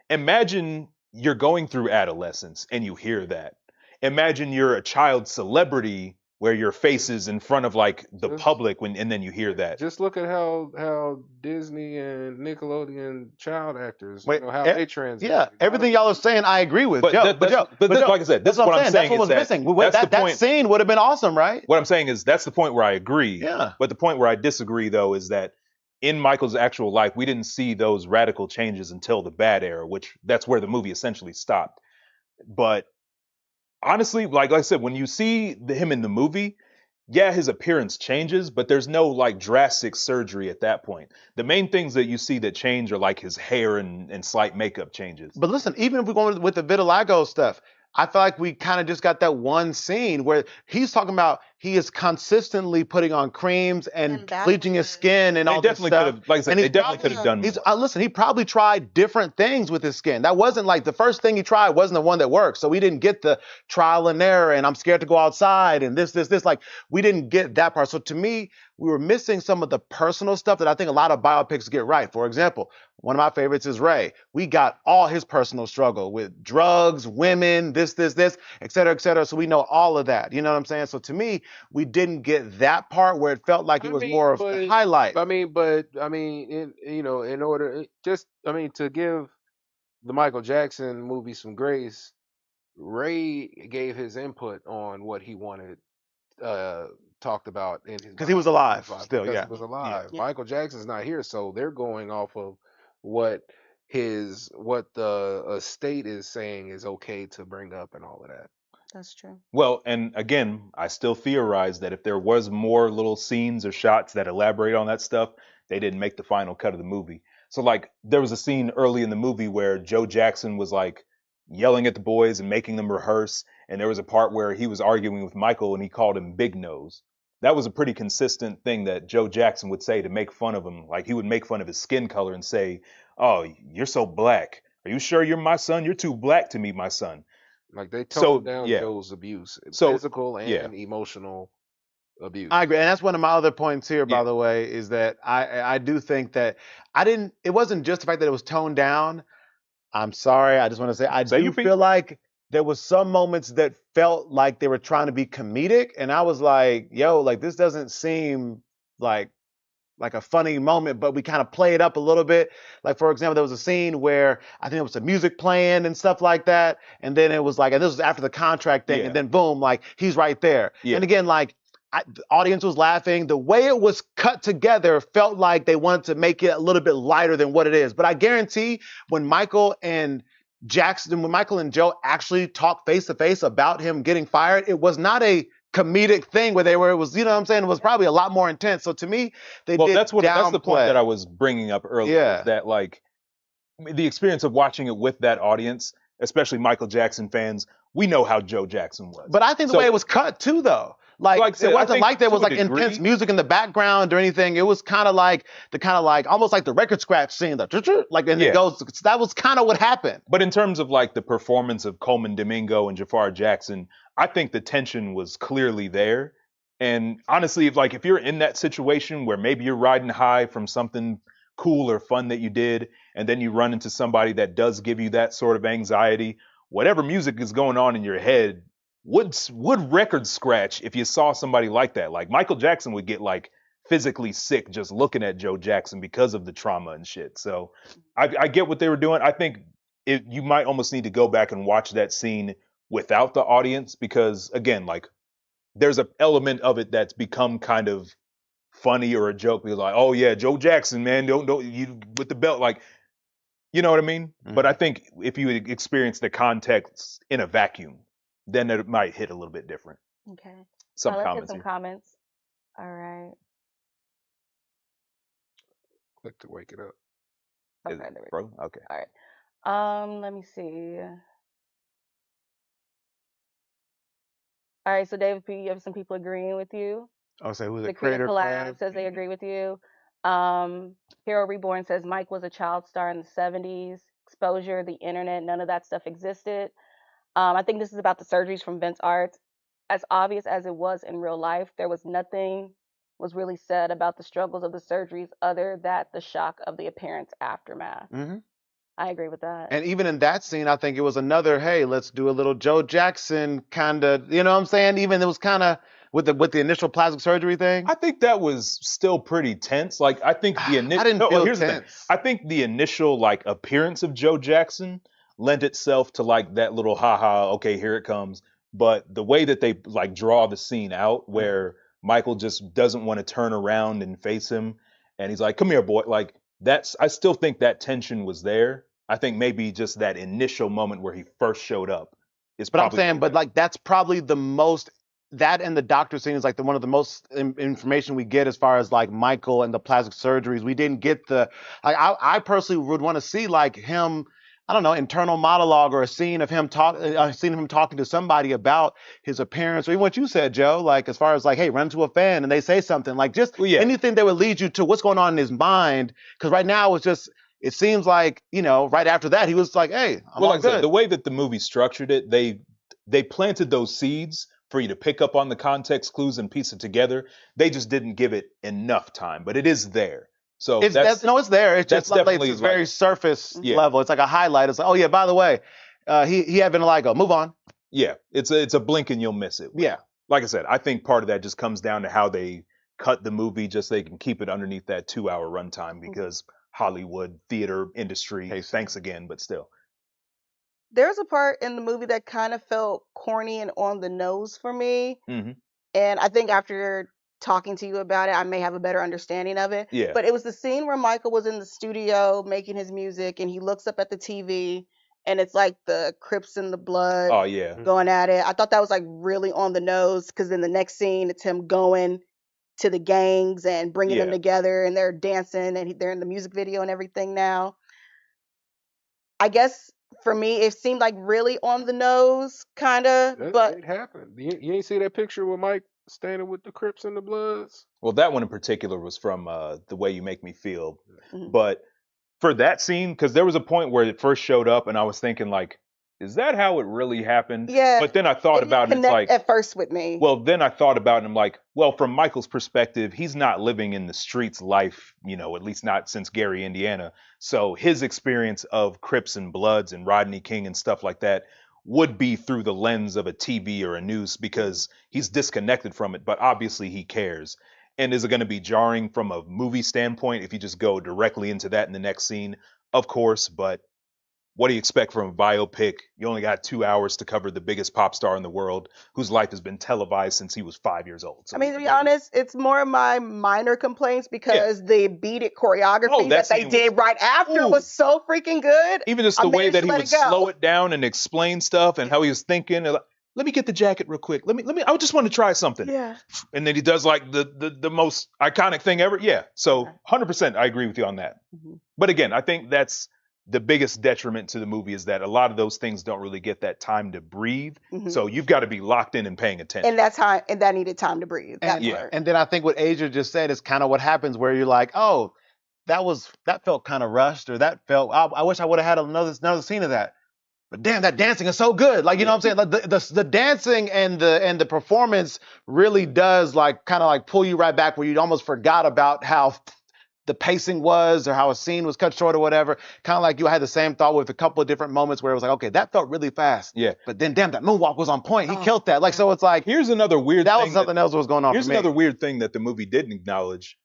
Imagine you're going through adolescence and you hear that. Imagine you're a child celebrity where your face is in front of like the Just public and then you hear that. just look at how Disney and Nickelodeon child actors, Wait, how they transition. yeah, everything y'all are saying, I agree with. But Joe, that's Joe, like I said, that's this is what I'm That's saying what is was that missing. that's the That point. scene would have been awesome, right? What I'm saying is that's the point where I agree. Yeah. But the point where I disagree though is that in Michael's actual life, we didn't see those radical changes until the bad era, which that's where the movie essentially stopped. But honestly, like I said, when you see him in the movie, yeah, his appearance changes, but there's no like drastic surgery at that point. The main things that you see that change are like his hair and slight makeup changes. But listen, even if we're going with the vitiligo stuff, I feel like we kind of just got that one scene where he's talking about he is consistently putting on creams and that's bleaching his what- skin and They all this definitely stuff. could have, like I said, And they he's definitely probably- could have done He's more. listen, he probably tried different things with his skin. That wasn't like the first thing he tried wasn't the one that worked. So we didn't get the trial and error and I'm scared to go outside and this. Like we didn't get that part. So to me, we were missing some of the personal stuff that I think a lot of biopics get right. For example, one of my favorites is Ray. We got all his personal struggle with drugs, women, this, et cetera, et cetera. So we know all of that. You know what I'm saying? So to me, we didn't get that part where it felt like it was more of the highlight. I mean, in order to give the Michael Jackson movie some grace, Ray gave his input on what he wanted talked about in his Because he was alive still, because yeah. he was alive. Yeah. Michael Jackson's not here, so they're going off of what the estate is saying is okay to bring up and all of that. That's true. Well, and again, I still theorize that if there was more little scenes or shots that elaborate on that stuff, they didn't make the final cut of the movie. So like there was a scene early in the movie where Joe Jackson was like yelling at the boys and making them rehearse, and there was a part where he was arguing with Michael and he called him Big Nose. That was a pretty consistent thing that Joe Jackson would say to make fun of him. Like he would make fun of his skin color and say, "Oh, you're so black. Are you sure you're my son? You're too black to meet my son." Like they So, toned down yeah. Joe's abuse, So, physical and yeah. emotional abuse. I agree, and that's one of my other points here, by Yeah. the way, is that I do think that it wasn't just the fact that it was toned down. I'm sorry, I just want to say I Say do your piece. feel like there was some moments that felt like they were trying to be comedic, and I was like, yo, like this doesn't seem like a funny moment, but we kind of play it up a little bit. Like for example, there was a scene where I think it was the music playing and stuff like that, and then it was like, and this was after the contract thing, Yeah. and then boom, like he's right there, Yeah. and again, like the audience was laughing. The way it was cut together felt like they wanted to make it a little bit lighter than what it is. But I guarantee when Michael and Joe actually talked face to face about him getting fired, it was not a comedic thing where it was, you know what I'm saying? It was probably a lot more intense. So to me, that's that's the point that I was bringing up earlier. Yeah. Is that like the experience of watching it with that audience, especially Michael Jackson fans, we know how Joe Jackson was. But I think the way it was cut too, though. Like I said, it I wasn't think like there to was a like degree- intense music in the background or anything. It was kind of like almost like the record scratch scene, like and Yeah. it goes. That was kind of what happened. But in terms of like the performance of Colman, Domingo, and Jafar Jackson, I think the tension was clearly there. And honestly, if you're in that situation where maybe you're riding high from something cool or fun that you did, and then you run into somebody that does give you that sort of anxiety, whatever music is going on in your head would record scratch if you saw somebody like that. Like Michael Jackson would get like physically sick just looking at Joe Jackson because of the trauma and shit. So I get what they were doing. I think you might almost need to go back and watch that scene without the audience because again, like there's an element of it that's become kind of funny or a joke. Because like, oh yeah, Joe Jackson, man, don't you with the belt, like, you know what I mean? Mhm. But I think if you experience the context in a vacuum, then it might hit a little bit different. Okay. Some Let's hit comments some here. comments. All right. Click to wake it up. Is Okay, it, there we go. bro? Okay. All right. Let me see. All right, so David P, you have some people agreeing with you. I'll say who's The it? Creative Creator Collab says they agree with you. Hero Reborn says Mike was a child star in the 70s. Exposure, the internet, none of that stuff existed. I think this is about the surgeries from Vince Arts. As obvious as it was in real life, there was nothing was really said about the struggles of the surgeries other than the shock of the appearance aftermath. hmm I agree with that. And even in that scene, I think it was another, hey, let's do a little Joe Jackson kind of, you know what I'm saying? Even it was kind of with the initial plastic surgery thing? I think that was still pretty tense. Like, I think the initial. I didn't feel here's the thing. tense. I think the initial like appearance of Joe Jackson lent itself to like that little haha. Okay, here it comes. But the way that they like draw the scene out, where Michael just doesn't want to turn around and face him, and he's like, "Come here, boy." Like that's. I still think that tension was there. I think maybe just that initial moment where he first showed up is But I'm probably. saying, but like that's probably the most. That and the doctor scene is like one of the most information we get as far as like Michael and the plastic surgeries. We didn't get the. Like, I personally would want to see like him. I don't know, internal monologue or a scene of him talking to somebody about his appearance, or even what you said, Joe. Like as far as like, hey, run to a fan and they say something like just Well, yeah. anything that would lead you to what's going on in his mind. Because right now it's just. It seems like, right after that, he was like, hey, I'm all Like I said, good. the way that the movie structured it, they planted those seeds for you to pick up on the context clues and piece it together. They just didn't give it enough time, but it is there. So It's there. It's that's just like, definitely it's very like- surface Yeah. level. It's like a highlight. It's like, oh yeah, by the way, he had vitiligo. Move on. yeah, it's a blink and you'll miss it. Yeah. Like I said, I think part of that just comes down to how they cut the movie, just so they can keep it underneath that 2-hour runtime because Hollywood theater industry. Hey, thanks again, but still. There's a part in the movie that kind of felt corny and on the nose for me. Mhm. And I think after talking to you about it, I may have a better understanding of it. Yeah. But it was the scene where Michael was in the studio making his music and he looks up at the TV and it's like the Crips and the Blood Oh yeah. going at it. I thought that was like really on the nose because then the next scene it's him going to the gangs and bringing them Yeah. together and they're dancing and they're in the music video and everything now. I guess for me it seemed like really on the nose kind of, That but ain't happened. You ain't see that picture with Mike standing with the Crips and the Bloods? Well, that one in particular was from The Way You Make Me Feel. Mhm. But for that scene, because there was a point where it first showed up and I was thinking like, is that how it really happened? yeah. But then I thought it didn't about it and it's connect like, at first with me. well, then I thought about it and I'm like, well, from Michael's perspective, he's not living in the streets life, at least not since Gary, Indiana. So his experience of Crips and Bloods and Rodney King and stuff like that would be through the lens of a TV or a news because he's disconnected from it, but obviously he cares. And is it going to be jarring from a movie standpoint if you just go directly into that in the next scene? Of course, but what do you expect from a biopic? You only got 2 hours to cover the biggest pop star in the world whose life has been televised since he was 5 years old. So I mean, to be honest, it's more of my minor complaints because the Beat It choreography that that they scene did right after Ooh. was so freaking good. even just I the way managed that to he let would it go. slow it down and explain stuff and how he was thinking. And like, let me get the jacket real quick. Let me. I just want to try something. Yeah. And then he does like the most iconic thing ever. Yeah. So Okay. 100%, I agree with you on that. Mhm. But again, I think that's the biggest detriment to the movie is that a lot of those things don't really get that time to breathe. Mhm. So you've got to be locked in and paying attention. And that needed time to breathe. That And, Yeah. part. and then I think what Asia just said is kind of what happens where you're like, oh, that felt kind of rushed, or that felt. I wish I would have had another scene of that. But damn, that dancing is so good. Like, you know what I'm saying? Like the dancing and the performance really does like kind of like pull you right back where you almost forgot about how the pacing was or how a scene was cut short or whatever. Kind of like you had the same thought with a couple of different moments where it was like, okay, that felt really fast. Yeah. But then damn, that moonwalk was on point. He Oh, killed that. Like, so it's like Here's another weird that thing. was something else that was going on Here's for me. another weird thing that the movie didn't acknowledge.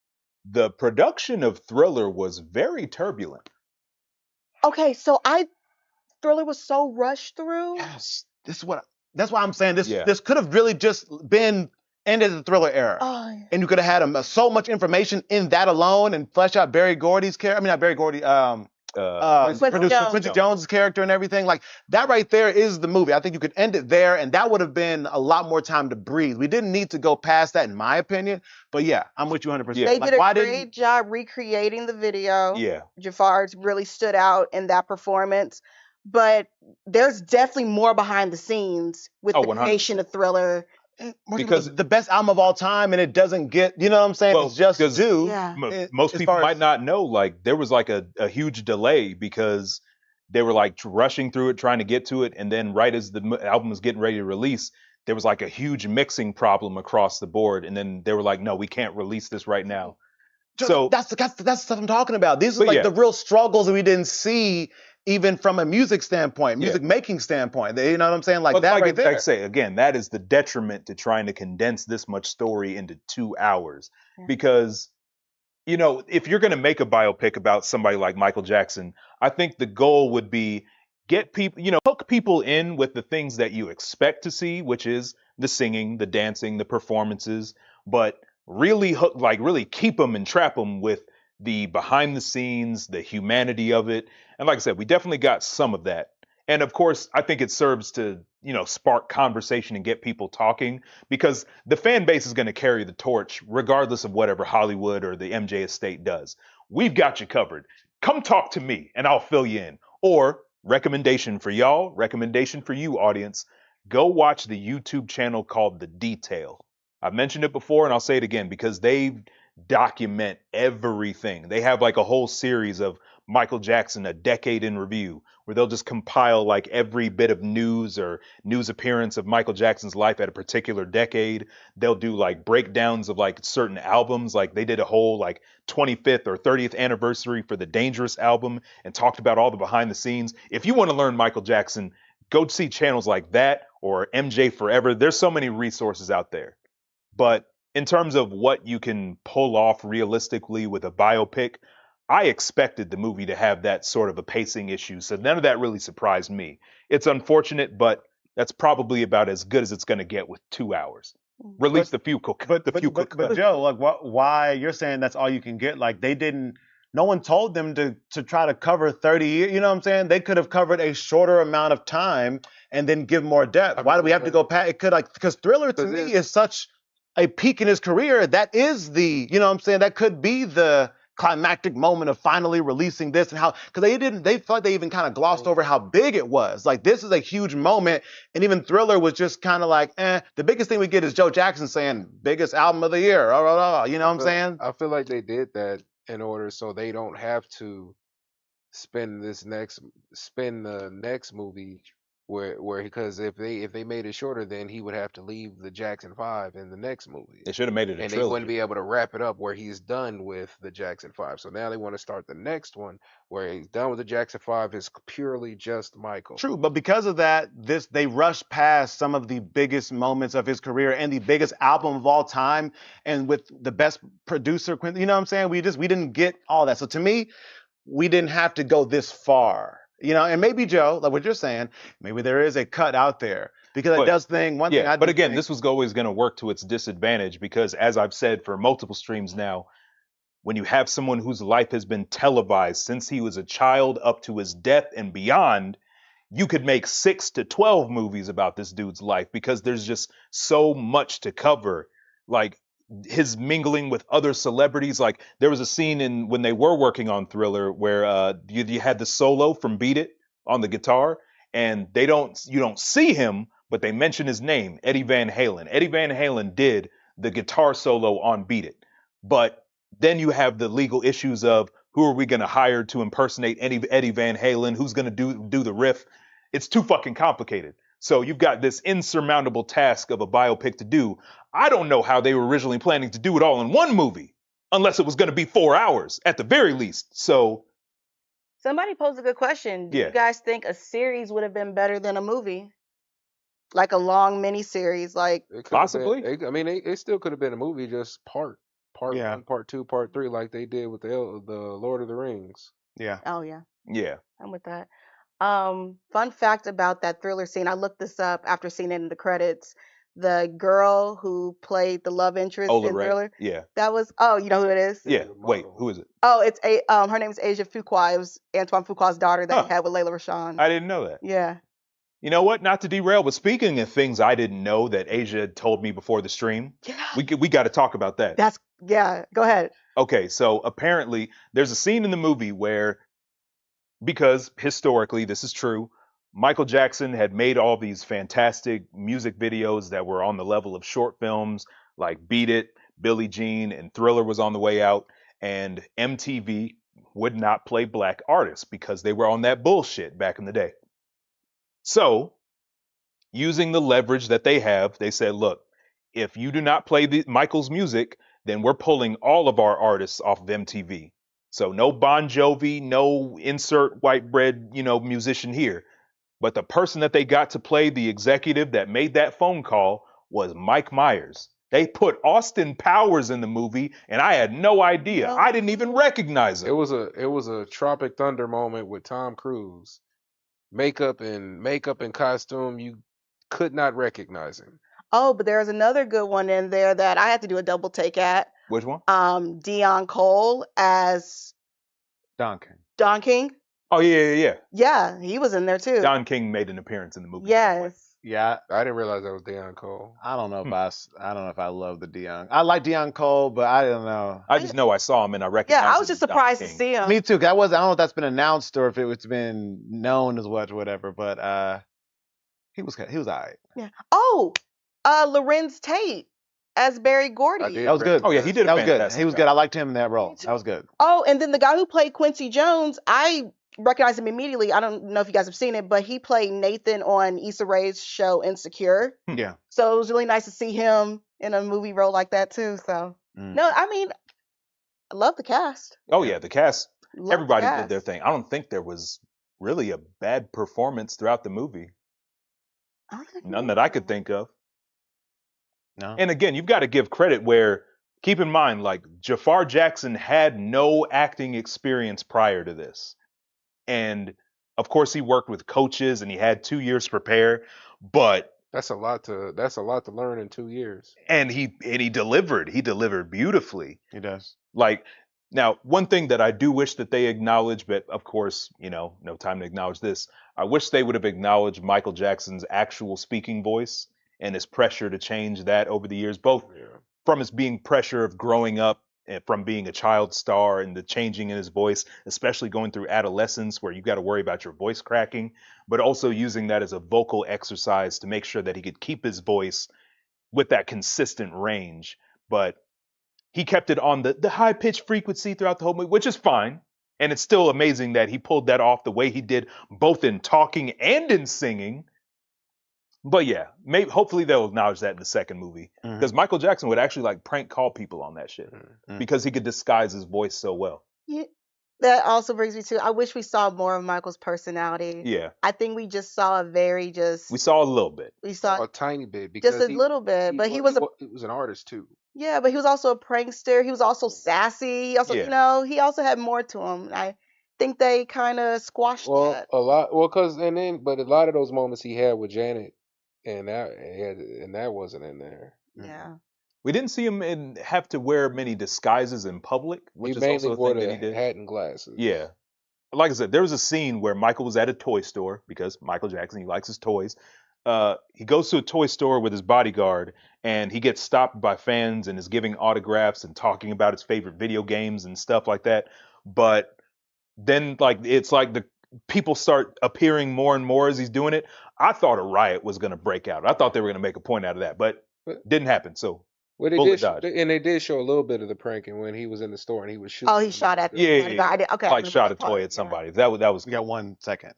The production of Thriller was very turbulent. Okay, so Thriller was so rushed through. Yes, that's why I'm saying this. Yeah. This could have really just been ended the Thriller era, Oh, and you could have had so much information in that alone, and flesh out Barry Gordy's character. I mean, not Barry Gordy. Quincy Producer Jones. Quincy Jones' character and everything. Like that right there is the movie. I think you could end it there, and that would have been a lot more time to breathe. We didn't need to go past that, in my opinion. But yeah, I'm with you 100%. Yeah. they Like, did a why great job recreating the video. Yeah. Jafar really stood out in that performance. But there's definitely more behind the scenes with Oh, the 100%. creation of Thriller. because the best album of all time, and it doesn't get, you know what I'm saying? Well, it's just because- due. Yeah. Most as people far might as- not know, like, there was like a huge delay because they were like rushing through it, trying to get to it. And then right as the album was getting ready to release, there was like a huge mixing problem across the board. And then they were like, no, we can't release this right now. So that's the stuff I'm talking about. These are But like yeah. the real struggles that we didn't see even from a music standpoint, music making standpoint. You know what I'm saying? Like But that right there. Like I say, again, that is the detriment to trying to condense this much story into 2 hours. Yeah. Because, you know, if you're going to make a biopic about somebody like Michael Jackson, I think the goal would be get people, you know, hook people in with the things that you expect to see, which is the singing, the dancing, the performances, but really hook, like really keep them and trap them with the behind the scenes, the humanity of it. And like I said, we definitely got some of that. And of course, I think it serves to, you know, spark conversation and get people talking, because the fan base is going to carry the torch regardless of whatever Hollywood or the MJ estate does. We've got you covered. Come talk to me and I'll fill you in. Or recommendation for y'all, recommendation for you, audience, go watch the YouTube channel called The Detail. I've mentioned it before and I'll say it again because they document everything. They have like a whole series of Michael Jackson, a decade in review, where they'll just compile like every bit of news or news appearance of Michael Jackson's life at a particular decade. They'll do like breakdowns of like certain albums. Like they did a whole like 25th or 30th anniversary for the Dangerous album and talked about all the behind the scenes. If you want to learn Michael Jackson, go see channels like that or MJ Forever. There's so many resources out there. But in terms of what you can pull off realistically with a biopic, I expected the movie to have that sort of a pacing issue, so none of that really surprised me. It's unfortunate, but that's probably about as good as it's going to get with 2 hours. Release the few cook. But Joe, like, why you're saying that's all you can get? Like, they didn't. No one told them to try to cover 30 years. You know what I'm saying? They could have covered a shorter amount of time and then give more depth. Why do we have to go past? It could because Thriller to me is such a peak in his career. That is the, you know what I'm saying? That could be the climactic moment of finally releasing this, and how, because they felt like they even kind of glossed over how big it was. Like, this is a huge moment, and even Thriller was just kind of like, The biggest thing we get is Joe Jackson saying biggest album of the year, you know what I'm saying? I feel like they did that in order so they don't have to spend the next movie where because if they made it shorter, then he would have to leave the Jackson 5 in the next movie. They should have made it a and trilogy. They wouldn't be able to wrap it up where he's done with the Jackson 5. So now they want to start the next one where he's done with the Jackson 5. It's purely just Michael. True, but because of that, they rushed past some of the biggest moments of his career and the biggest album of all time, and with the best producer, Quincy. You know what I'm saying? We didn't get all that. So to me, we didn't have to go this far. You know, and maybe, Joe, like what you're saying, maybe there is a cut out there because it does thing. One thing I but again, this was always going to work to its disadvantage because, as I've said for multiple streams now, when you have someone whose life has been televised since he was a child up to his death and beyond, you could make 6 to 12 movies about this dude's life because there's just so much to cover. Like, his mingling with other celebrities. Like, there was a scene when they were working on Thriller where you had the solo from Beat It on the guitar, and you don't see him, but they mention his name, Eddie Van Halen. Eddie Van Halen did the guitar solo on Beat It. But then you have the legal issues of who are we going to hire to impersonate Eddie Van Halen? Who's going to do the riff? It's too fucking complicated. So you've got this insurmountable task of a biopic to do. I don't know how they were originally planning to do it all in one movie, unless it was going to be 4 hours at the very least. So somebody posed a good question. Do you guys think a series would have been better than a movie? Like a long mini series, like possibly. It still could have been a movie, just part 1, part 2, part 3, like they did with the Lord of the Rings. Yeah. Oh yeah. Yeah. I'm with that. Fun fact about that Thriller scene. I looked this up after seeing it in the credits. The girl who played the love interest in Thriller. Yeah. That was, you know who it is? Yeah. Wait, who is it? Oh, it's her name is Asia Fuqua. It was Antoine Fuqua's daughter that he had with Layla Rashawn. I didn't know that. Yeah. You know what? Not to derail, but speaking of things I didn't know that Asia told me before the stream, we got to talk about that. Go ahead. Okay, so apparently there's a scene in the movie where, because historically this is true, Michael Jackson had made all these fantastic music videos that were on the level of short films like Beat It, Billie Jean, and Thriller was on the way out, and MTV would not play black artists because they were on that bullshit back in the day. So, using the leverage that they have, they said, look, if you do not play Michael's music, then we're pulling all of our artists off of MTV. So no Bon Jovi, no insert white bread, musician here. But the person that they got to play the executive that made that phone call was Mike Myers. They put Austin Powers in the movie, and I had no idea. No. I didn't even recognize him. It was a Tropic Thunder moment with Tom Cruise. Makeup and costume, you could not recognize him. Oh, but there's another good one in there that I had to do a double take at. Which one? Dion Cole as Don King. Don King. Oh, yeah. Yeah, he was in there too. Don King made an appearance in the movie. Yes. Yeah, I didn't realize that was Deion Cole. I don't know if I love the Dion. I like Dion Cole, but I don't know. I just know I saw him and I recognized him. Yeah, I was just as Don surprised to King. see him. Me too. 'Cause I don't know if that's been announced or if it's been known as much or whatever. But he was alright. Yeah. Oh, Lorenz Tate as Barry Gordy. That was good. Oh, yeah, he did a That was good. fantastic He was job. good. I liked him in that role. Me too. That was good. Oh, and then the guy who played Quincy Jones, I recognized him immediately. I don't know if you guys have seen it, but he played Nathan on Issa Rae's show Insecure. Yeah. So it was really nice to see him in a movie role like that too. So no, I mean, I love the cast. Oh, yeah, the cast. Love the Everybody cast. did their thing. I don't think there was really a bad performance throughout the movie. I don't think None that I could think of. No. And again, you've got to give credit where, keep in mind, like Jafar Jackson had no acting experience prior to this. And of course he worked with coaches and he had 2 years to prepare, but That's a lot to learn in 2 years. and he delivered. He delivered beautifully. He does. Like, now, one thing that I do wish that they acknowledged, but of course, no time to acknowledge this. I wish they would have acknowledged Michael Jackson's actual speaking voice and his pressure to change that over the years, both from his being pressure of growing up and from being a child star and the changing in his voice, especially going through adolescence where you got to worry about your voice cracking, but also using that as a vocal exercise to make sure that he could keep his voice with that consistent range. But he kept it on the high pitched frequency throughout the whole movie, which is fine. And it's still amazing that he pulled that off the way he did, both in talking and in singing. But yeah, hopefully they'll acknowledge that in the second movie, because Michael Jackson would actually like prank call people on that shit because he could disguise his voice so well. Yeah, that also brings me to, I wish we saw more of Michael's personality. Yeah, I think we just saw we saw a little bit. we saw A tiny bit because just a little bit, but he was an artist too. yeah, but he was also a prankster. He was also sassy. He also, Yeah. he also had more to him. I think they kind of squashed that. A lot but a lot of those moments he had with Janet and that wasn't in there. Yeah. We didn't see him have to wear many disguises in public, which He is mainly also a wore thing that the he did. hat and glasses. Yeah. Like I said, there was a scene where Michael was at a toy store because Michael Jackson, he likes his toys. He goes to a toy store with his bodyguard and he gets stopped by fans and is giving autographs and talking about his favorite video games and stuff like that. But then it's like the people start appearing more and more as he's doing it. I thought a riot was going to break out. I thought they were going to make a point out of that, but didn't happen. So Well, they did show a little bit of the pranking when he was in the store and he was shooting. Oh, he shot at the Yeah. I did, okay. like shot a toy at somebody. That was We got 1 second.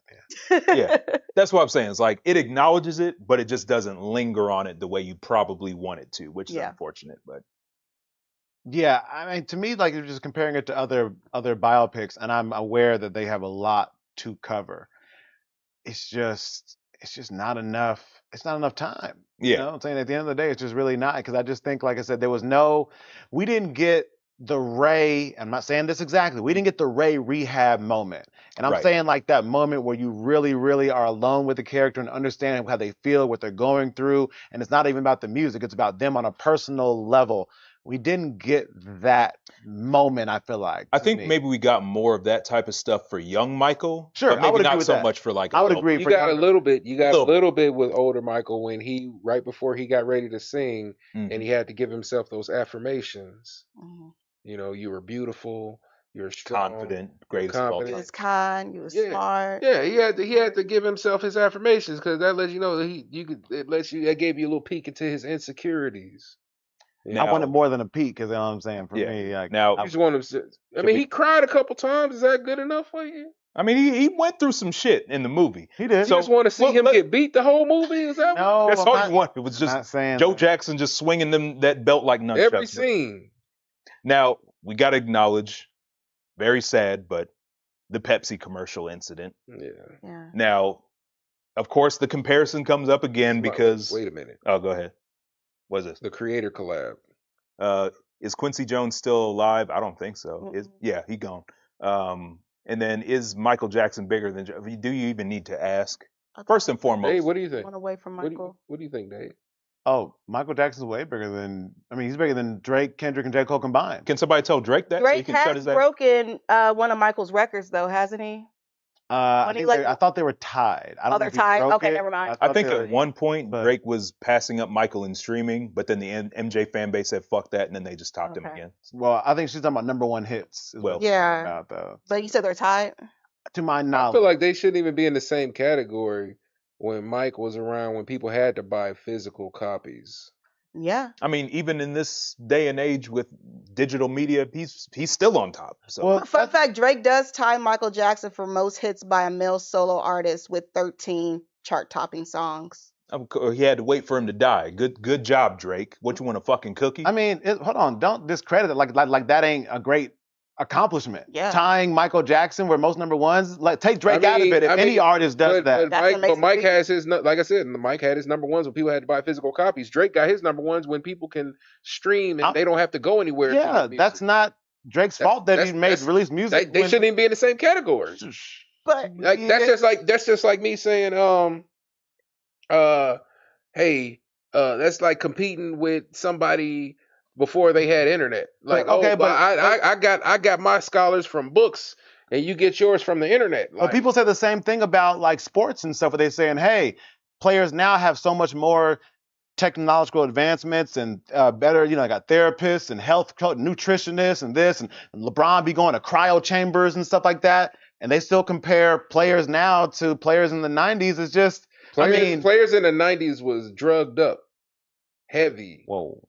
yeah. That's what I'm saying. It's like it acknowledges it, but it just doesn't linger on it the way you probably want it to, which is unfortunate. But Yeah, I mean, to me, like you're just comparing it to other biopics, and I'm aware that they have a lot to cover. It's just not enough. It's not enough time. Yeah. You know what I'm saying? At the end of the day, it's just really not, because I just think, like I said, we didn't get the Ray, I'm not saying this exactly, we didn't get the Ray rehab moment. And I'm Right. saying like that moment where you really, really are alone with the character and understand how they feel, what they're going through. And it's not even about the music, it's about them on a personal level. We didn't get that moment, I feel like. I to think me. maybe we got more of that type of stuff for young Michael. Sure, but I maybe would agree not with so that. much for like. I would adult- agree. You got a little bit. You got a Little little bit with older Michael when he right before he got ready to sing Mhm. and he had to give himself those affirmations. Mhm. You know, you were beautiful, you're strong, confident, greatest of all confident. You time. was kind. You was Yeah. smart. Yeah, he had to give himself his affirmations because that lets you know that it gave you a little peek into his insecurities. Now, I wanted more than a peek, because you know what I'm saying. For Yeah. me, like, Now, You just want him. I mean, he cried a couple times. Is that good enough for you? I mean, he went through some shit in the movie. he did. You just want to see him get beat the whole movie? Is that No, That's I'm all not- you want. It was I'm just not saying Joe that. Jackson just swinging that belt like nunchucks. every scene? Now we got to acknowledge Very sad, but the Pepsi commercial incident. Yeah. Now, of course, the comparison comes up again because. Wait a minute. Oh, go ahead. What is this? The creator collab. Is Quincy Jones still alive? I don't think so. Mm-mm. Yeah, he gone. And then is Michael Jackson bigger than? Do you even need to ask? First and foremost. Dave, what do you think? One away from Michael. What do you think, Dave? Oh, Michael Jackson's way bigger than. I mean, he's bigger than Drake, Kendrick, and J. Cole combined. Can somebody tell Drake that? So he Drake can shut has his ass? broken one of Michael's records, though, hasn't he? I thought they were tied. I don't know they're if he tied? broke Okay, it. never mind. I thought think they were- at one point but- Drake was passing up Michael in streaming, but then the MJ fan base said fuck that, and then they just topped him Okay. again. Well, I think she's talking about number one hits. is what Well, she's Yeah. talking about, though. But you said they're tied? To my I knowledge, feel like they shouldn't even be in the same category when Mike was around, when people had to buy physical copies. Yeah. I mean, even in this day and age with digital media, he's still on top. So Well, Fun fact, Drake does tie Michael Jackson for most hits by a male solo artist with 13 chart-topping songs. he had to wait for him to die. Good job, Drake. What you want, a fucking cookie? I mean, hold on, don't discredit it like that ain't a great accomplishment. Yeah. Tying Michael Jackson where most number ones, like take Drake out of it. If any artist does that, That's what makes it Mike big. has his, like I said, Mike had his number ones when people had to buy physical copies. Drake got his number ones when people can stream and they don't have to go anywhere. to yeah, get music. that's not Drake's fault that he released They, music. they shouldn't even be in the same category. But Like that's just like me saying, hey, that's like competing with somebody before they had internet. Like, Okay, but I got my scholars from books, and you get yours from the internet. But people say the same thing about like sports and stuff, where they're saying, hey, players now have so much more technological advancements and better, I got therapists and health nutritionists and this, and LeBron be going to cryo chambers and stuff like that. And they still compare players now to players in the 90s. It's just, players in the 90s was drugged up, heavy. Whoa.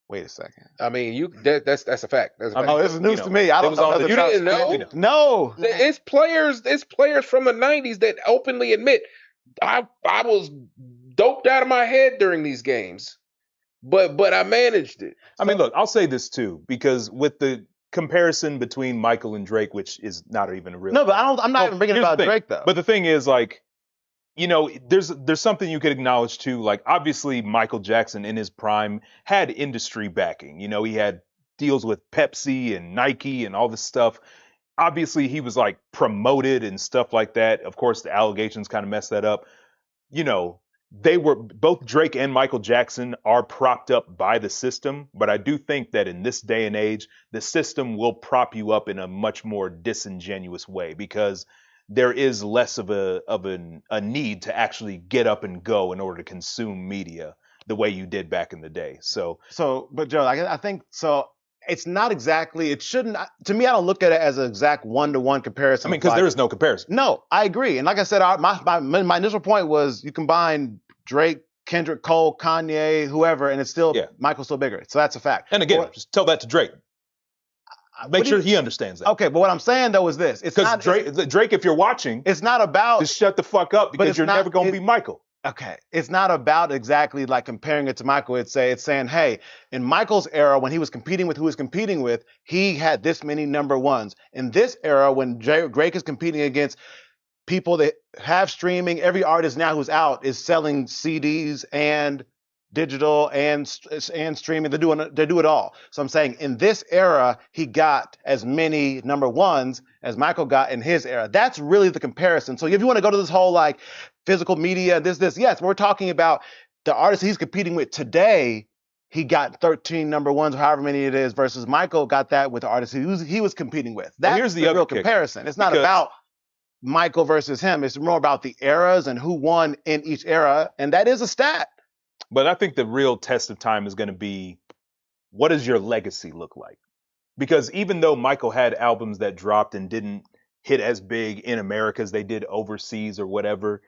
Wait a second. I mean, that's a fact. That's a fact. Oh, this is news to me. I don't know. You didn't know? No. It's players from the 90s that openly admit I was doped out of my head during these games, but I managed it. I mean, look, I'll say this too, because with the comparison between Michael and Drake, which is not even a real. No, but I'm not even bringing here's the about thing. Drake though. But the thing is, like, there's something you could acknowledge too. Like, obviously, Michael Jackson in his prime had industry backing. He had deals with Pepsi and Nike and all this stuff. Obviously, he was like promoted and stuff like that. Of course, the allegations kind of messed that up. They were both Drake and Michael Jackson are propped up by the system, but I do think that in this day and age, the system will prop you up in a much more disingenuous way because there is less of a need to actually get up and go in order to consume media the way you did back in the day. But Joe, I think so. It's not exactly. It shouldn't. To me, I don't look at it as an exact one-to-one comparison. I mean, because there is no comparison. No, I agree. And like I said, my initial point was you combine Drake, Kendrick, Cole, Kanye, whoever, and it's still Michael's still bigger. So that's a fact. And again, just tell that to Drake. Make sure he understands that. Okay, but what I'm saying though is this: it's not Drake. If you're watching, it's not about just shut the fuck up because you're never going to be Michael. Okay, it's not about exactly like comparing it to Michael. It's saying, hey, in Michael's era when he was competing with who he was competing with, he had this many number ones. In this era when Drake is competing against people that have streaming, every artist now who's out is selling CDs and digital and streaming. They do it all. So I'm saying in this era, he got as many number ones as Michael got in his era. That's really the comparison. So if you want to go to this whole like physical media, this, yes, we're talking about the artists he's competing with today. He got 13 number ones, or however many it is, versus Michael got that with the artists he was competing with. That's here's the real other comparison. It's not about Michael versus him. It's more about the eras and who won in each era, and that is a stat. But I think the real test of time is going to be, what does your legacy look like? Because even though Michael had albums that dropped and didn't hit as big in America as they did overseas or whatever,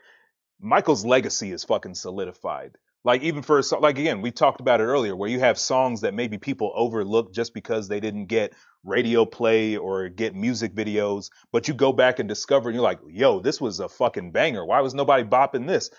Michael's legacy is fucking solidified. Like even for, like again, we talked about it earlier, where you have songs that maybe people overlook just because they didn't get radio play or get music videos, but you go back and discover and you're like, yo, this was a fucking banger. Why was nobody bopping this?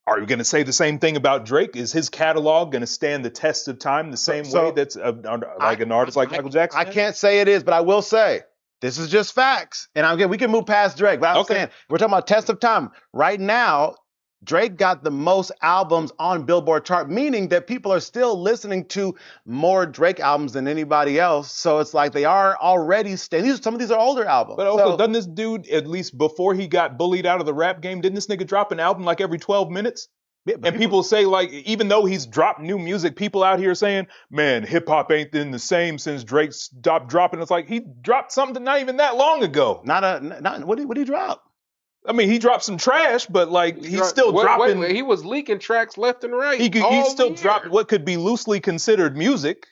Are you going to say the same thing about Drake? Is his catalog going to stand the test of time the same way that's like an artist like Michael Jackson? I can't say it is, but I will say This is just facts. And again, we can move past Drake, but I'm saying we're talking about test of time. Right now, Drake got the most albums on Billboard chart, meaning that people are still listening to more Drake albums than anybody else. So it's like they are already some of these are older albums. But also, doesn't this dude, at least before he got bullied out of the rap game, didn't this nigga drop an album like every 12 minutes? Yeah, and people say, like, even though he's dropped new music, people out here saying, man, hip hop ain't been the same since Drake stopped dropping. It's like he dropped something not even that long ago. What did he drop? I mean, he dropped some trash, but like he's still dropping. Wait, he was leaking tracks left and right. He still dropped what could be loosely considered music.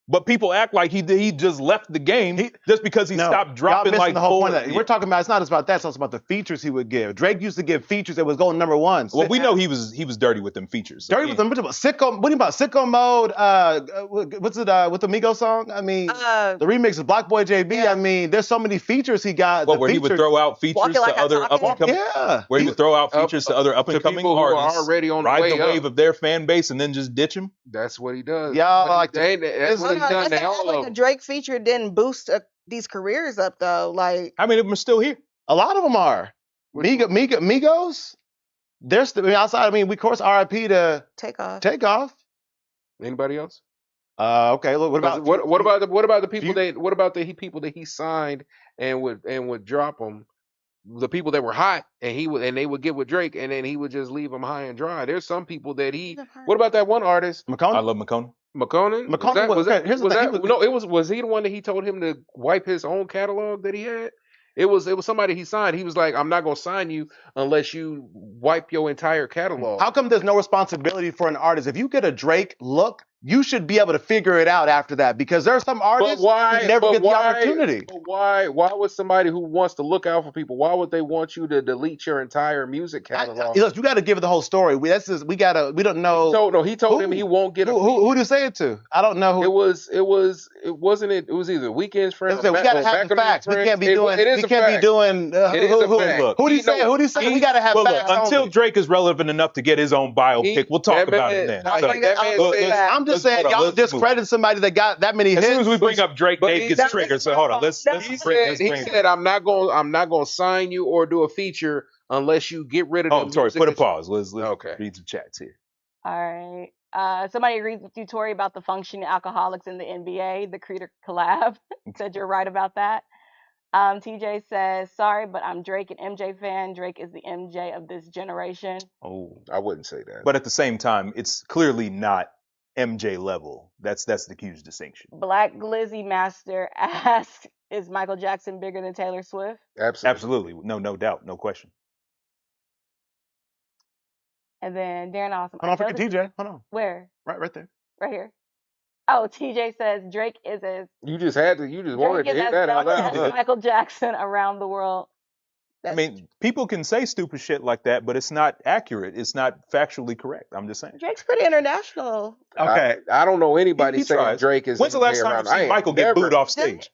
But people act like he just left the game just because he stopped dropping like the whole point of that. We're talking about, it's not just about that, it's also about the features he would give. Drake used to give features that was going number one. Well, we know he was dirty with them features. Dirty with them. Sicko. What do you about Sicko Mode? What's it with the Migos song? I mean, the remix of Block Boy JB. Yeah. I mean, there's so many features he got. Where he would throw out features to other up and coming. Yeah. Where he would throw out features to other up and coming artists. Already on ride the wave of their fan base and then just ditch them. That's what he does. Y'all like that's what he's done to all of a Drake feature didn't boost these careers up though. Like, how many of them are still here? A lot of them are. Migos. They're still outside. I mean, we of course RIP to Takeoff. Anybody else? Okay. Look, what about the people that he signed and would drop them? The people that were hot and they would get with Drake and then he would just leave them high and dry. There's some people that What about that one artist? McConaughey? I love McConaughey. Was he the one that he told him to wipe his own catalog that he had? It was somebody he signed. He was like, I'm not gonna sign you unless you wipe your entire catalog. How come there's no responsibility for an artist? If you get a Drake look, you should be able to figure it out after that, because there are some artists who never get the opportunity. But why would somebody who wants to look out for people, why would they want you to delete your entire music catalog? Look, you got to give it the whole story. We don't know. He told him he won't get who did you say it to? I don't know who. It was either Weekend's friend. We got to have the facts. We can't be doing. Who do you say? We got to have facts. Until Drake is relevant enough to get his own biopic, we'll talk about it then. I'm just saying, y'all discredit somebody that got that many hits. As soon as we bring up Drake, Dave gets triggered. So hold on, he said, I'm not gonna sign you or do a feature unless you get rid of. Oh, Tori, put a pause. Let's read some chats here. All right. Somebody agrees with you, Tori, about the functioning alcoholics in the NBA, the Creator collab. Said you're right about that. TJ says, sorry, but I'm Drake and MJ fan. Drake is the MJ of this generation. Oh, I wouldn't say that. But at the same time, it's clearly not MJ level. That's the huge distinction. Black Glizzy Master asks, is Michael Jackson bigger than Taylor Swift? Absolutely. No doubt. No question. And then Darren Awesome. Hold on, TJ. Hold on. Where? Right there. Right here. Oh, TJ says Drake is as... You just wanted to hit that out loud. Michael Jackson around the world. I mean, people can say stupid shit like that, but it's not accurate. It's not factually correct. I'm just saying. Drake's pretty international. Okay. I don't know anybody saying Drake is... When's the last time you seen Michael get booed off stage?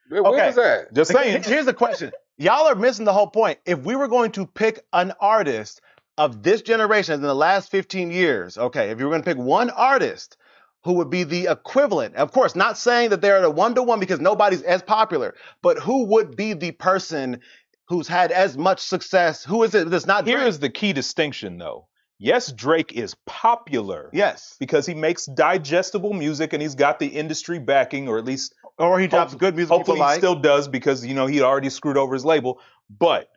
Where was that? Just saying. Here's the question. Y'all are missing the whole point. If we were going to pick an artist of this generation in the last 15 years, okay, if you were going to pick one artist who would be the equivalent, of course, not saying that they're a one-to-one because nobody's as popular, but who would be the person who's had as much success? Who is it that's not Drake? Here is the key distinction, though. Yes, Drake is popular. Yes. Because he makes digestible music and he's got the industry backing, or at least... Or he drops good music. Hopefully he still does, because, he already screwed over his label. But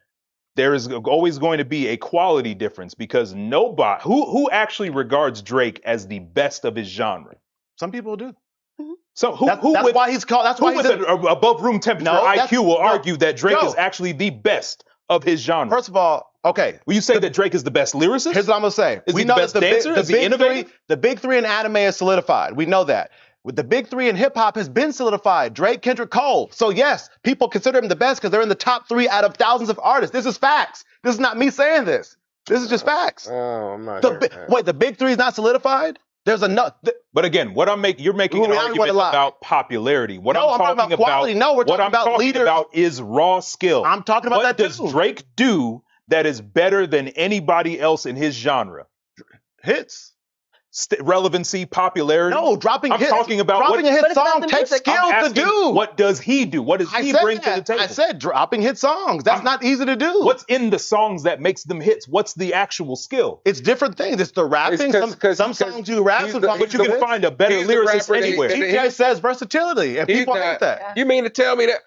there is always going to be a quality difference, because nobody... Who actually regards Drake as the best of his genre? Some people do. Mm-hmm. So that's why he's called... That's why who with an above room temperature IQ will argue that Drake is actually the best of his genre? First of all, okay. Will you say that Drake is the best lyricist? Here's what I'm going to say. Is he the best dancer? Is he innovative? The big three in anime is solidified. We know that. With the big three in hip hop has been solidified. Drake, Kendrick, Cole. So yes, people consider him the best because they're in the top 3 out of thousands of artists. This is facts. This is not me saying this. This is just facts. Oh, I'm not Wait, the big three is not solidified? There's enough. But again, you're making an argument about popularity. I'm talking about quality. No, we're talking about leaders. About is raw skill. I'm talking about that too. What does Drake do that is better than anybody else in his genre? Hits. relevancy, popularity. No, dropping I'm hits. talking about dropping a But hit it's not song the takes music. skills I'm to asking, do. what does he do? What does he bring to the table? I said dropping hit songs. That's not easy to do. What's in the songs that makes them hits? What's the actual skill? It's different things. It's the rapping. Some songs you rap, some songs But you can find a better lyricist anywhere. DJ says versatility, and people hate that. You mean to tell me that?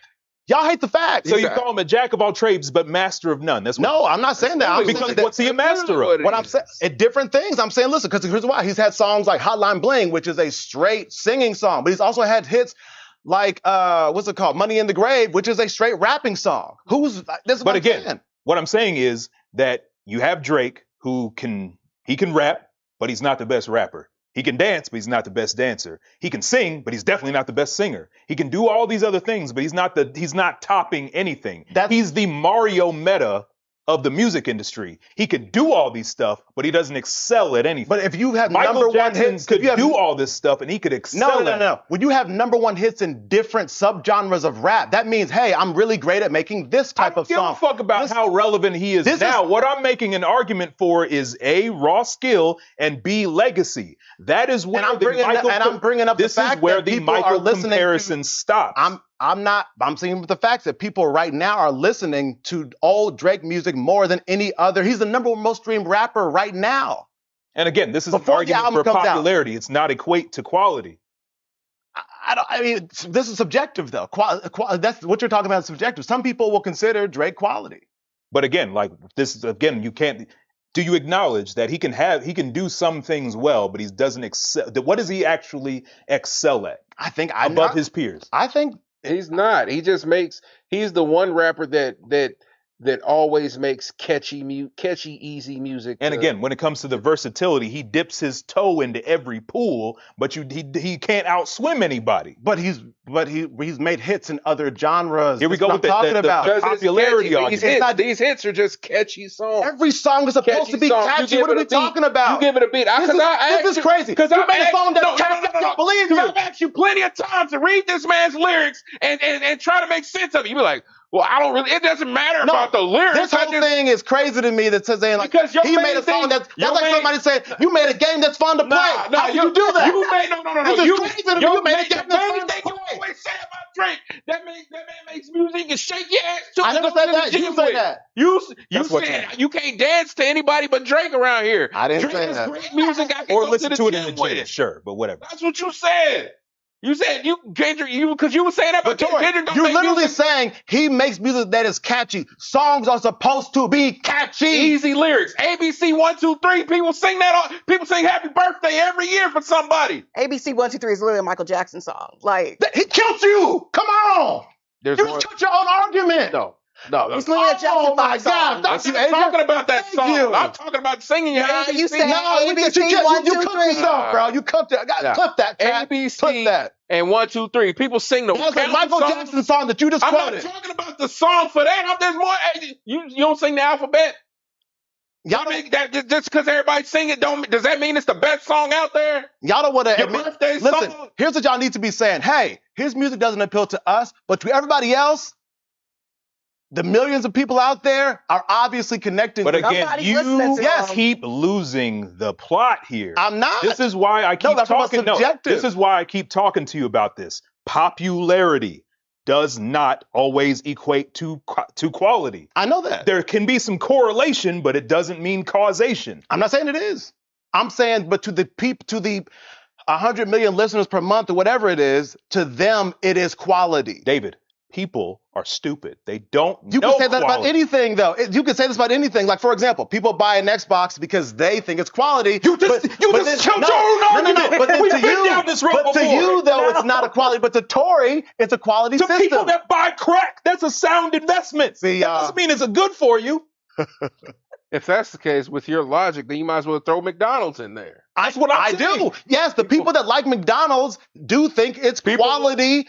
Y'all hate the facts. So you call him a jack of all trades, but master of none. That's what No, I'm not saying that. I'm because saying that, what's he a master of? what I'm saying, at different things. I'm saying, listen, because here's why. He's had songs like Hotline Bling, which is a straight singing song, but he's also had hits like what's it called, Money in the Grave, which is a straight rapping song. But again, what I'm saying is that you have Drake, who can rap, but he's not the best rapper. He can dance, but he's not the best dancer. He can sing, but he's definitely not the best singer. He can do all these other things, but he's not topping anything. He's the Mario Meta of the music industry. He could do all these stuff, but he doesn't excel at anything. But if you have Michael number Jackson one hits, could do all this stuff, and he could excel. No. When you have number one hits in different subgenres of rap, that means, hey, I'm really great at making this type of song. I don't give a fuck about how relevant he is now. What I'm making an argument for is A, raw skill, and B, legacy. That is where I'm bringing up the fact that people are listening. Comparisons stop. I'm saying with the facts that people right now are listening to old Drake music more than any other. He's the number one most streamed rapper right now. And again, this is an argument for popularity. It's not equate to quality. I mean, this is subjective though. That's what you're talking about is subjective. Some people will consider Drake quality. But again, like this is you can't. Do you acknowledge that he can do some things well, but he doesn't excel? What does he actually excel at? I think above his peers. I think he's not. He's the one rapper that always makes catchy, easy music. And again, when it comes to the versatility, he dips his toe into every pool, but he can't outswim anybody. But he's made hits in other genres. Here we go with the popularity argument. These hits are just catchy songs. Every song is supposed to be catchy. What are we talking about? You give it a beat. This is crazy. Because I made a song that catchy. I can't believe you. I've asked you plenty of times to read this man's lyrics and try to make sense of it. You be like, well, it doesn't matter about the lyrics. This whole thing is crazy to me that's saying like he made a song that's like somebody said, you made a game that's fun to play. How can you do that? You made This is crazy to me. You made a game that's fun to play. You always say about Drake, that man makes music and shake your ass too. I never said that. You said that. You said you can't dance to anybody but Drake around here. I didn't say Drake that. is great music. Or listen to it in the gym, sure, but whatever. That's what you said. You said Kendrick, because you were saying that, but Kendrick don't you're make literally music. saying he makes music that is catchy. Songs are supposed to be catchy. Easy lyrics. ABC 1, 2, 3. People sing that. People sing Happy Birthday every year for somebody. ABC 1, 2, 3 is literally a Michael Jackson song. Like he killed you. Come on. You just killed your own argument. No. It's literally a Jackson my song. God. I'm talking about that song. I'm talking about singing. You said ABC you 1, 2, 3. cooked yourself, bro. You cooked it. Clip that. ABC Clip that. And 1, 2, 3. People sing the That's a Michael Jackson song that you just quoted. I'm not talking about the song for that. There's more. You don't sing the alphabet. Y'all make that just because everybody sing it. Does that mean it's the best song out there? Y'all don't want to Your birthday listen, song? Here's what y'all need to be saying. Hey, his music doesn't appeal to us, but to everybody else, the millions of people out there are obviously connecting. But again, you keep losing the plot here. I'm not. This is why I keep talking. No, this is why I keep talking to you about this. Popularity does not always equate to quality. I know that. There can be some correlation, but it doesn't mean causation. I'm not saying it is. I'm saying, but to the 100 million listeners per month or whatever it is, to them it is quality. David, people are stupid. They don't know You can say that quality. about anything, though. You can say this about anything. Like, for example, people buy an Xbox because they think it's quality. You just killed your own argument. But then We've to been you, down this road to before. you, though, it's not a quality. But to Tory, it's a quality to system. people that buy crack, that's a sound investment. See, that doesn't mean it's good for you. If that's the case, with your logic, then you might as well throw McDonald's in there. That's what I do. Yes, the people that like McDonald's do think it's quality.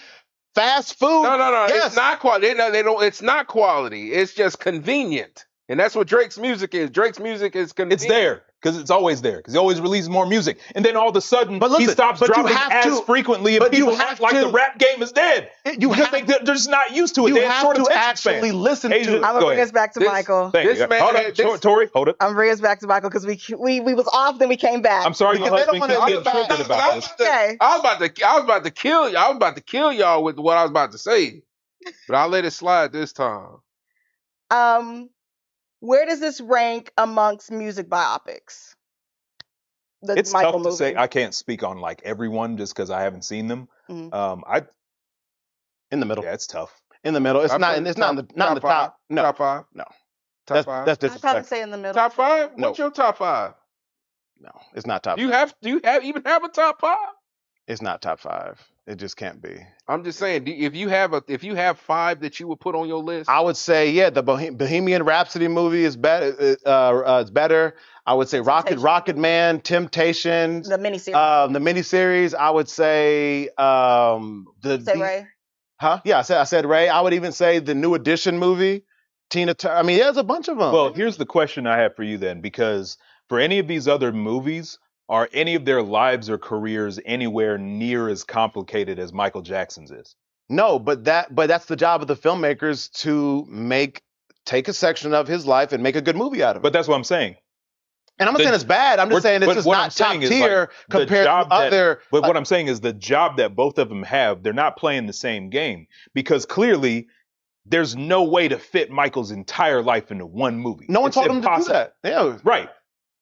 Fast food. No. Yes. It's not quality. They don't. It's not quality. It's just convenient. And that's what Drake's music is. Drake's music is convenient. It's there because it's always there because he always releases more music, and then all of a sudden But listen, he stops but you dropping have as to- frequently, and but you people have act like the to- rap game is dead. You because have- they're just not used to it. You They have have short to attention actually spans. listen Asia, to. I'm gonna go bring ahead. us back to This- Michael. Thank This you. man- Hold up, this- Tori, hold up. I'm bringing us back to Michael because we was off, then we came back. I'm sorry, your Because they don't husband wanna keeps get getting back. triggered about this. Okay. I was about to kill you. I was about to kill y'all with what I was about to say, but I'll let it slide this time. Where does this rank amongst music biopics? The It's Michael tough to movie. say. I can't speak on like everyone just because I haven't seen them. Mhm. In the middle. Yeah, it's tough. In the middle. It's I not. put It's not in the five. top. No. Top five. No. Top five. That's I'd probably disrespectful. say in the middle. Top five. No. What's your top five? No, it's not top. Do you even have a top five? It's not top 5. It just can't be. I'm just saying, if you have 5 that you would put on your list, I would say, yeah, the Bohemian Rhapsody movie is better. It's better. I would say Temptation. Rocket Man, Temptations, The miniseries. the miniseries. I would say Say Ray. Huh? Yeah, I said Ray. I would even say the New Edition movie, Tina Turner. I mean, there's a bunch of them. Well, here's the question I have for you then, because for any of these other movies, are any of their lives or careers anywhere near as complicated as Michael Jackson's is? No, but that's the job of the filmmakers to take a section of his life and make a good movie out of it. But that's what I'm saying. And I'm not saying it's bad. I'm just saying it's but just what I'm not top saying is, tier like, the compared to job that- other. But what I'm saying is the job that both of them have, they're not playing the same game because clearly there's no way to fit Michael's entire life into one movie. No one It's told him to do impossible. that. Yeah. Right.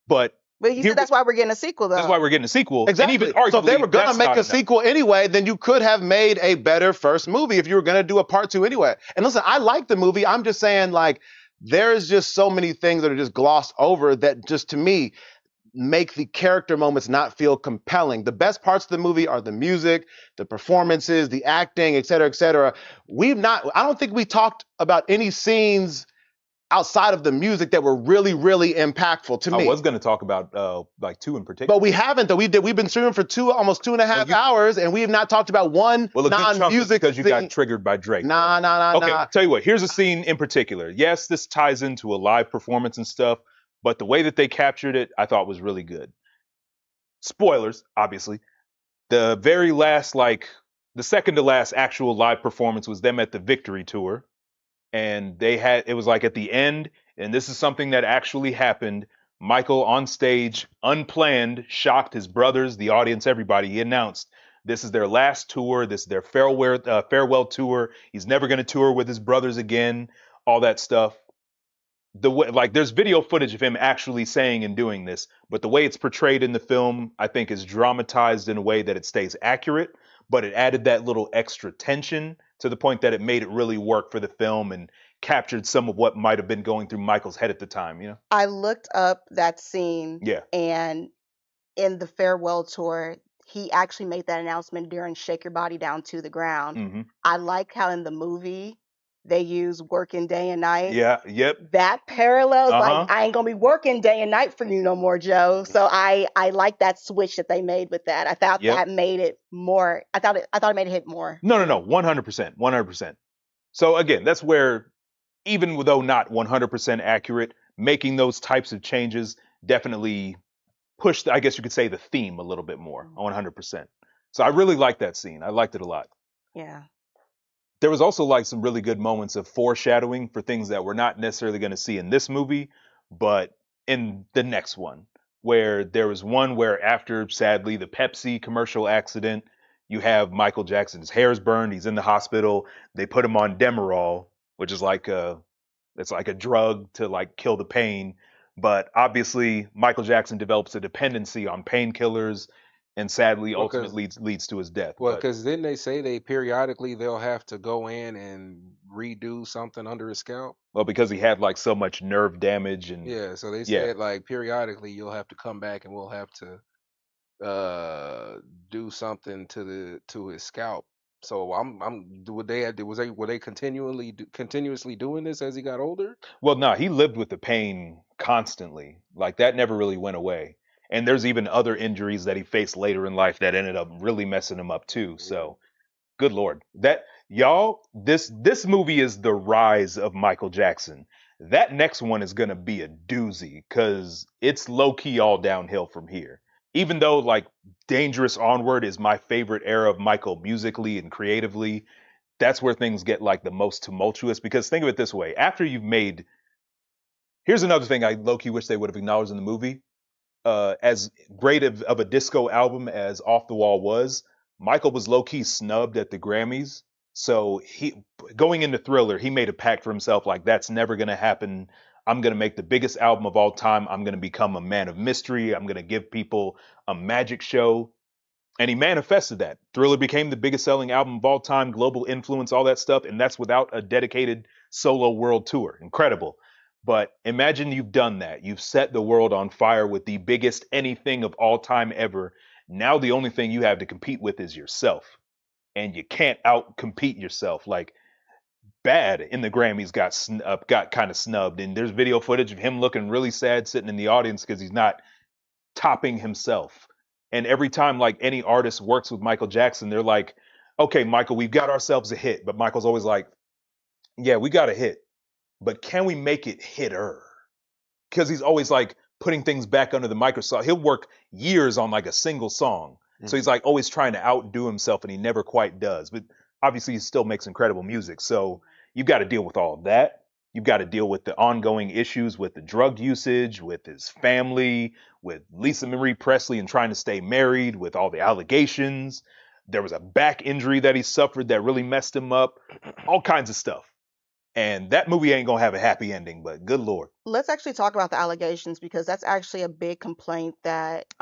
But But you Here- said that's why we're getting a sequel, though. that's why we're getting a sequel. Exactly. And even So if they arguably, were going to that's make not a enough. sequel anyway, then you could have made a better first movie if you were going to do a part 2 anyway. And listen, I like the movie. I'm just saying, like, there's just so many things that are just glossed over that just, to me, make the character moments not feel compelling. The best parts of the movie are the music, the performances, the acting, et cetera, et cetera. I don't think we talked about any scenes outside of the music that were really, really impactful to me. I was going to talk about like 2 in particular. But we haven't, though. We've been streaming for almost 2.5 hours, and we have not talked about one Well, a good chunk is non-music because you thing. got triggered by Drake. Nah. Okay, tell you what, here's a scene in particular. Yes, this ties into a live performance and stuff, but the way that they captured it, I thought was really good. Spoilers, obviously. The very last, like, the second to last actual live performance was them at the Victory Tour. And it was like at the end, and this is something that actually happened. Michael on stage, unplanned, shocked his brothers, the audience, everybody. He announced, this is their last tour. This is their farewell tour. He's never going to tour with his brothers again, all that stuff. There's video footage of him actually saying and doing this, but the way it's portrayed in the film, I think, is dramatized in a way that it stays accurate, but it added that little extra tension to the point that it made it really work for the film and captured some of what might have been going through Michael's head at the time, you know? I looked up that scene. Yeah. And in the farewell tour, he actually made that announcement during Shake Your Body Down to the Ground. Mm-hmm. I like how in the movie they use working day and night. Yeah, yep. That parallels, Uh-huh. like, I ain't gonna be working day and night for you no more, Joe. So I like that switch that they made with that. I thought Yep. that made it more. I thought it made it hit more. No, 100%, 100%. So again, that's where, even though not 100% accurate, making those types of changes definitely pushed, I guess you could say, the theme a little bit more, 100%. So I really liked that scene. I liked it a lot. Yeah. There was also like some really good moments of foreshadowing for things that we're not necessarily going to see in this movie, but in the next one, where there was one where after, sadly, the Pepsi commercial accident, you have Michael Jackson's hair's burned. He's in the hospital. They put him on Demerol, which is it's like a drug to like kill the pain. But obviously, Michael Jackson develops a dependency on painkillers, and sadly, Well, 'cause- ultimately leads to his death. well, But- because then they say they'll have to go in and redo something under his scalp. Well, because he had like so much nerve damage and Yeah, so they Yeah. said like periodically you'll have to come back and we'll have to do something to his scalp. So were they continuously doing this as he got older? well, no, he lived with the pain constantly. Like that never really went away. And there's even other injuries that he faced later in life that ended up really messing him up too. So, good Lord, this movie is the rise of Michael Jackson. That next one is gonna be a doozy because it's low key all downhill from here. Even though like Dangerous Onward is my favorite era of Michael musically and creatively, that's where things get like the most tumultuous. Because think of it this way: after you've made, here's another thing I low key wish they would have acknowledged in the movie. As great of a disco album as Off the Wall was, Michael was low key snubbed at the Grammys. So he, going into Thriller, he made a pact for himself like that's never gonna happen. I'm gonna make the biggest album of all time. I'm gonna become a man of mystery. I'm gonna give people a magic show. And he manifested that. Thriller became the biggest selling album of all time, global influence, all that stuff. And that's without a dedicated solo world tour. Incredible. But imagine you've done that. You've set the world on fire with the biggest anything of all time ever. Now the only thing you have to compete with is yourself. And you can't out compete yourself. Like Bad in the Grammys got kind of snubbed. And there's video footage of him looking really sad sitting in the audience because he's not topping himself. And every time like any artist works with Michael Jackson, they're like, okay, Michael, we've got ourselves a hit. But Michael's always like, yeah, we got a hit, but can we make it hitter? Because he's always like putting things back under the microscope. He'll work years on like a single song. So he's like always trying to outdo himself and he never quite does. But obviously he still makes incredible music. So you've got to deal with all of that. You've got to deal with the ongoing issues with the drug usage, with his family, with Lisa Marie Presley and trying to stay married, with all the allegations. There was a back injury that he suffered that really messed him up, all kinds of stuff. And that movie ain't gonna have a happy ending, but good Lord. Let's actually talk about the allegations because that's actually a big complaint that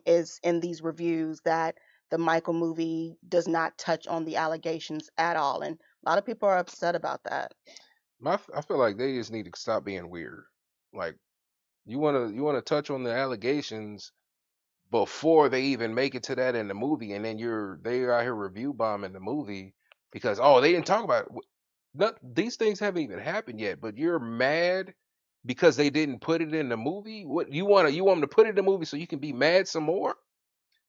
is in these reviews, that the Michael movie does not touch on the allegations at all. And a lot of people are upset about that. I feel like they just need to stop being weird. Like you wanna touch on the allegations before they even make it to that in the movie, and then they're out here review bombing the movie because they didn't talk about it. These things haven't even happened yet, but you're mad because they didn't put it in the movie. What you want them to put it in the movie so you can be mad some more?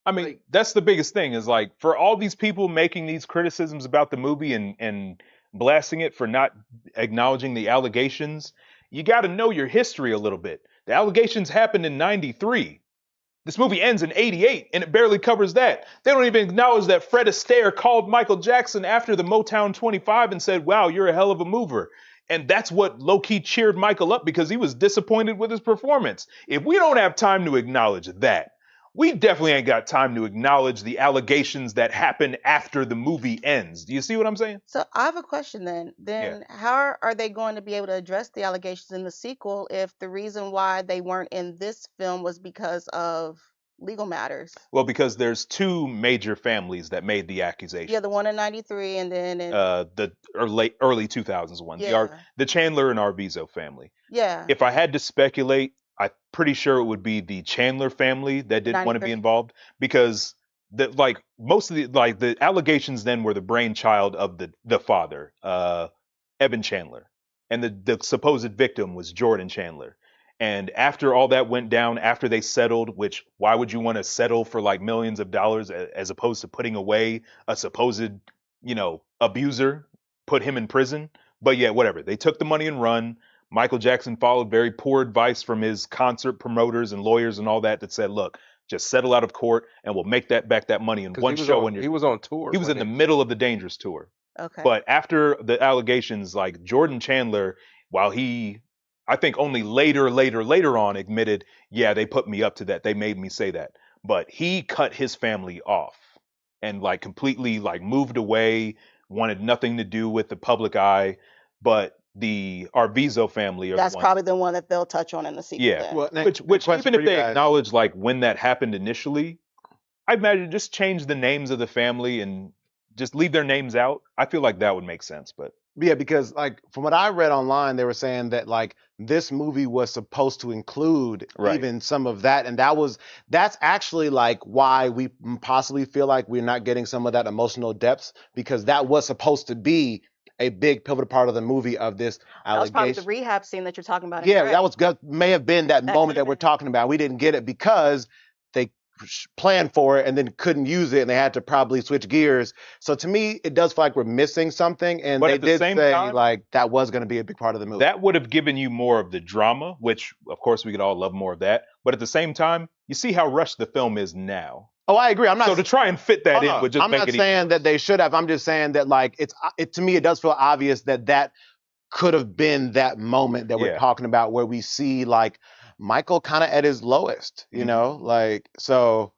I mean, Like, that's the biggest thing is like for all these people making these criticisms about the movie and blasting it for not acknowledging the allegations, you got to know your history a little bit. The allegations happened in 93. This movie ends in 88 and it barely covers that. They don't even acknowledge that Fred Astaire called Michael Jackson after the Motown 25 and said, wow, you're a hell of a mover. And that's what low-key cheered Michael up because he was disappointed with his performance. If we don't have time to acknowledge that, we definitely ain't got time to acknowledge the allegations that happen after the movie ends. Do you see what I'm saying? So I have a question then. How are they going to be able to address the allegations in the sequel if the reason why they weren't in this film was because of legal matters? Well, because there's two major families that made the accusation. Yeah, the one in 93 and then in the early 2000s one. Yeah. The Chandler and Arvizo family. Yeah. If I had to speculate, I'm pretty sure it would be the Chandler family that didn't want to be 93. involved because most of the allegations then were the brainchild of the father, Evan Chandler, and the supposed victim was Jordan Chandler. And after all that went down, after they settled, which why would you want to settle for like millions of dollars as opposed to putting away a supposed, abuser, put him in prison? But yeah, whatever. They took the money and run. Michael Jackson followed very poor advice from his concert promoters and lawyers and all that said, look, just settle out of court and we'll make that money in one show. He was on tour. He was in the middle of the Dangerous tour. Okay. But after the allegations, like Jordan Chandler, while he, I think only later on admitted, yeah, they put me up to that. They made me say that. But he cut his family off and like completely like moved away, wanted nothing to do with the public eye. But the Arvizo family are That's the probably the one that they'll touch on in the sequel. Yeah. Then. Well, which question even for if you they guys. acknowledge like when that happened initially, I imagine just change the names of the family and just leave their names out. I feel like that would make sense. But Yeah, because like from what I read online, they were saying that like this movie was supposed to include Right. even some of that, and that's actually like why we possibly feel like we're not getting some of that emotional depth, because that was supposed to be a big pivotal part of the movie of this That was probably the allegation. rehab scene that you're talking about. in Yeah, Crips. that was may have been that That moment could've that we're been. talking about. We didn't get it because they planned for it and then couldn't use it, and they had to probably switch gears. So to me, it does feel like we're missing something. And But they at the did same say time, like that was going to be a big part of the movie. that would have given you more of the drama, which of course we could all love more of that. But at the same time, you see how rushed the film is now. Oh, I agree. I'm not. So to try and fit that Oh, in no, would just I'm make not it saying that they should have. I'm just saying that like to me it does feel obvious that that could have been that moment that we're Yeah. talking about where we see like Michael kind of at his lowest, you Mhm. know, like so.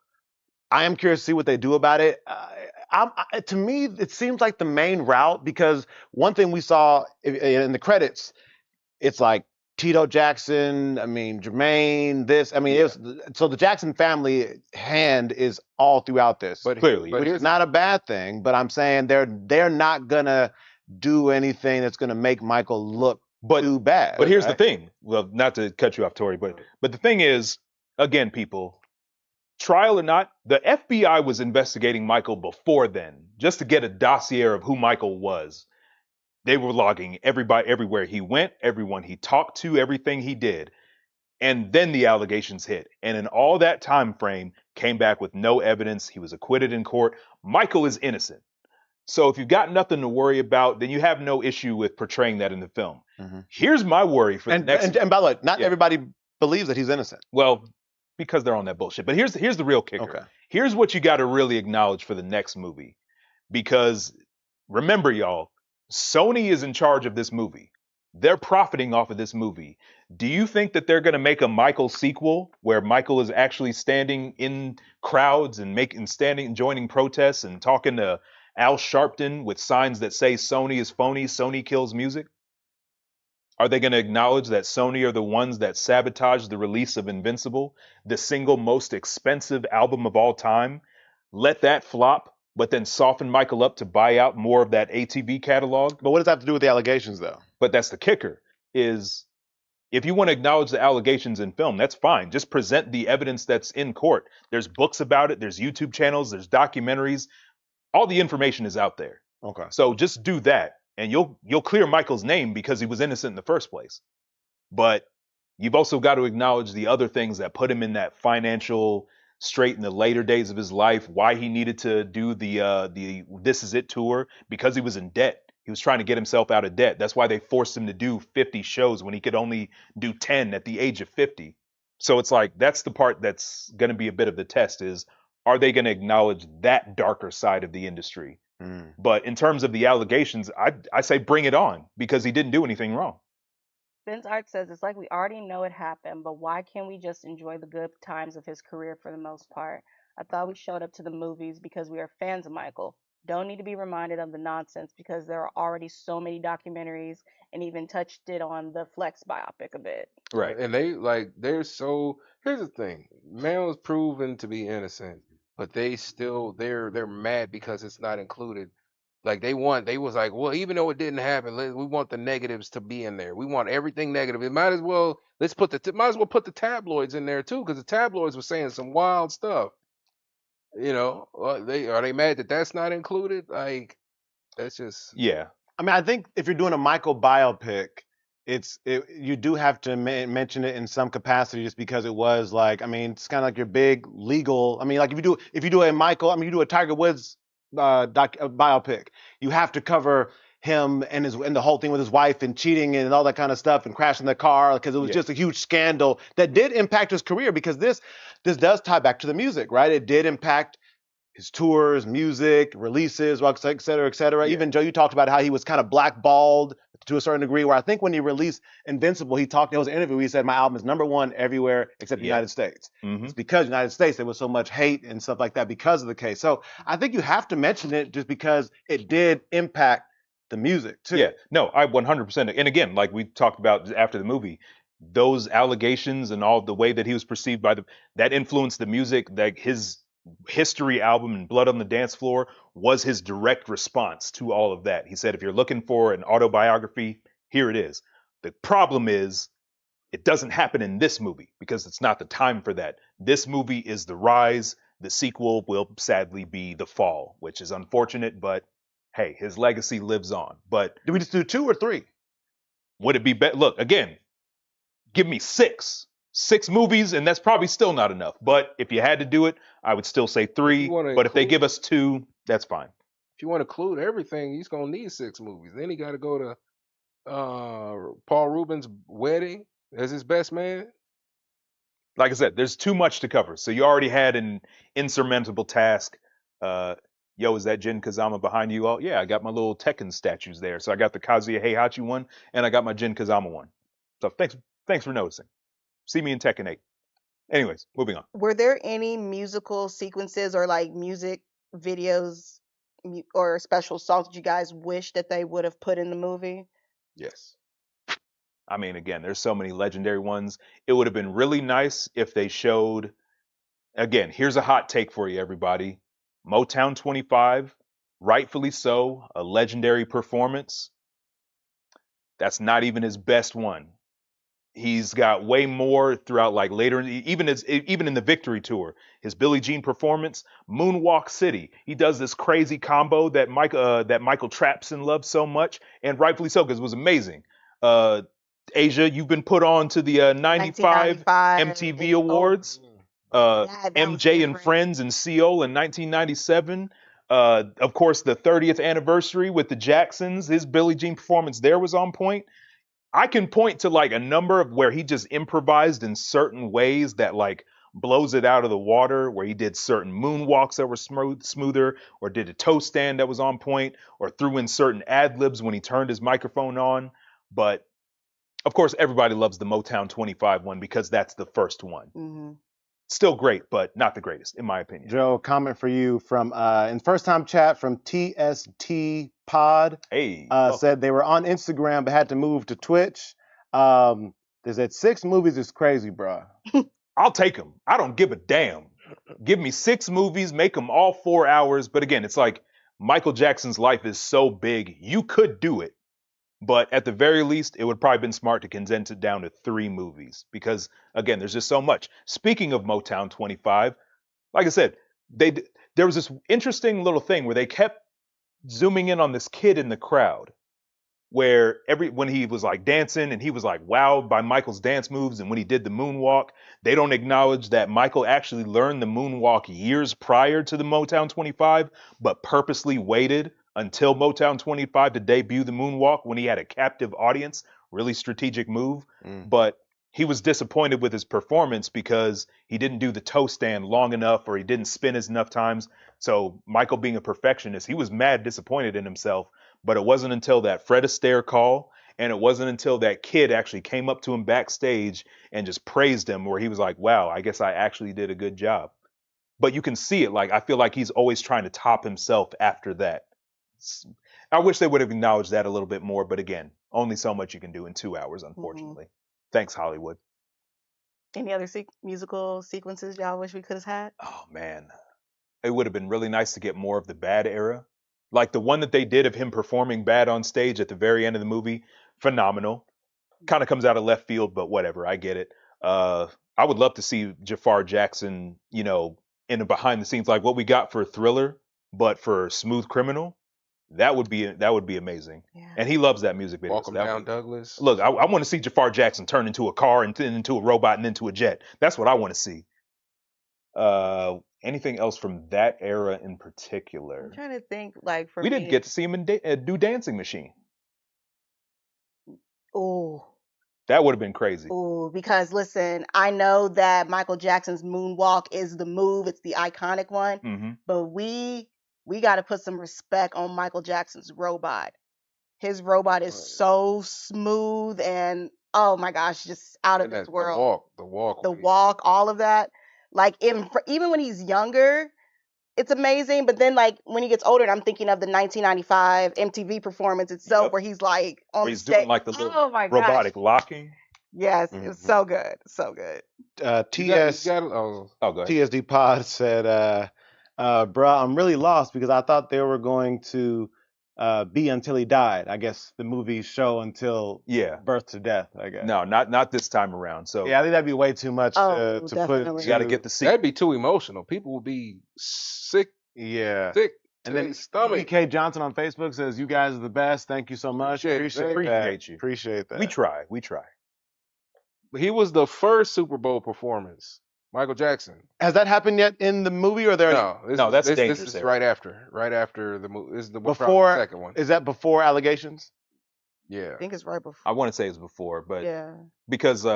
I am curious to see what they do about it. To me, it seems like the main route because one thing we saw in the credits, it's like Tito Jackson, I mean Jermaine, this, I mean, it was so the Jackson family hand is all throughout this. But Clearly, but which here's is not a bad thing, but I'm saying they're not gonna do anything that's gonna make Michael look too bad. But here's the right? thing. Well, not to cut you off, Tori, but the thing is, again, people, trial or not, the FBI was investigating Michael before then, just to get a dossier of who Michael was. They were logging everybody, everywhere he went, everyone he talked to, everything he did. And then the allegations hit. And in all that time frame, came back with no evidence. He was acquitted in court. Michael is innocent. So if you've got nothing to worry about, then you have no issue with portraying that in the film. Mhm. Here's my worry for the next. And by the way, not Yeah. everybody believes that he's innocent. Well, because they're on that bullshit. But here's the real kicker. Okay. Here's what you got to really acknowledge for the next movie. Because remember, y'all, Sony is in charge of this movie. They're profiting off of this movie. Do you think that they're going to make a Michael sequel where Michael is actually standing in crowds and joining protests and talking to Al Sharpton with signs that say Sony is phony, Sony kills music? Are they going to acknowledge that Sony are the ones that sabotaged the release of Invincible, the single most expensive album of all time? Let that flop, but then soften Michael up to buy out more of that ATV catalog? But what does that have to do with the allegations, though? But that's the kicker, is if you want to acknowledge the allegations in film, that's fine. Just present the evidence that's in court. There's books about it. There's YouTube channels. There's documentaries. All the information is out there. Okay. So just do that, and you'll clear Michael's name because he was innocent in the first place. But you've also got to acknowledge the other things that put him in that financial strait in the later days of his life, why he needed to do the This Is It tour, because he was in debt. He was trying to get himself out of debt. That's why they forced him to do 50 shows when he could only do 10 at the age of 50. So it's like, that's the part that's going to be a bit of the test is, are they going to acknowledge that darker side of the industry? Mm. But in terms of the allegations, I say bring it on because he didn't do anything wrong. Ben's Art says it's like we already know it happened, but why can't we just enjoy the good times of his career for the most part? I thought we showed up to the movies because we are fans of Michael. Don't need to be reminded of the nonsense because there are already so many documentaries and even touched it on the Flex biopic a bit. Right. And they're so. Here's the thing: man was proven to be innocent, but they're mad because it's not included. Like they was like, well, even though it didn't happen, we want the negatives to be in there. We want everything negative. It might as well put the tabloids in there too, because the tabloids were saying some wild stuff. You know, are they mad that that's not included? Like, that's just Yeah. I mean, I think if you're doing a Michael biopic, you do have to mention it in some capacity, just because it was like, I mean, it's kind of like your big legal. I mean, like if you do a Michael, I mean, you do a Tiger Woods biopic, you have to cover him and the whole thing with his wife and cheating and all that kind of stuff and crashing the car, because it was just a huge scandal that did impact his career, because this does tie back to the music, right? It did impact his tours, music, releases, et cetera, et cetera. Yeah. Even Joe, you talked about how he was kind of blackballed to a certain degree, where I think when he released Invincible, there was an interview where he said, my album is #1 everywhere except the United States. Mm-hmm. It's because United States, there was so much hate and stuff like that because of the case. So I think you have to mention it just because it did impact the music too. Yeah, no, I 100%. And again, like we talked about after the movie, those allegations and all the way that he was perceived that influenced the music. That his history album and Blood on the Dance Floor was his direct response to all of that. He said, if you're looking for an autobiography, here it is. The problem is, it doesn't happen in this movie because it's not the time for that. This movie is the rise. The sequel will sadly be the fall, which is unfortunate, but hey, his legacy lives on. But Do we just do 2 or 3? would it be better? Look, again, give me 6. 6 movies, and that's probably still not enough. But if you had to do it, I would still say 3. But if they give us 2, that's fine. If you want to include everything, he's gonna need 6 movies. Then he got to go to Paul Rubin's wedding as his best man. Like I said, there's too much to cover. So you already had an insurmountable task. Yo, is that Jin Kazama behind you all? Yeah, I got my little Tekken statues there. So I got the Kazuya Heihachi one, and I got my Jin Kazama one. So thanks for noticing. See me in Tekken 8. Anyways, moving on. Were there any musical sequences or like music videos or special songs that you guys wish that they would have put in the movie? Yes. I mean, again, there's so many legendary ones. It would have been really nice if they showed, again, here's a hot take for you, everybody. Motown 25, rightfully so, a legendary performance. That's not even his best one. He's got way more throughout, like later, even in the Victory Tour, his Billie Jean performance, Moonwalk City. He does this crazy combo that Michael Trapson loves so much, and rightfully so, because it was amazing. Asia, you've been put on to the 95 MTV Awards. MJ and Friends and Seoul in 1997. Of course, the 30th anniversary with the Jacksons. His Billie Jean performance there was on point. I can point to like a number of where he just improvised in certain ways that like blows it out of the water, where he did certain moonwalks that were smoother, or did a toe stand that was on point, or threw in certain ad libs when he turned his microphone on. But of course, everybody loves the Motown 25 one because that's the first one. Mm-hmm. Still great, but not the greatest, in my opinion. Joe, comment for you from in first time chat from TST Pod. Hey, said they were on Instagram but had to move to Twitch. They said 6 movies is crazy, bro. I'll take them. I don't give a damn. Give me 6 movies, make them all 4 hours. But again, it's like Michael Jackson's life is so big, you could do it. But at the very least, it would probably been smart to condense it down to 3 movies because, again, there's just so much. Speaking of Motown 25, like I said, there was this interesting little thing where they kept zooming in on this kid in the crowd, where when he was like dancing and he was like wowed by Michael's dance moves, and when he did the moonwalk, they don't acknowledge that Michael actually learned the moonwalk years prior to the Motown 25, but purposely waited until Motown 25 to debut the moonwalk when he had a captive audience. Really strategic move. But he was disappointed with his performance because he didn't do the toe stand long enough, or he didn't spin as enough times. So Michael, being a perfectionist, he was mad disappointed in himself. But it wasn't until that Fred Astaire call, and it wasn't until that kid actually came up to him backstage and just praised him, where he was like, wow, I guess I actually did a good job. But you can see it. Like, I feel like he's always trying to top himself after that. I wish they would have acknowledged that a little bit more, but again, only so much you can do in 2 hours, unfortunately. Mm-hmm. Thanks, Hollywood. Any other musical sequences y'all wish we could have had? Oh, man. It would have been really nice to get more of the Bad era. Like the one that they did of him performing Bad on stage at the very end of the movie. Phenomenal. Kind of comes out of left field, but whatever. I get it. I would love to see Jafar Jackson, in the behind the scenes, like what we got for Thriller, but for Smooth Criminal. That would be amazing. Yeah. And he loves that music video. Walk him down, Douglas. Look, I want to see Jafar Jackson turn into a car and into a robot and into a jet. That's what I want to see. Anything else from that era in particular? I'm trying to think. Like we didn't get to see him do Dancing Machine. Oh. That would have been crazy. Oh, because listen, I know that Michael Jackson's moonwalk is the move. It's the iconic one. Mm-hmm. But we got to put some respect on Michael Jackson's robot. His robot is so smooth and, oh my gosh, just out of this world. The walk, all of that. Like even when he's younger, it's amazing. But then like when he gets older, and I'm thinking of the 1995 MTV performance itself, where he's like on he's doing like the little robotic locking. Yes, it's so good, so good. TSD Pod said, bruh, I'm really lost because I thought they were going to be Until He Died. I guess the movie show until Birth to Death, I guess. No, not this time around. So yeah, I think that'd be way too much to put. You got to get the seat. That'd be too emotional. People would be sick. Yeah. Sick. And then stomach. PK Johnson on Facebook says, "You guys are the best. Thank you so much. Appreciate you. Appreciate that. We try. He was the first Super Bowl performance. Michael Jackson. Has that happened yet in the movie, or there No, No, that's this Dangerous is Era. right after the movie. This is probably the before? second one. Is that before allegations? Yeah, I think it's right before. I want to say it's before, but Yeah. because he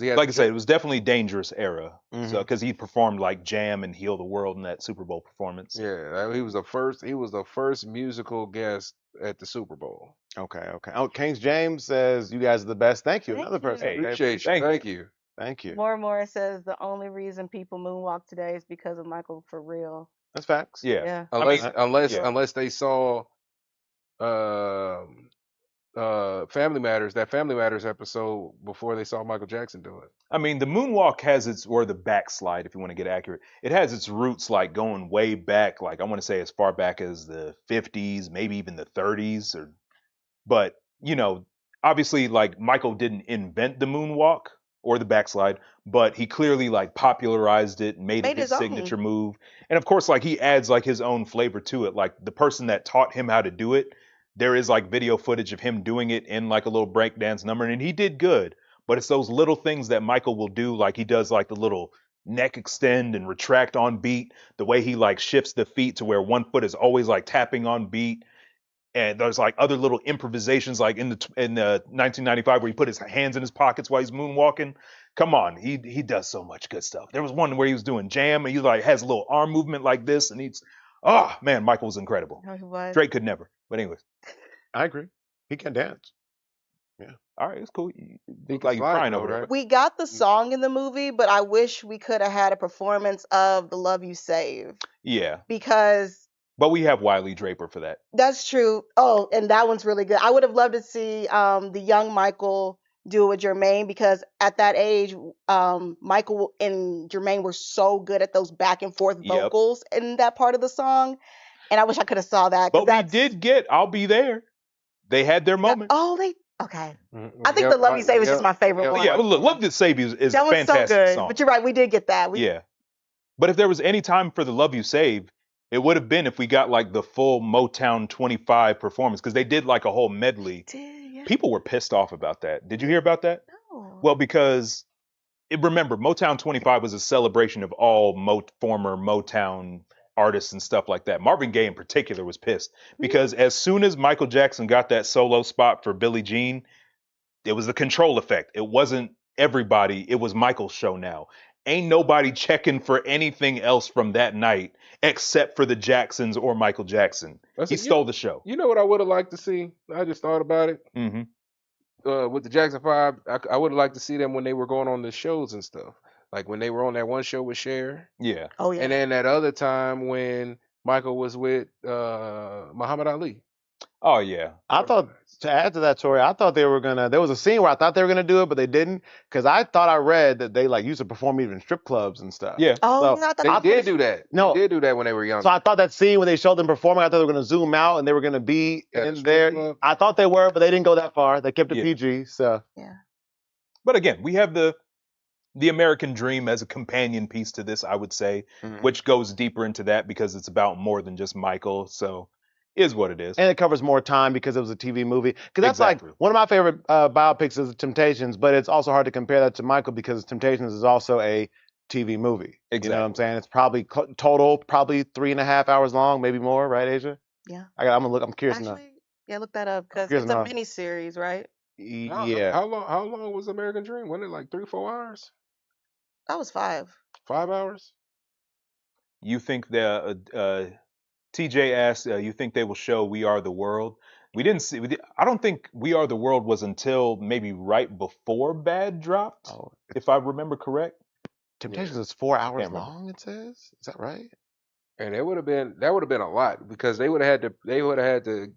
had like I the said, drip. it was definitely Dangerous Era. Mhm. So because he performed like Jam and Heal the World in that Super Bowl performance. Yeah, he was the first. He was the first musical guest at the Super Bowl. Okay. Oh, Kings James says you guys are the best. Thank you. Thank Another person. you. Hey, Appreciate you. thank Thank you. Thank you. More says the only reason people moonwalk today is because of Michael for real. That's facts. Yeah. Yeah. Unless mean, unless yeah. unless they saw Family Matters, that Family Matters episode before they saw Michael Jackson do it. I mean, the moonwalk has its, or the backslide, if you want to get accurate, it has its roots like going way back, like I want to say as far back as the 50s, maybe even the 30s, but you know, obviously like Michael didn't invent the moonwalk or the backslide, but he clearly like popularized it, made it Made his his own. signature move. And of course, like he adds like his own flavor to it. Like the person that taught him how to do it, there is like video footage of him doing it in like a little breakdance number, and he did good. But it's those little things that Michael will do, like he does like the little neck extend and retract on beat, the way he like shifts the feet to where one foot is always like tapping on beat. And there's like other little improvisations, like in the 1995 where he put his hands in his pockets while he's moonwalking. Come on, he does so much good stuff. There was one where he was doing Jam, and he like has a little arm movement like this, and he's man, Michael was incredible. No, he was. Drake could never. But anyways, I agree. He can dance. all right, it's cool. You He look can like you're slide crying though, over there. right? We got the song in the movie, but I wish we could have had a performance of The Love You Save Yeah, because but we have Wiley Draper for that. that's true. Oh, and that one's really good. I would have loved to see the young Michael do it with Jermaine because at that age, Michael and Jermaine were so good at those back and forth Yep. vocals in that part of the song. And I wish I could have saw that. 'cause But we that's- did get I'll Be There. They had their moment. Oh, they okay. Mm-hmm. I think The Love You Save is just my favorite one. Yeah, well, look, Love to Save You is that a one's so fantastic good. song. But you're right, we did get that. Yeah. But if there was any time for the Love You Save, it would have been if we got like the full Motown 25 performance, because they did like a whole medley. Did, yeah. People were pissed off about that. Did you hear about that? No. Well, because remember, Motown 25 was a celebration of all former Motown artists and stuff like that. Marvin Gaye in particular was pissed because as soon as Michael Jackson got that solo spot for Billie Jean, it was the control effect. It wasn't everybody. It was Michael's show now. Ain't nobody checking for anything else from that night except for the Jacksons or Michael Jackson. He stole the show. You know what I would have liked to see? I just thought about it. Mm-hmm. With the Jackson 5, I would have liked to see them when they were going on the shows and stuff. Like when they were on that one show with Cher. Yeah. Oh yeah. And then that other time when Michael was with Muhammad Ali. Oh yeah. I thought, to add to that, Tori, I thought they were gonna. There was a scene where I thought they were gonna do it, but they didn't, because I thought I read that they like used to perform even in strip clubs and stuff. Yeah. Oh, So, yeah, I thought They did do that. No. They did do that when they were young. So I thought that scene when they showed them performing, I thought they were gonna zoom out and they were gonna be At the in strip there. club? I thought they were, but they didn't go that far. They kept it Yeah. PG. So But again, we have the American Dream as a companion piece to this, I would say, which goes deeper into that because it's about more than just Michael. So is what it is. and it covers more time because it was a TV movie. Because that's Exactly. like one of my favorite biopics is Temptations, but it's also hard to compare that to Michael because Temptations is also a TV movie. You know what I'm Exactly. saying? It's probably total, probably 3.5 hours long, maybe more, right, Asia? Yeah. I'm gonna look. I'm curious enough. Actually, yeah, look that up because Curious it's a enough. mini series, right? Yeah. How long was American Dream? Wasn't it like 3-4 hours? That was 5. 5 hours? You think the TJ asked, you think they will show We Are the World? We didn't see. I don't think We Are the World was until maybe right before Bad dropped, Oh, if I remember correct. Temptations is 4 hours Can't remember. long. It says. Is that right? And that would have been a lot because they would have had to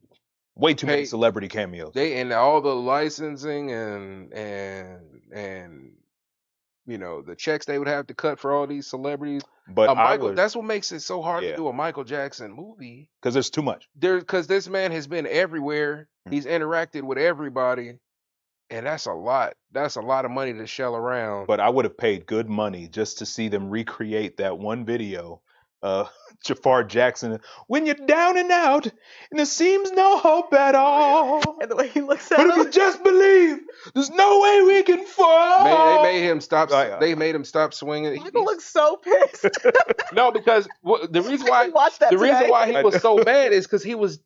Way too many Hey, celebrity cameos. and all the licensing and the checks they would have to cut for all these celebrities. But Michael, that's what makes it so hard Yeah. to do a Michael Jackson movie. because there's too much. Because this man has been everywhere. He's interacted with everybody, and that's a lot. That's a lot of money to shell around. But I would have paid good money just to see them recreate that one video Jafar Jackson, when you're down and out and there seems no hope at all. And the way he looks at But if him. you just believe, there's no way we can fall. They made him stop. Like, They made him stop swinging. Michael looks so pissed. No, because the reason why watched that reason today. why he was so mad is because he was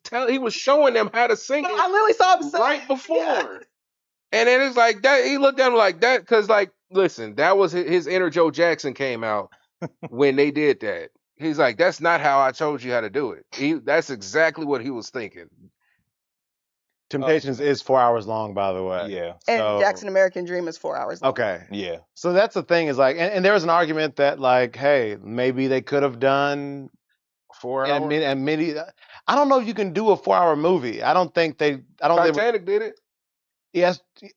showing them how to sing No, it I literally saw him say right before. Yeah. And then it's like that. He looked at him like that because, like, listen, that was his inner Joe Jackson came out when they did that. He's like, that's not how I told you how to do it. That's exactly what he was thinking. Temptations is 4 hours long, by the way. yeah. And So- Jackson American Dream is 4 hours long. Okay. Yeah. So that's the thing is like, and there was an argument that like, hey, maybe they could have done 4 and hours. many. I don't know if you can do a 4-hour movie. I don't think they. I don't think. Titanic did it. Yes, it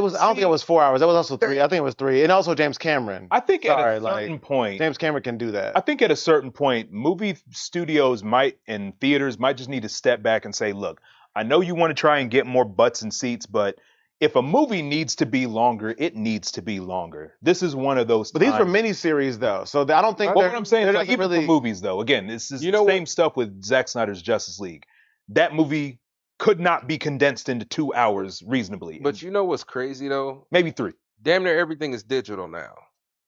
was. I don't think it was 4 hours. That was also 3. I think it was 3, and also James Cameron. I think at Sorry, a certain like, point, James Cameron can do that. I think at a certain point, movie studios and theaters might just need to step back and say, look, I know you want to try and get more butts and seats, but if a movie needs to be longer, it needs to be longer. This is one of those But these were times. miniseries though, so I don't think. Well, they're- what I'm saying they're is, like, not even really. for movies, though, again, this is You know the same stuff with Zack Snyder's Justice League. That movie could not be condensed into 2 hours reasonably. But you know what's crazy though? Maybe 3. Damn near everything is digital now.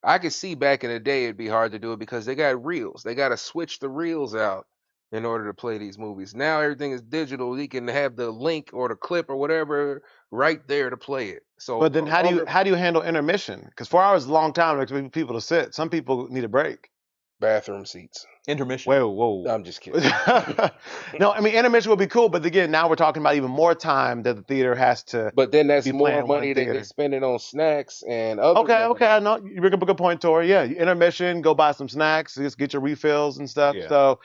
I could see back in the day it'd be hard to do it because they got reels. They got to switch the reels out in order to play these movies. Now everything is digital. You can have the link or the clip or whatever right there to play it. So, But then how do you handle intermission? Because 4 hours is a long time to expect people to sit. Some people need a break. bathroom seats? Intermission. Whoa. I'm just kidding. No, I mean intermission would be cool, but again, now we're talking about even more time that the theater has to. But then that's Be more playing one money that theater. they're spending on snacks and other. Okay, I know you bring up a good point, Tori. Yeah, intermission, go buy some snacks, just get your refills and stuff. Yeah. So,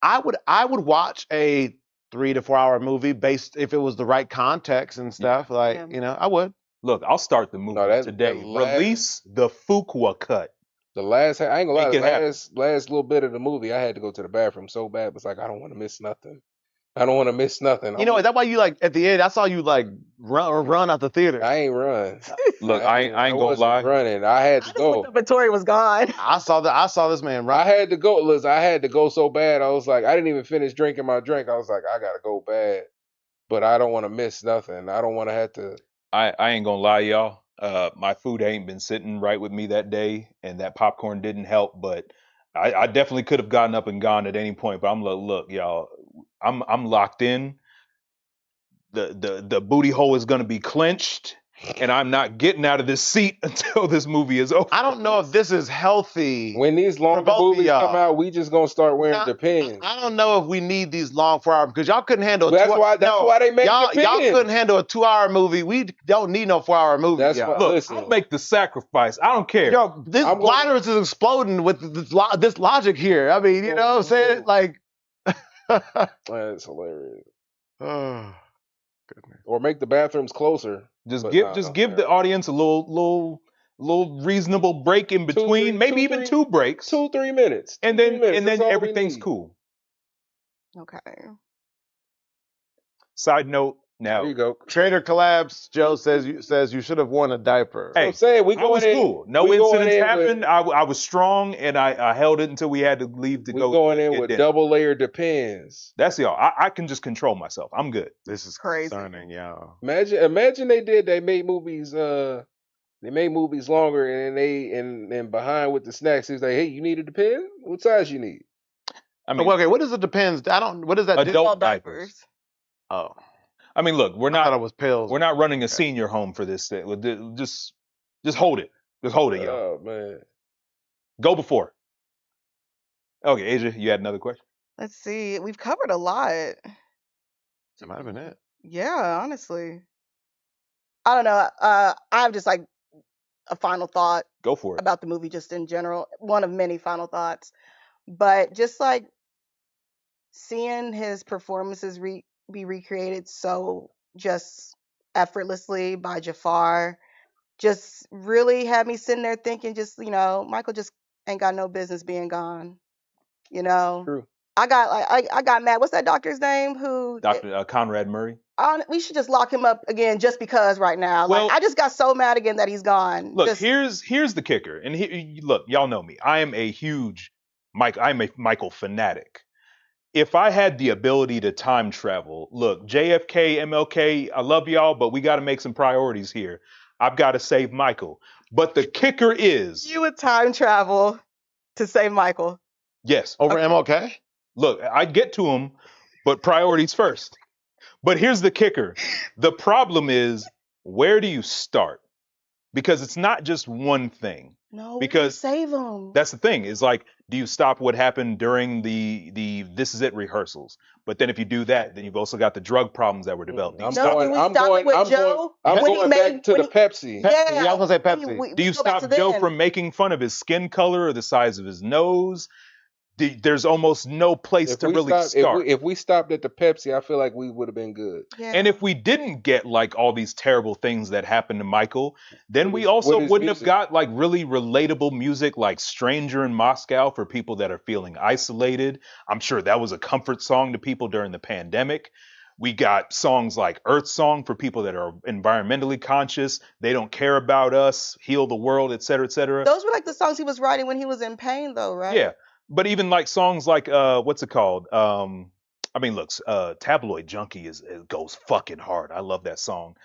I would watch a 3 to 4 hour movie based if it was the right context and stuff. Like Yeah. I would. Look, I'll start the movie No, today. the last- Release the Fuqua cut. The last, I ain't gonna lie, Make the it happen. last little bit of the movie, I had to go to the bathroom so bad. It's like I don't want to miss nothing. I don't want to miss nothing. You know, is that why you like at the end? I saw you like run out the theater. I ain't run. Look, I ain't gonna wasn't lie. running. I had I to just go. looked up and Tori was gone. I saw this man I run. had to go. Listen, I had to go so bad. I was like, I didn't even finish drinking my drink. I was like, I gotta go bad, but I don't want to miss nothing. I don't want to have to. I ain't gonna lie, y'all. My food ain't been sitting right with me that day, and that popcorn didn't help. But I definitely could have gotten up and gone at any point. But I'm like, look, y'all, I'm locked in. The booty hole is gonna be clenched, and I'm not getting out of this seat until this movie is over. I don't know if this is healthy. When these longer both of movies y'all. come out, we just gonna start wearing Now, Depends. I don't know if we need these long 4 hours because y'all couldn't handle. That's why they make y'all Depends. couldn't handle a 2 hour movie. We don't need no 4 hour movie. That's y'all. why- Look, listen. I'll make the sacrifice. I don't care. Yo, this I'm gonna- bladders is exploding with this logic here. I mean, you know what I'm saying? Like, That's hilarious. oh, goodness. Or make the bathrooms closer. Just But give nah, just no, give yeah. the audience a little reasonable break in between, three- maybe two, even three- 2 breaks, 2-3 minutes. and 2-3 then minutes. and That's then all we everything's need. cool. Okay. Side note, now There you go. Trader collabs. Joe says you should have worn a diaper. Hey, I'm saying we I was going in. cool. No we going incidents in happened. With, I was strong, and I held it until we had to leave to we go. going in get with dinner. double layer Depends. That's y'all. I can just control myself. I'm good. This is Crazy. concerning, y'all. Imagine they made movies. They made movies longer, and and behind with the snacks. He's like, hey, you need a Depend? What size you need? I mean, Okay, what does it depends? I don't. What does that do? Adult All diapers. Oh, I mean, look, we're I thought it not was pills. we're not running a senior home for this thing. Just hold it. Just hold it, y'all. Oh man. Go before. Okay, Asia, you had another question? Let's see. We've covered a lot. That might have been it. Yeah, honestly. I don't know. I have just like a final thought Go for it. about the movie just in general. One of many final thoughts. But just like seeing his performances be recreated so just effortlessly by Jafar just really had me sitting there thinking just, Michael just ain't got no business being gone. True. I got mad. What's that doctor's name? Who? Dr. Conrad Murray. We should just lock him up again just because right now. Well- I just got so mad again that he's gone. Look, Just- here's the kicker. And look, y'all know me. I am a huge I'm a Michael fanatic. If I had the ability to time travel, look, JFK, MLK, I love y'all, but we got to make some priorities here. I've got to save Michael. But the kicker is, You would time travel to save Michael. yes, Over MLK? look, I get to him, but priorities first. But here's the kicker. The problem is, where do you start? Because it's not just one thing. No, Because save him. that's the thing. Is like, do you stop what happened during the This Is It rehearsals? But then if you do that, then you've also got the drug problems that were developed. I'm No, going. can we I'm stop going. it with I'm Joe? going. I'm When he going made- back to when the he- Pepsi. Pepsi. Yeah, I was gonna say Pepsi. Do you go back stop to Joe then. from making fun of his skin color or the size of his nose? There's almost no place to really start. If we stopped at the Pepsi, I feel like we would have been good. Yeah. And if we didn't get like all these terrible things that happened to Michael, then we What also is wouldn't have music? got like really relatable music like Stranger in Moscow for people that are feeling isolated. I'm sure that was a comfort song to people during the pandemic. We got songs like Earth Song for people that are environmentally conscious. They don't care about us, heal the world, et cetera, et cetera. Those were like the songs he was writing when he was in pain, though, right? Yeah. But even like songs like what's it called? I mean, look, Tabloid Junkie it goes fucking hard. I love that song.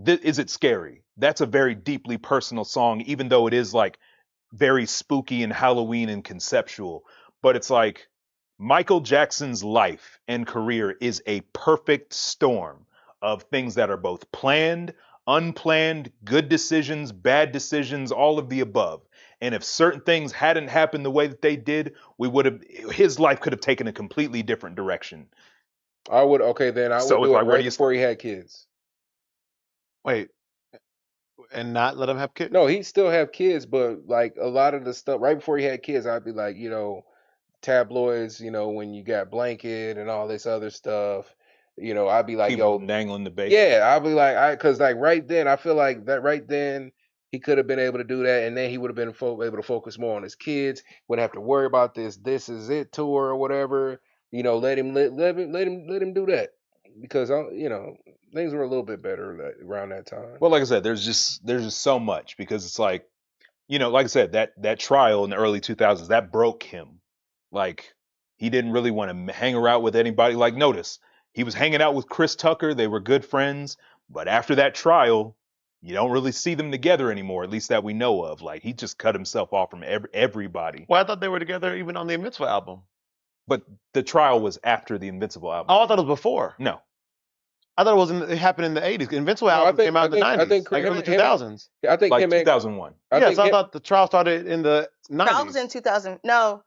Is It Scary? That's a very deeply personal song, even though it is like very spooky and Halloween and conceptual. But it's like Michael Jackson's life and career is a perfect storm of things that are both planned, unplanned, good decisions, bad decisions, all of the above. And if certain things hadn't happened the way that they did, his life could have taken a completely different direction. I would. Okay, then I would So it's do like, it where right do you before he had kids. Wait, and not let him have kids? No, he'd still have kids, but like a lot of the stuff right before he had kids, I'd be like, tabloids, when you got Blanket and all this other stuff, I'd be like, People yo, dangling the bait. yeah, I'd be like, because like right then, I feel like that right then he could have been able to do that, and then he would have been able to focus more on his kids. Wouldn't have to worry about this Is It tour or whatever. Let him do that because things were a little bit better around that time. Well, like I said, there's just so much because it's like, like I said, that trial in the early 2000s that broke him. Like he didn't really want to hang around with anybody. Like notice he was hanging out with Chris Tucker. They were good friends, but after that trial, you don't really see them together anymore, at least that we know of. Like he just cut himself off from everybody. Well, I thought they were together even on the Invincible album. But the trial was after the Invincible album. Oh, I thought it was before. No. I thought it happened in the 80s. Invincible No, I album think- came out in the I 90s, think like early him- 2000s. I think Like him and 2001. I Yeah, think so I him- thought the trial started in the 90s. That was in 2000. No,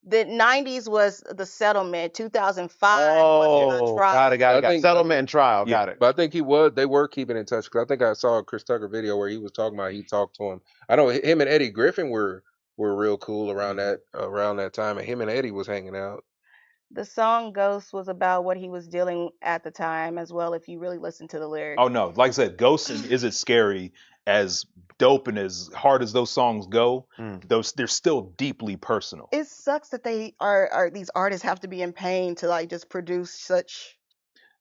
the 90s was the settlement. 2005 was Oh, the trial. got it. I think- Settlement and trial, Yeah, got it. But I think they were keeping in touch because I think I saw a Chris Tucker video where he was talking about he talked to him. I know him and Eddie Griffin were real cool around that time, and him and Eddie was hanging out. The song Ghost was about what he was dealing at the time as well, if you really listen to the lyrics. Oh no, like I said, Ghost and Is It Scary, as dope and as hard as those songs go, they're still deeply personal. It sucks that they are these artists have to be in pain to like just produce such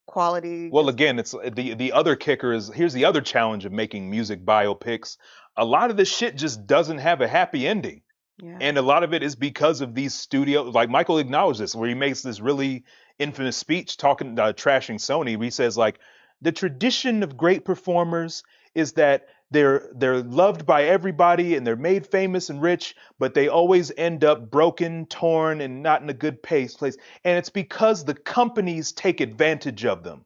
quality. Well, again, it's the other kicker is here's the other challenge of making music biopics. A lot of this shit just doesn't have a happy ending. Yeah. And a lot of it is because of these studios. Like Michael acknowledged this, where he makes this really infamous speech talking, trashing Sony. Where he says, like, the tradition of great performers is that they're loved by everybody and they're made famous and rich, but they always end up broken, torn, and not in a good place. And it's because the companies take advantage of them.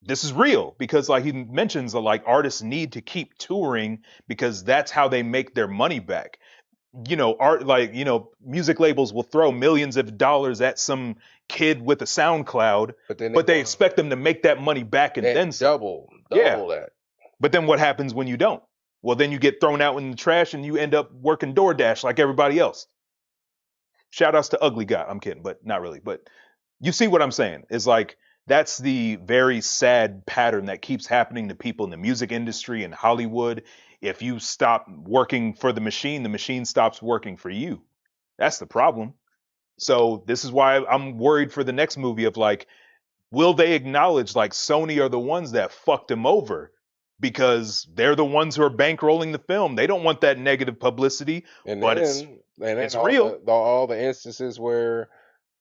This is real because, like he mentions, that like artists need to keep touring because that's how they make their money back. Music labels will throw millions of dollars at some kid with a SoundCloud, but they expect them to make that money back and then double Yeah. that. But then what happens when you don't? Well, then you get thrown out in the trash and you end up working DoorDash like everybody else. Shout outs to Ugly Guy. I'm kidding, but not really. But you see what I'm saying? It's like that's the very sad pattern that keeps happening to people in the music industry and Hollywood. If you stop working for the machine stops working for you. That's the problem. So this is why I'm worried for the next movie of like, will they acknowledge like Sony are the ones that fucked him over because they're the ones who are bankrolling the film. They don't want that negative publicity, And but then And then It's real. all the instances where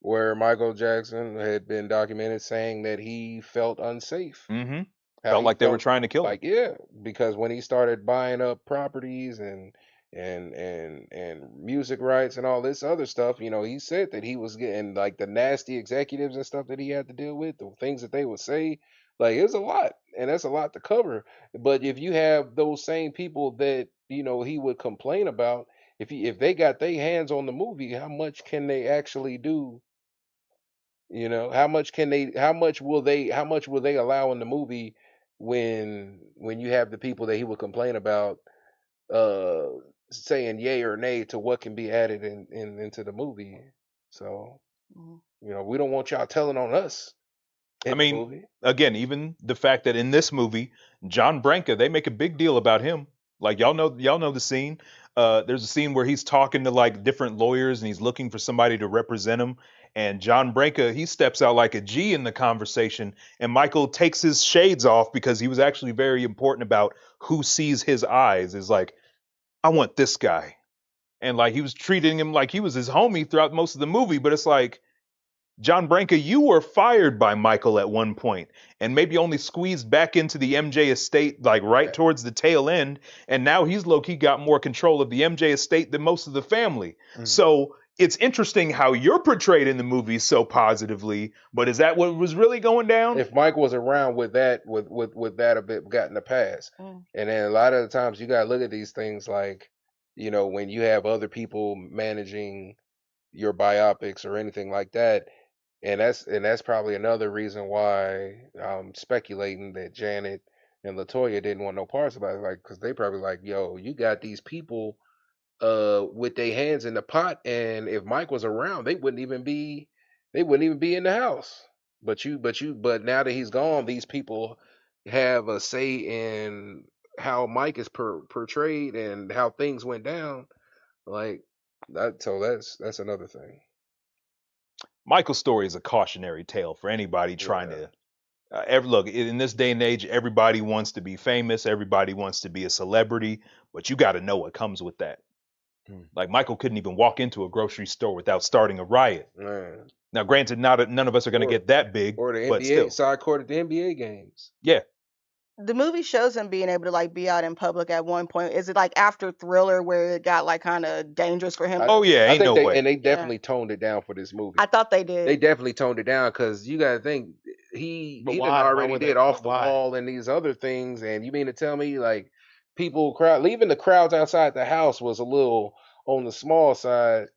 Michael Jackson had been documented saying that he felt unsafe. Mm-hmm. How Felt he like they were felt trying to kill him. like, yeah, because when he started buying up properties and music rights and all this other stuff, he said that he was getting like the nasty executives and stuff that he had to deal with, the things that they would say, like it's a lot, and that's a lot to cover. But if you have those same people that he would complain about, if they got their hands on the movie, how much can they actually do? How much can they? How much will they? How much will they allow in the movie when you have the people that he would complain about uh saying yay or nay to what can be added into the movie? So we don't want y'all telling on us I in the mean, movie. again, even the fact that in this movie, John Branca, they make a big deal about him. Like y'all know the scene. There's a scene where he's talking to like different lawyers and he's looking for somebody to represent him. And John Branca, he steps out like a G in the conversation, and Michael takes his shades off because he was actually very important about who sees his eyes. Is like, I want this guy, and like he was treating him like he was his homie throughout most of the movie. But it's like, John Branca, you were fired by Michael at one point and maybe only squeezed back into the MJ estate like right towards the tail end. And now he's low-key got more control of the MJ estate than most of the family. So it's interesting how you're portrayed in the movie so positively, but is that what was really going down? If Mike was around with that, with that a bit got in the past, and then a lot of the times you gotta look at these things like, when you have other people managing your biopics or anything like that. And that's probably another reason why I'm speculating that Janet and Latoya didn't want no parts about it, like, because they probably like, yo, you got these people with their hands in the pot, and if Mike was around, they wouldn't even be in the house. But now that he's gone, these people have a say in how Mike is portrayed and how things went down. Like that, so that's another thing. Michael's story is a cautionary tale for anybody trying to look in this day and age. Everybody wants to be famous, everybody wants to be a celebrity, but you got to know what comes with that. Like Michael couldn't even walk into a grocery store without starting a riot. Man. Now, granted, none of us are going to get that big, or the but NBA still, side court at the NBA games. Yeah. The movie shows him being able to like be out in public at one point. Is it like after Thriller where it got like kind of dangerous for him? Oh yeah, ain't no way. And they definitely toned it down for this movie. I thought they did. They definitely toned it down because you got to think he done already did Off the Wall and these other things, and you mean to tell me like leaving the crowds outside the house was a little on the small side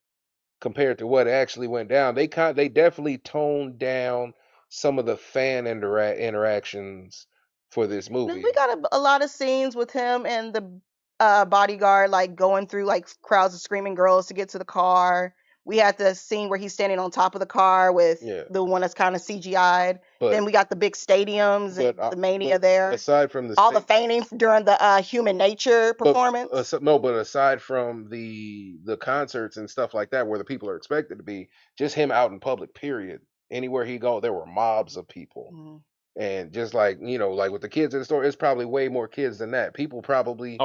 compared to what actually went down. They definitely toned down some of the fan interactions for this movie. We got a lot of scenes with him and the bodyguard like going through like crowds of screaming girls to get to the car. We had the scene where he's standing on top of the car with the one that's kind of CGI'd. Then we got the big stadiums and the Mania there. Aside from all the faintings during the Human Nature performance. But aside from the concerts and stuff like that, where the people are expected to be, just him out in public. Period. Anywhere he go, there were mobs of people. And just like, like with the kids in the store, it's probably way more kids than that. People probably,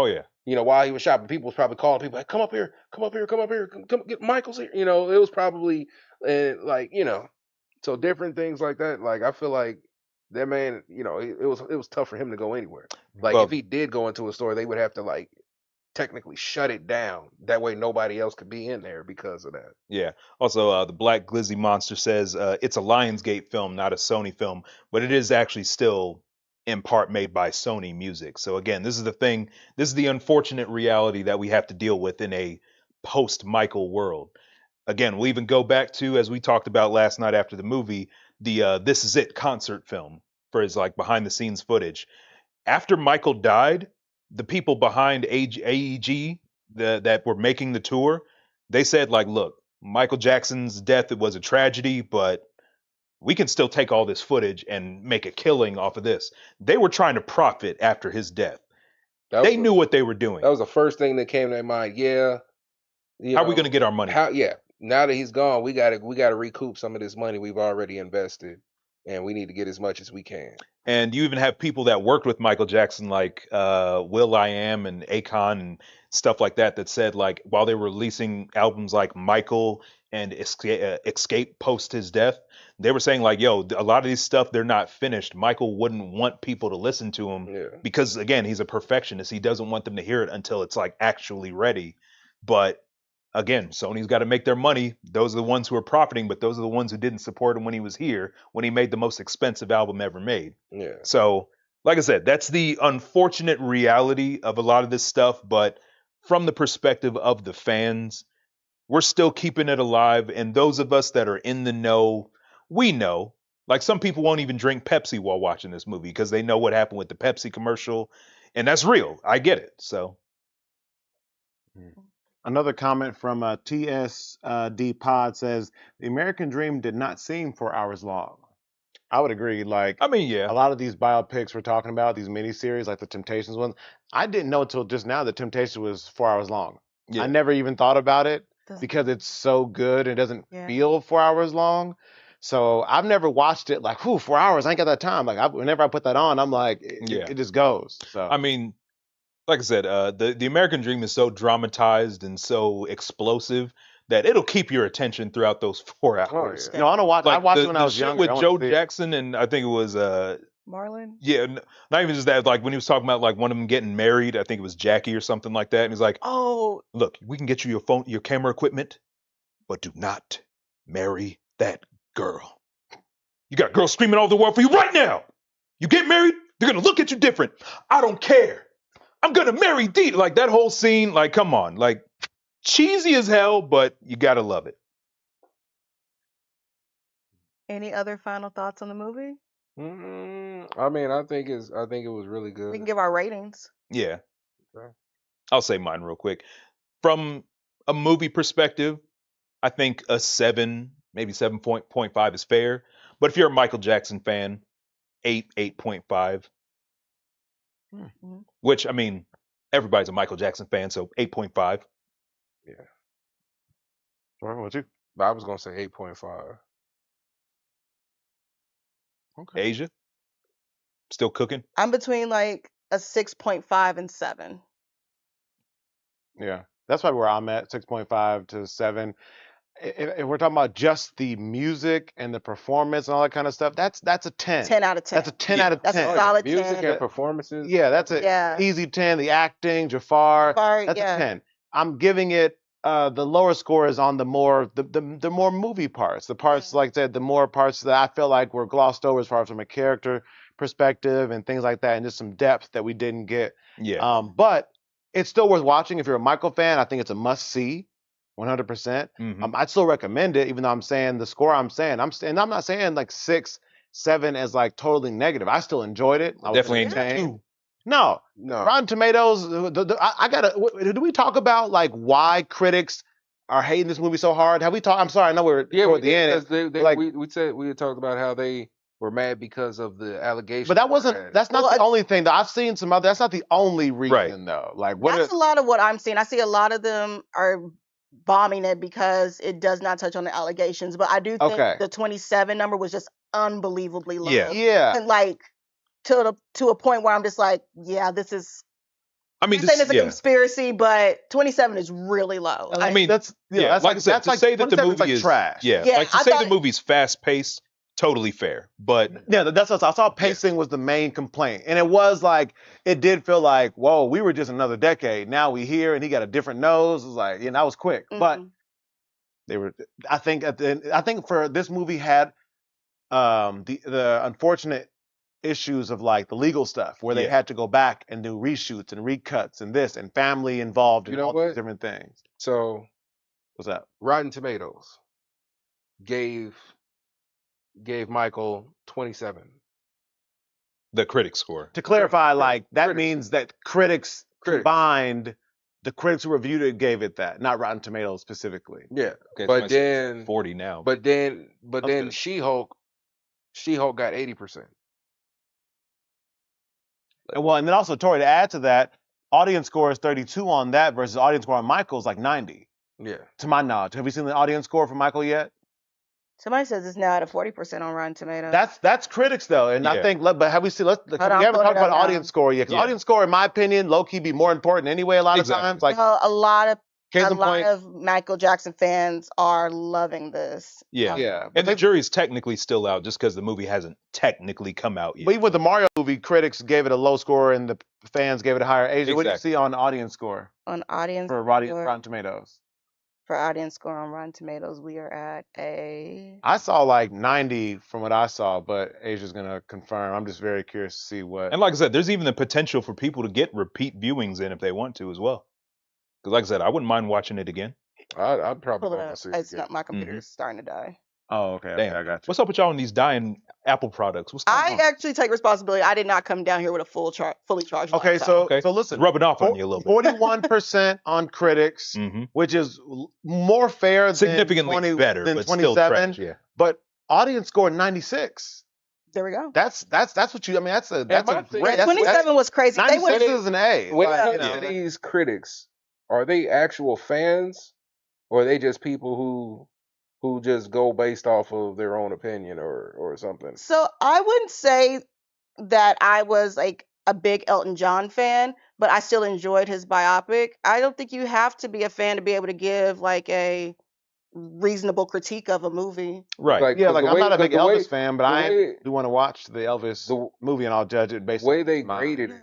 while he was shopping, people was probably calling people like, come up here, come get Michael's here. It was probably so different things like that. Like, I feel like that man, it was tough for him to go anywhere. Like, if he did go into a store, they would have to like technically shut it down. That way nobody else could be in there because of that. Yeah. Also, the Black Glizzy Monster says it's a Lionsgate film, not a Sony film, but it is actually still in part made by Sony Music. So again, this is the thing. This is the unfortunate reality that we have to deal with in a post-Michael world. Again, we'll even go back to, as we talked about last night after the movie, the This Is It concert film for his like behind the scenes footage. After Michael died, the people behind AEG that were making the tour, they said like, look, Michael Jackson's death, it was a tragedy, but we can still take all this footage and make a killing off of this. They were trying to profit after his death. They knew what they were doing. That was the first thing that came to their mind. Yeah. How are we going to get our money? Now that he's gone, we got to recoup some of this money we've already invested. and we need to get as much as we can. And you even have people that worked with Michael Jackson, like Will.i.am and Akon and stuff like that, that said, like, while they were releasing albums like Michael and Escape post his death, they were saying, like, yo, a lot of these stuff, they're not finished. Michael wouldn't want people to listen to him because, again, he's a perfectionist. He doesn't want them to hear it until it's, like, actually ready. But again, Sony's got to make their money. Those are the ones who are profiting, but those are the ones who didn't support him when he was here, when he made the most expensive album ever made. Yeah. So, like I said, that's the unfortunate reality of a lot of this stuff. But from the perspective of the fans, we're still keeping it alive. And those of us that are in the know, we know. Like, some people won't even drink Pepsi while watching this movie because they know what happened with the Pepsi commercial. And that's real. I get it. So. Another comment from TSD Pod says, the American Dream did not seem 4 hours long. I would agree. Like, I mean, yeah. A lot of these biopics we're talking about, these miniseries, like the Temptations ones, I didn't know until just now that Temptation was 4 hours long. Yeah. I never even thought about it because it's so good and it doesn't feel 4 hours long. So I've never watched it like, 4 hours, I ain't got that time. Like, whenever I put that on, I'm like, it just goes. So I mean, like I said, the American Dream is so dramatized and so explosive that it'll keep your attention throughout those 4 hours. No, I don't watch. Like, I watched it when I was shit younger. with Joe Jackson, and I think it was Marlon. Yeah, not even just that. Like, when he was talking about, like, one of them getting married, I think it was Jackie or something like that, and he's like, "Oh, look, we can get you your phone, your camera equipment, but do not marry that girl. You got girls screaming all over the world for you right now. You get married, they're gonna look at you different. I don't care. I'm gonna marry Dee." Like, that whole scene, like, come on, like, cheesy as hell, but you gotta love it. Any other final thoughts on the movie? I mean, I think it was really good. We can give our ratings. Yeah. Okay. I'll say mine real quick. From a movie perspective, I think a 7, maybe 7.5 is fair. But if you're a Michael Jackson fan, 8.5. Which, I mean, everybody's a Michael Jackson fan, so 8.5. Yeah. What you? I was gonna say 8.5. Okay. Asia? Still cooking? I'm between like a 6.5 and 7. Yeah, that's probably where I'm at, 6.5 to 7. If we're talking about just the music and the performance and all that kind of stuff, that's a 10. 10 out of 10. That's a 10 out of 10. That's a solid music 10. and performances. Yeah, that's a easy 10. The acting, Jafar, that's a 10. I'm giving it the lower score is on the more movie parts. The parts, like I said, the more parts that I feel like were glossed over as far as from a character perspective and things like that, and just some depth that we didn't get. Yeah. But it's still worth watching if you're a Michael fan. I think it's a must see. 100%. I'd still recommend it, even though I'm saying the score I'm not saying like 6, 7 as like totally negative. I still enjoyed it. I was Definitely ain't entertained. 2. No. Rotten Tomatoes. Do we talk about like why critics are hating this movie so hard? Have we talked? I'm sorry, I know we're toward the end. We had talked about how they were mad because of the allegations. But that's not the only thing. Though I've seen some other. That's not the only reason though. Like that's a lot of what I'm seeing. I see a lot of them are bombing it because it does not touch on the allegations. But I do think the 27 number was just unbelievably low. Yeah. And like to a point where I'm just like, yeah, this is. I mean, saying it's a conspiracy, but 27 is really low. I mean, that's like I said, to say that the movie is trash. Yeah, like to say the movie's fast paced. Totally fair, but yeah, that's what I saw. Pacing was the main complaint, and it was like it did feel like, whoa, we were just another decade. Now we here, and he got a different nose. It was like, that was quick, but they were. I think for this movie had the unfortunate issues of like the legal stuff where they had to go back and do reshoots and recuts and this and family involved in all these different things. So, what's that? Rotten Tomatoes gave Michael 27. The critic score. To clarify, like that means that critics combined, the critics who reviewed it gave it that, not Rotten Tomatoes specifically. Yeah, okay, but then 40 now. But then She-Hulk got 80%. Well, and then also Tori, to add to that, audience score is 32 on that versus audience score on Michael's like 90. Yeah. To my knowledge, have you seen the audience score for Michael yet? Somebody says it's now at a 40% on Rotten Tomatoes. That's critics though, and I Yeah. think. But have we seen? We on, haven't pull talked it up about now. audience score yet. Because Yeah. audience score, in my opinion, low key be more important anyway. A lot of Exactly. times, like No, a lot case in point. of Michael Jackson fans are loving this. Yeah. Yeah. And the jury's technically still out just because the movie hasn't technically come out But yet. even with the Mario movie, critics gave it a low score and the fans gave it a higher. Asia, what do you Exactly. see on audience score On audience for score, Rotten Tomatoes? for audience score on Rotten Tomatoes, we are at a. I saw like 90 from what I saw, but Asia's gonna confirm. I'm just very curious to see what. And like I said, there's even the potential for people to get repeat viewings in if they want to as well. Because like I said, I wouldn't mind watching it again. I'd probably Pull it want to up. see It's it. not, my computer's starting to die. Oh, okay, Damn. I got you. What's up with y'all and these dying Apple products? What's going I on? actually take responsibility. I did not come down here with a fully charged. Okay, laptop. so Okay. so listen, It's rubbing off on you a little bit. 41% on critics, Mm-hmm. which is more fair than Significantly better, than but still 27. trash. Yeah. But audience score 96. There we go. That's what you. I mean, that's a my thing- great. That's, 27 was crazy. They 96 went. is an A. When Like, it you comes know, to these critics, are they actual fans, or are they just people who just go based off of their own opinion or something? So I wouldn't say that I was like a big Elton John fan, but I still enjoyed his biopic. I don't think you have to be a fan to be able to give like a reasonable critique of a movie. Right. yeah, 'cause like the I'm way- not a 'cause big the Elvis way- fan, but the I way- do want to watch the Elvis the movie, and I'll judge it based way on they my- graded it.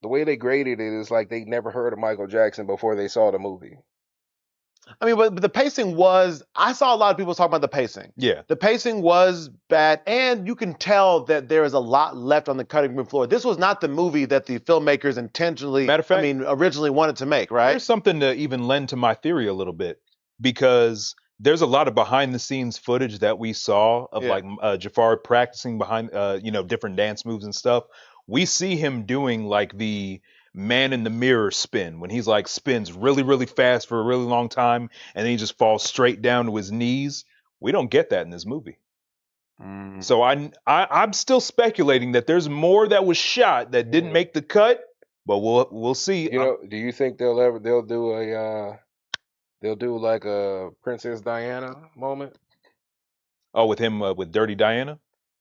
The way they graded it is like they never heard of Michael Jackson before they saw the movie. I mean, but the pacing was. I saw a lot of people talking about the pacing. Yeah. The pacing was bad, and you can tell that there is a lot left on the cutting room floor. This was not the movie that the filmmakers intentionally, Matter of fact- originally wanted to make, right? There's something to even lend to my theory a little bit because there's a lot of behind the scenes footage that we saw of Yeah. like Jafar practicing behind different dance moves and stuff. We see him doing like the man in the mirror spin when he's like spins really really fast for a really long time and then he just falls straight down to his knees. We don't get that in this movie. Mm. So I'm still speculating that there's more that was shot that didn't make the cut, but we'll see. You know, do you think they'll do like a Princess Diana moment? Oh, with him with Dirty Diana?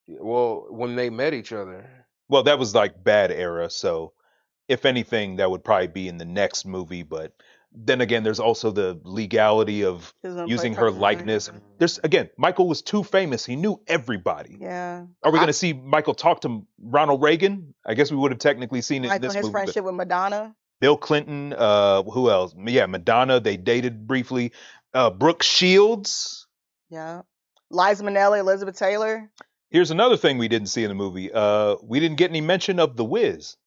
Well, when they met each other. Well, that was like bad era, so if anything, that would probably be in the next movie. But then again, there's also the legality of He was gonna using play her Princess likeness. Diana. There's again, Michael was too famous; he knew everybody. Yeah. Are we going to see Michael talk to Ronald Reagan? I guess we would have technically seen it in Michael, this his movie. but friendship with Madonna. Bill Clinton, who else? Yeah, Madonna. They dated briefly. Brooke Shields. Yeah. Liza Minnelli, Elizabeth Taylor. Here's another thing we didn't see in the movie. We didn't get any mention of The Wiz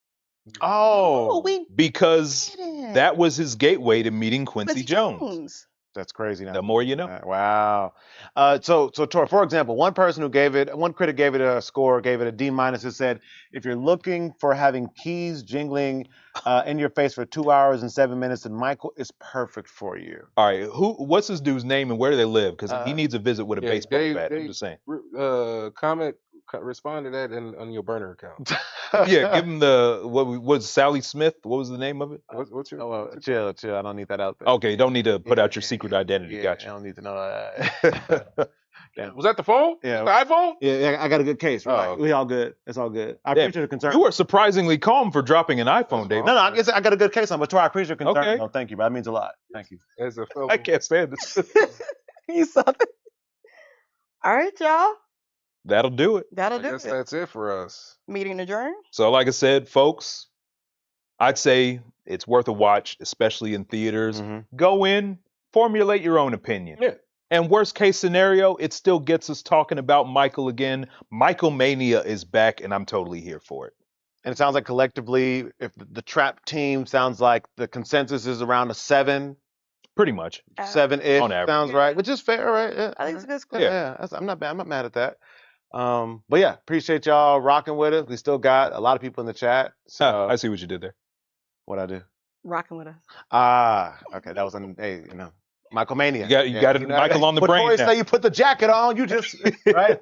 Oh, we because didn't. that was his gateway to meeting Quincy Jones. That's crazy. Now. The more you know. Wow. So Tor, for example, one critic gave it a score, gave it a D-, and said, if you're looking for having keys jingling in your face for 2 hours and 7 minutes, then Michael is perfect for you. All right, what's this dude's name and where do they live? Because he needs a visit with a baseball bat. I'm just saying. Respond to that on your burner account. Yeah, give him the what was Sally Smith? What was the name of it? What's your? Chill. I don't need that out there. Okay, don't need to put out your secret identity. Yeah, Gotcha. I don't need to know that. Damn. Was that the phone? Yeah. The iPhone? Yeah, I got a good case. Right? Oh, okay. We all good. It's all good. I Damn, appreciate the concern. You were surprisingly calm for dropping an iPhone, David. No, I got a good case on, but Tor, I appreciate your concern. Okay. No, thank you, but that means a lot. Thank you. As a fellow, I can't stand this. You saw that? All right, y'all. That'll do it. That'll I do guess it. that's it for us. Meeting adjourned. So, like I said, folks, I'd say it's worth a watch, especially in theaters. Mhm. Go in, formulate your own opinion. Yeah. And worst case scenario, it still gets us talking about Michael again. Michael Mania is back, and I'm totally here for it. And it sounds like collectively, if the trap team sounds like the consensus is around a 7, Pretty much. 7-ish On average. sounds right, which is fair, right? Yeah. I think it's a good score. Yeah, I'm not bad. I'm not mad at that. But yeah, appreciate y'all rocking with us. We still got a lot of people in the chat. So I see what you did there. what I do? Rocking with us. Okay, that was Michael Mania. You got it, Michael on the But brain Troy now. say you put the jacket on, you just right.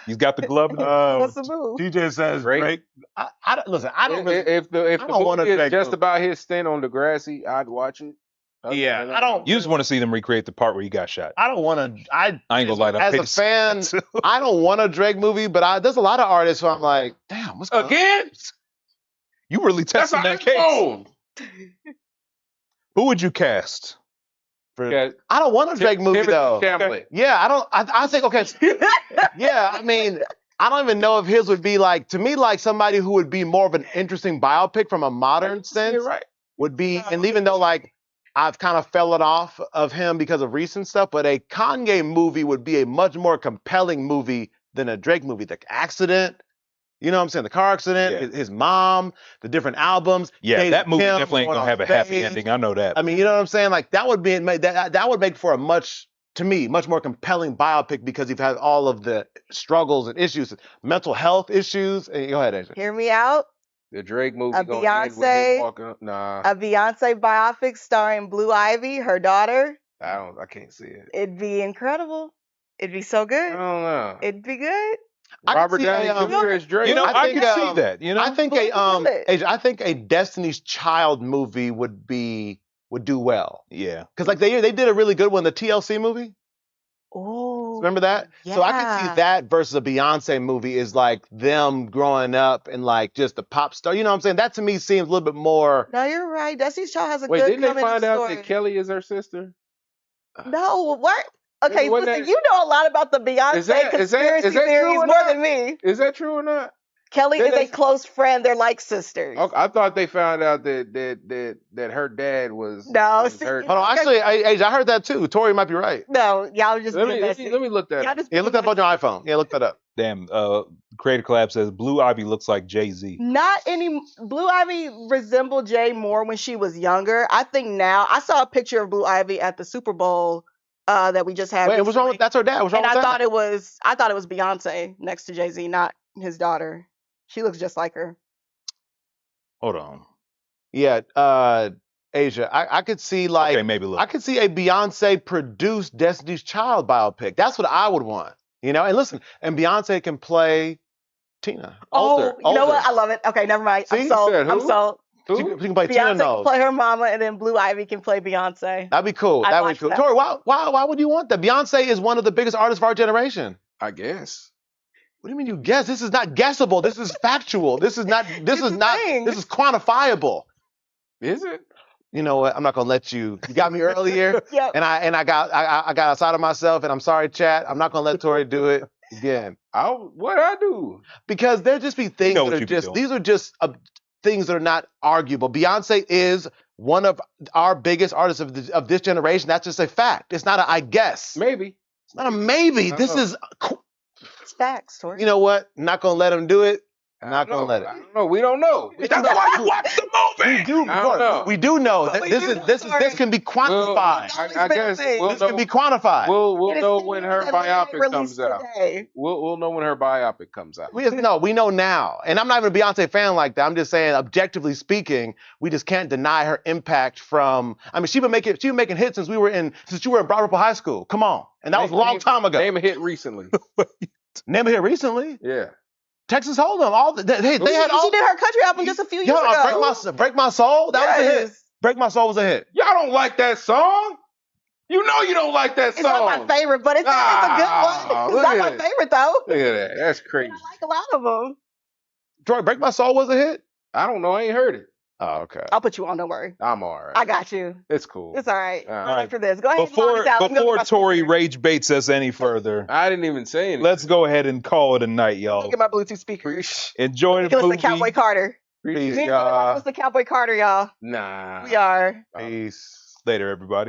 He's got the glove. What's the move? TJ says Drake. Drake. I don't really, If the I don't wanna movie is take just the- about his stint on Degrassi, I'd watch it. Yeah, I don't. You just want to see them recreate the part where he got shot. I don't want to. I ain't gonna lie. as a fan, I don't want a Drake movie, but there's a lot of artists who I'm like, damn, what's going on? Again? You really testing that case? Who would you cast? I don't want a Drake movie though. Okay. Yeah, I don't. I think okay. Yeah, I mean, I don't even know if his would be like, to me, like somebody who would be more of an interesting biopic from a modern sense. Right. Would be, and even though like I've kind of fallen off of him because of recent stuff, but a Kanye movie would be a much more compelling movie than a Drake movie. The accident, you know what I'm saying? The car accident, his mom, the different albums. Yeah, that movie definitely ain't gonna have a happy ending. I know that. I mean, you know what I'm saying? Like that would be that would make for a much more compelling biopic because you've had all of the struggles and issues, mental health issues. And go ahead, Asia. Hear me out. The Drake movie A gonna end with him walking up. Nah, A Beyonce biopic starring Blue Ivy, her daughter. I can't see it. It'd be incredible. It'd be so good. I don't know. It'd be good. Robert Downey Jr. as Drake. You know, I can see that. You know, I think I think a Destiny's Child movie would do well. Yeah, because like they did a really good one, the TLC movie. Oh, remember that? yeah. So I could see that versus a Beyonce movie is like them growing up and like just the pop star. You know what I'm saying? That to me seems a little bit more. No, you're right. Destiny's Child has a Wait, good didn't they find out story. that Kelly is her sister? No, what? Okay, Wasn't listen, that- you know a lot about the Beyonce conspiracy theories true or more not? than me. Is that true or not? Kelly Did is they- a close friend. They're like sisters. Okay, I thought they found out that her dad was. No, was see, her. Hold on, actually, I heard that too. Tori might be right. No, y'all just Let being me messy. look that Y'all up. just Yeah, being look that up on messy. your iPhone. Yeah, look that up. damn. Creator Collab says Blue Ivy looks like Jay-Z. Not any. Blue Ivy resembled Jay more when she was younger. I think now. I saw a picture of Blue Ivy at the Super Bowl that we just had. Wait, what's wrong with that's her dad? What's wrong And with I that? thought it was Beyonce next to Jay-Z, not his daughter. She looks just like her. Hold on. Yeah, Asia. I could see like Okay, maybe look. I could see a Beyonce produced Destiny's Child biopic. That's what I would want. You know, and listen, and Beyonce can play Tina. Older. You know what? I love it. Okay, never mind. See? I'm sold. Said I'm who? sold. She can play Tina Beyonce can Knowles. play her mama, and then Blue Ivy can play Beyonce. That'd be cool. I'd That'd be watch cool. that. Tori, why would you want that? Beyonce is one of the biggest artists of our generation. I guess. What do you mean you guess? This is not guessable. This is factual. This is quantifiable. Is it? You know what? I'm not gonna let you. You got me earlier, Yep. and I got outside of myself, and I'm sorry, chat. I'm not gonna let Tori do it again What I do? because there just be things know that what are you be just doing. these are just things that are not arguable. Beyonce is one of our biggest artists of this generation. That's just a fact. It's not a I guess. Maybe. It's not a maybe. This Uh-oh. is. It's facts, Tori. You know what? Not gonna let him do it. I Not don't gonna let it. know. I don't know. We don't know. That's why you watch the movie. We do. I don't know. We do know. But we This do, this sorry. can be quantified. I guess we'll This know. can be quantified. We'll It is know the when news her that Lily biopic comes released out. today. We'll know when her biopic comes out. We know now. And I'm not even a Beyonce fan like that. I'm just saying, objectively speaking, we just can't deny her impact from. I mean, she's been making hits since you were in Broad Ripple High School. Come on, and that was a long time ago. Name a hit recently. Name a hit recently. Yeah. Texas Hold'em. They had all. She did her country album just a few years ago. Break my soul. That was a hit. Yes. Break my soul was a hit. Y'all don't like that song? You know you don't like that It's song. not my favorite, but it's a good one. look It's not at my it. favorite though. Look at that. That's crazy. I like a lot of them. Troy, Break My Soul was a hit. I don't know. I ain't heard it. Oh, okay. I'll put you on. Don't worry. I'm all right. I got you. It's cool. It's all right. All right. Right after this, go ahead. and log us out. Let me go Before get my Tori speaker. rage baits us any further, I didn't even say anything. let's go ahead and call it a night, Go y'all. get my Bluetooth speaker. Enjoy You the can listen movie. to Cowboy Carter. Peace, Me and y'all. listen to Cowboy Carter, y'all. Nah. We are. Peace. Later, everybody.